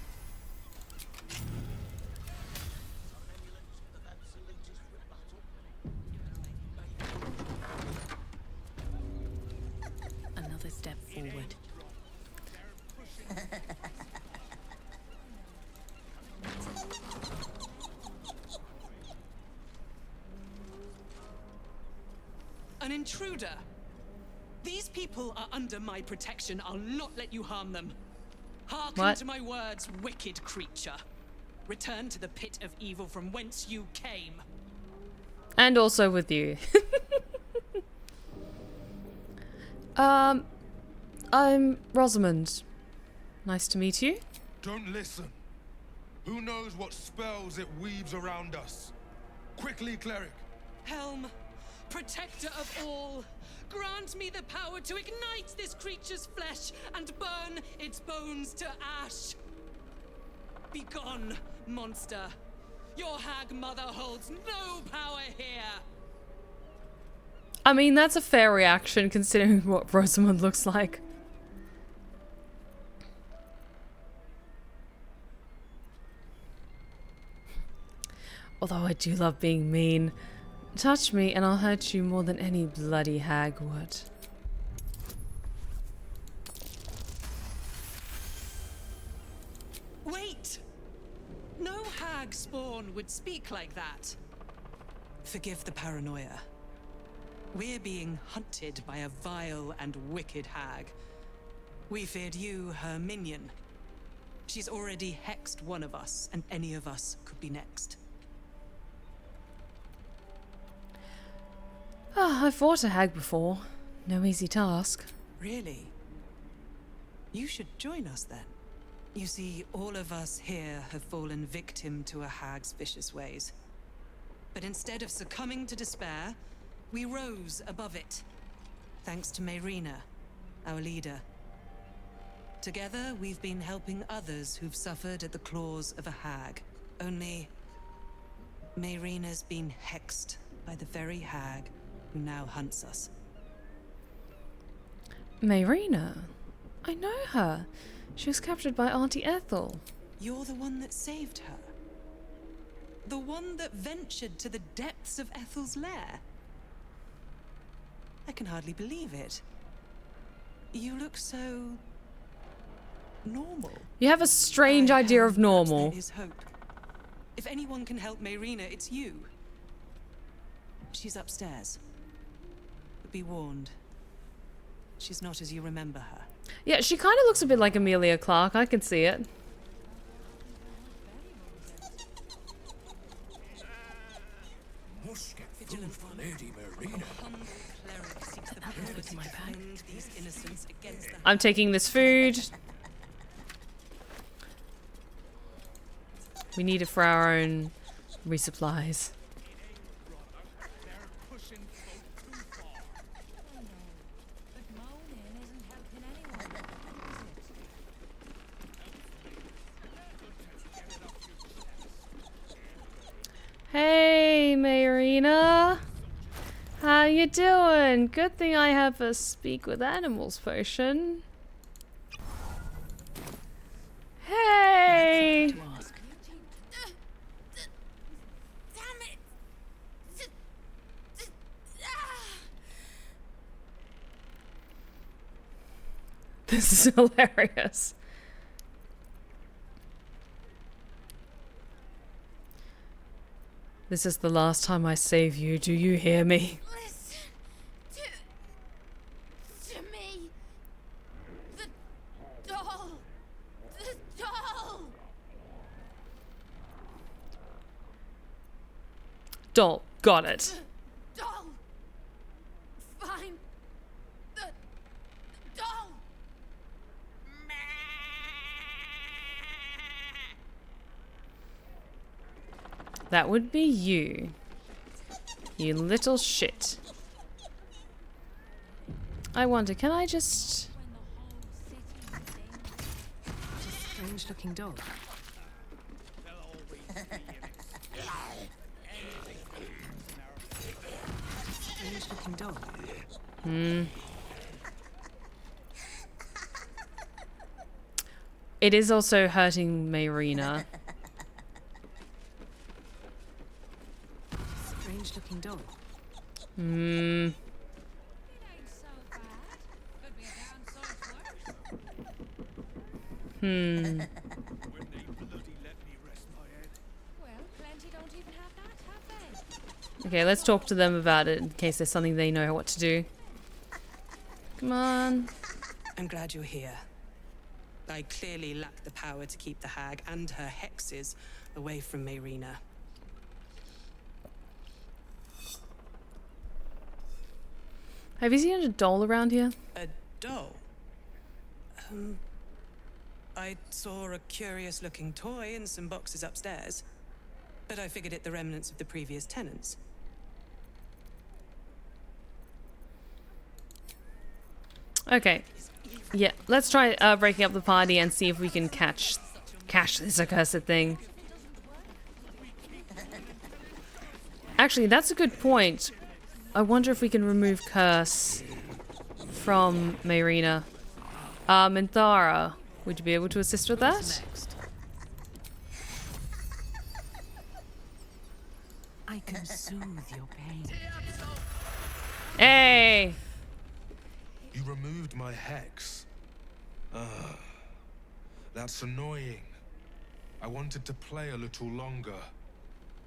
Another step forward. An intruder. These people are under my protection. I'll not let you harm them. Hearken to my words, wicked creature. Return to the pit of evil from whence you came. And also with you. I'm Rosamund. Nice to meet you. Don't listen. Who knows what spells it weaves around us? Quickly, cleric. Helm, protector of all, grant me the power to ignite this creature's flesh and burn its bones to ash. Begone, monster. Your hag mother holds no power here. I mean, that's a fair reaction considering what Rosamund looks like. Although I do love being mean. Touch me and I'll hurt you more than any bloody hag would. Wait! No hag spawn would speak like that. Forgive the paranoia. We're being hunted by a vile and wicked hag. We feared you, her minion. She's already hexed one of us, and any of us could be next. Ah, I've fought a hag before. No easy task. Really? You should join us then. You see, all of us here have fallen victim to a hag's vicious ways. But instead of succumbing to despair, we rose above it. Thanks to Mayrina, our leader. Together, we've been helping others who've suffered at the claws of a hag. Only, Mayrina's been hexed by the very hag who now hunts us. Mayrina? I know her. She was captured by Auntie Ethel. You're the one that saved her. The one that ventured to the depths of Ethel's lair. I can hardly believe it. You look so... normal. You have a strange idea of normal. There is hope. If anyone can help Mayrina, it's you. She's upstairs. But be warned. She's not as you remember her. Yeah, she kind of looks a bit like Emilia Clarke. I can see it. Must get food for Lady Mayrina. I'm taking this food. We need it for our own resupplies. Hey, Mayrina. How you doing? Good thing I have a speak with animals potion. Hey! This is hilarious. This is the last time I save you. Do you hear me? Listen to me. The doll. The doll. Doll. Got it. Doll. Find the doll. That would be you. You little shit. I wonder, can I just... Strange looking dog. Strange looking dog. It is also hurting Mayrina. Strange looking dog. Okay, let's talk to them about it in case there's something they know what to do. Come on. I'm glad you're here. I clearly lack the power to keep the hag and her hexes away from Mayrina. Have you seen a doll around here? A doll? I saw a curious-looking toy in some boxes upstairs, but I figured it the remnants of the previous tenants. Okay. Yeah, let's try breaking up the party and see if we can catch this accursed thing. Actually, that's a good point. I wonder if we can remove curse from Mayrina. Minthara, would you be able to assist with that? I can soothe your pain. Hey! You removed my hex. That's annoying. I wanted to play a little longer.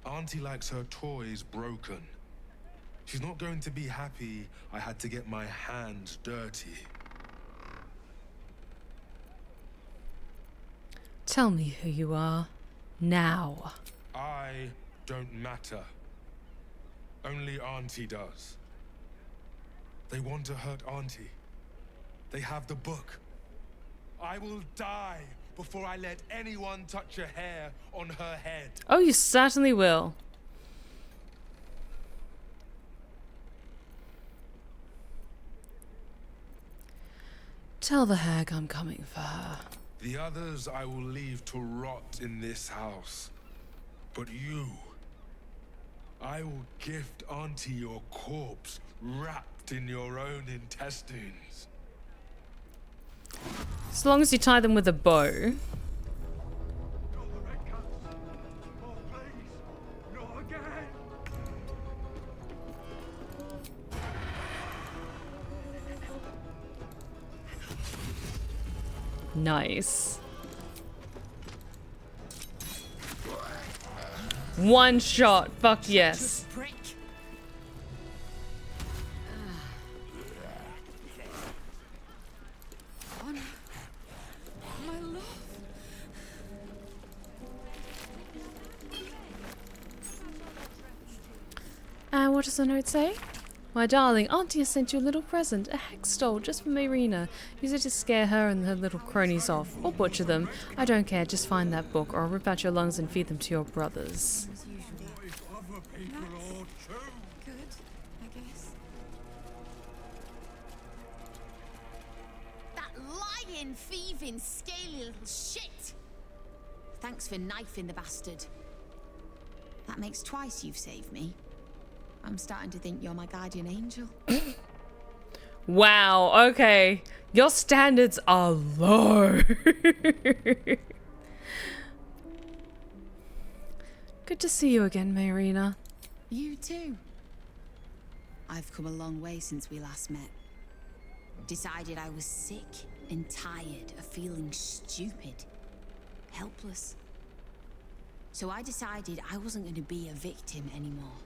Auntie likes her toys broken. She's not going to be happy I had to get my hands dirty. Tell me who you are. Now. I don't matter. Only Auntie does. They want to hurt Auntie. They have the book. I will die before I let anyone touch a hair on her head. Oh, you certainly will. Tell the hag I'm coming for her. The others I will leave to rot in this house. But you, I will gift Auntie your corpse wrapped in your own intestines. As long as you tie them with a bow. Nice. One shot. Fuck yes. And what does the note say? My darling, Auntie has sent you a little present, a hex stole just for Mayrina. Use it to scare her and her little cronies off, or butcher them. I don't care, just find that book, or I'll rip out your lungs and feed them to your brothers. Good, I guess. That lying, thieving, scaly little shit! Thanks for knifing the bastard. That makes twice you've saved me. I'm starting to think you're my guardian angel. Wow, okay. Your standards are low. Good to see you again, Mayrina. You too. I've come a long way since we last met. Decided I was sick and tired of feeling stupid, helpless. So I decided I wasn't going to be a victim anymore.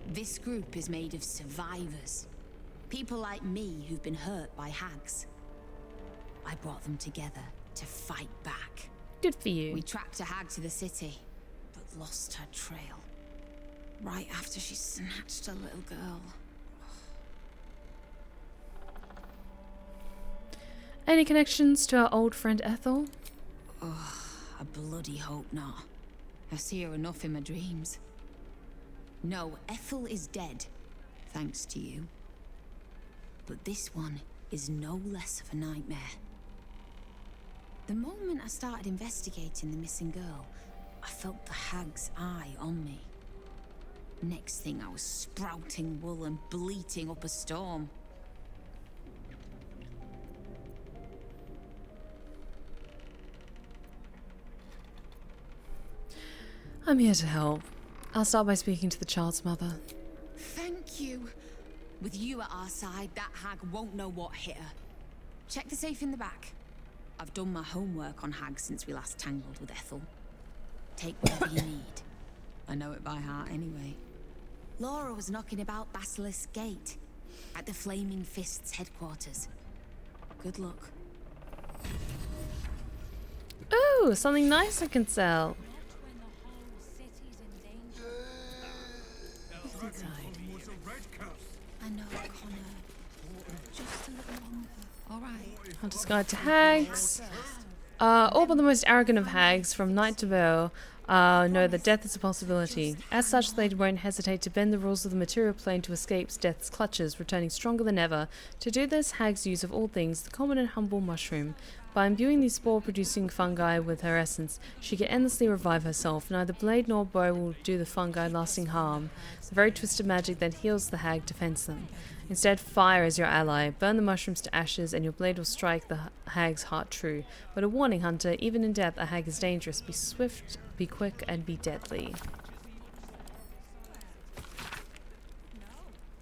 This group is made of survivors. People like me who've been hurt by hags. I brought them together to fight back. Good for you. We tracked a hag to the city, but lost her trail. Right after she snatched a little girl. Any connections to our old friend Ethel? Oh, I bloody hope not. I see her enough in my dreams. No, Ethel is dead, thanks to you. But this one is no less of a nightmare. The moment I started investigating the missing girl, I felt the hag's eye on me. Next thing, I was sprouting wool and bleating up a storm. I'm here to help. I'll start by speaking to the child's mother. Thank you. With you at our side, that hag won't know what hit her. Check the safe in the back. I've done my homework on hags since we last tangled with Ethel. Take whatever you need. I know it by heart anyway. Laura was knocking about Basilisk Gate, at the Flaming Fist's headquarters. Good luck. Ooh, something nice I can sell. I know, Connor. Just a little longer. All right. Hunter's Guide to Hags. All but the most arrogant of hags, from night to veil, know that death is a possibility. As such, they won't hesitate to bend the rules of the material plane to escape death's clutches, returning stronger than ever. To do this, hags use, of all things, the common and humble mushroom. By imbuing these spore-producing fungi with her essence, she can endlessly revive herself. Neither blade nor bow will do the fungi lasting harm. The very twisted magic that heals the hag defends them. Instead, fire is your ally. Burn the mushrooms to ashes, and your blade will strike the hag's heart true. But a warning, Hunter, even in death, a hag is dangerous. Be swift, be quick, and be deadly.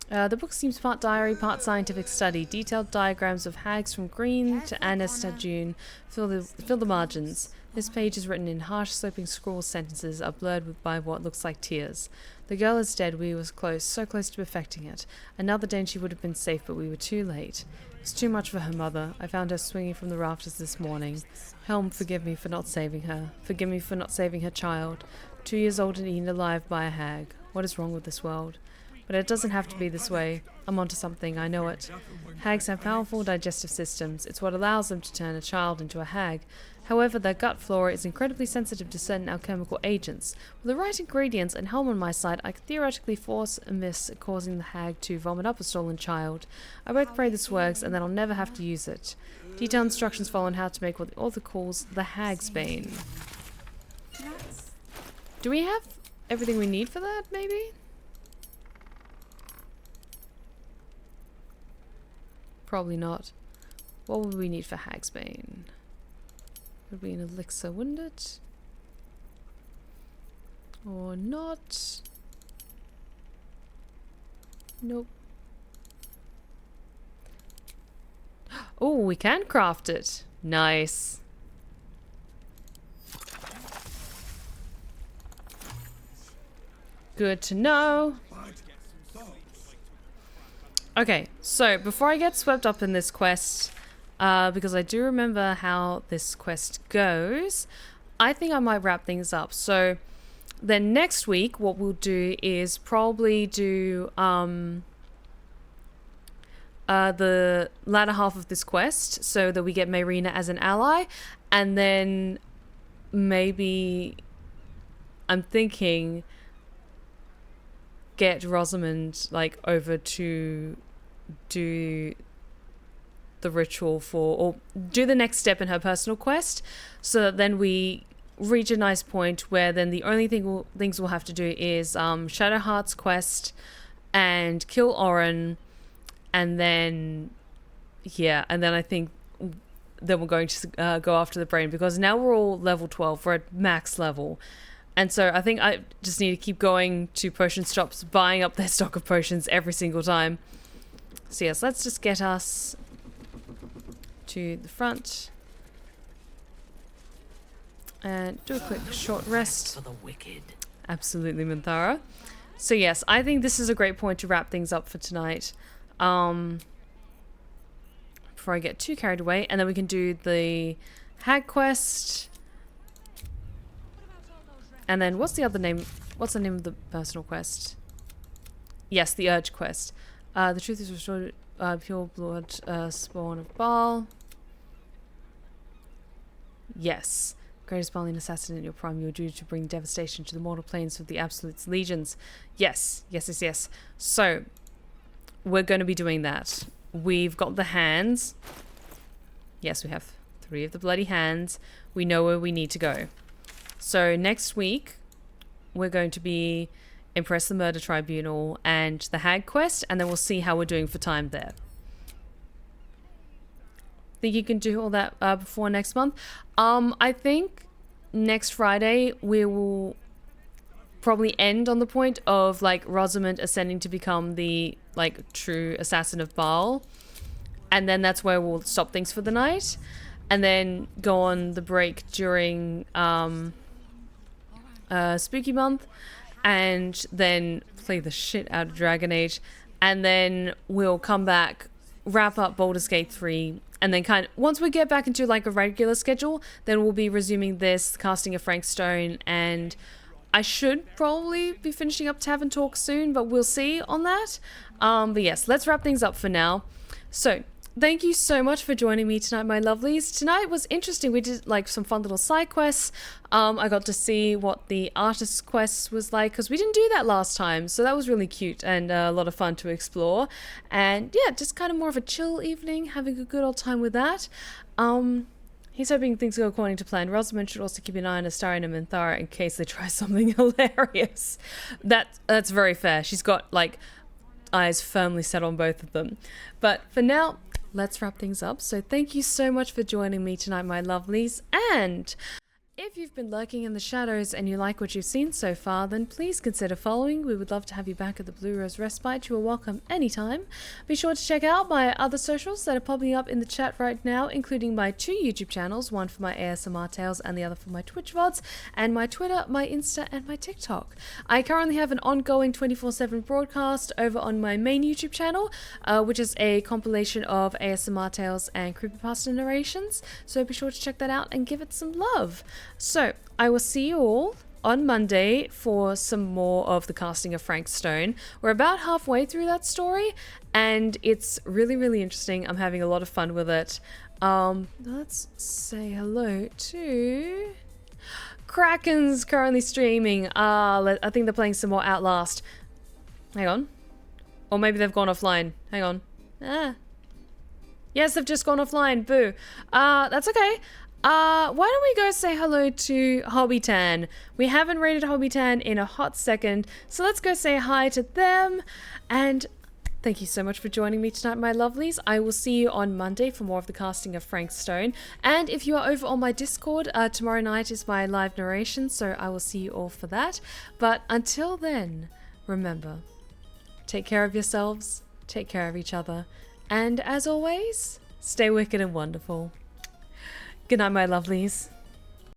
The book seems part diary, part scientific study. Detailed diagrams of hags from green to Arnaz June fill the margins. This page is written in harsh, sloping scroll sentences are blurred by what looks like tears. The girl is dead. We was close, so close to perfecting it. Another day and she would have been safe, but we were too late. It's too much for her mother. I found her swinging from the rafters this morning. Helm, forgive me for not saving her. Forgive me for not saving her child. 2 years old and eaten alive by a hag. What is wrong with this world? But it doesn't have to be this way. I'm onto something, I know it. Hags have powerful digestive systems. It's what allows them to turn a child into a hag. However, their gut flora is incredibly sensitive to certain alchemical agents. With the right ingredients and Helm on my side, I could theoretically force a miss, causing the hag to vomit up a stolen child. I both pray this works, and then I'll never have to use it. Detailed instructions follow on how to make what the author calls the Hag's Bane. Do we have everything we need for that, maybe? Probably not. What would we need for Hag's Bane? Would be an elixir, wouldn't it? Or not? Nope. Oh, we can craft it. Nice. Good to know. Okay, so before I get swept up in this quest, because I do remember how this quest goes, I think I might wrap things up. So then next week, what we'll do is probably do the latter half of this quest so that we get Mayrina as an ally, and then maybe I'm thinking get Rosamund like over to do the ritual for, or do the next step in her personal quest, so that then we reach a nice point where then the only things we'll have to do is Shadowheart's quest and kill Oren, and then yeah, and then I think then we're going to go after the brain, because now we're all level 12, we're at max level. And so I think I just need to keep going to potion shops, buying up their stock of potions every single time. So yes, let's just get us to the front and do a quick short rest. For the wicked. Absolutely, Minthara. So yes, I think this is a great point to wrap things up for tonight. Before I get too carried away, and then we can do the hag quest. And then what's the other name? What's the name of the personal quest? Yes, the Urge quest. The truth is restored, pure blood, spawn of Baal. Yes. Greatest Baalian assassin in your prime, you are due to bring devastation to the mortal planes of the Absolute's legions. Yes, yes, yes, yes. So, we're going to be doing that. We've got the hands. Yes, we have 3 of the bloody hands. We know where we need to go. So next week, we're going to be Impress the Murder Tribunal and the Hag Quest, and then we'll see how we're doing for time there. Think you can do all that before next month? I think next Friday we will probably end on the point of like Rosamund ascending to become the like true assassin of Baal, and then that's where we'll stop things for the night, and then go on the break during Spooky Month, and then play the shit out of Dragon Age, and then we'll come back, wrap up Baldur's Gate 3, and then once we get back into like a regular schedule, then we'll be resuming this, casting a Frank Stone, and I should probably be finishing up Tavern Talk soon, but we'll see on that. But yes, let's wrap things up for now. So, thank you so much for joining me tonight, my lovelies. Tonight was interesting. We did like some fun little side quests. I got to see what the artist quest was like, because we didn't do that last time. So that was really cute and a lot of fun to explore. And yeah, just kind of more of a chill evening, having a good old time with that. He's hoping things go according to plan. Rosamund should also keep an eye on Astarion and Minthara in case they try something hilarious. That's very fair. She's got like eyes firmly set on both of them. But for now, let's wrap things up. So thank you so much for joining me tonight, my lovelies. And If you've been lurking in the shadows and you like what you've seen so far, then please consider following. We would love to have you back at the Blue Rose Respite. You are welcome anytime. Be sure to check out my other socials that are popping up in the chat right now, including my 2 YouTube channels, one for my ASMR tales and the other for my Twitch VODs, and my Twitter, my Insta, and my TikTok. I currently have an ongoing 24/7 broadcast over on my main YouTube channel, which is a compilation of ASMR tales and creepypasta narrations, so be sure to check that out and give it some love. So, I will see you all on Monday for some more of the casting of Frank Stone. We're about halfway through that story, and it's really, really interesting. I'm having a lot of fun with it. Let's say hello to... Kraken's currently streaming. I think they're playing some more Outlast. Hang on. Or maybe they've gone offline. Hang on. Yes, they've just gone offline. Boo. That's okay. Why don't we go say hello to Hobbytan? We haven't raided Hobbytan in a hot second, so let's go say hi to them. And thank you so much for joining me tonight, my lovelies. I will see you on Monday for more of the casting of Frank Stone. And if you are over on my Discord, tomorrow night is my live narration, so I will see you all for that. But until then, remember, take care of yourselves, take care of each other, and as always, stay wicked and wonderful. Good night, my lovelies.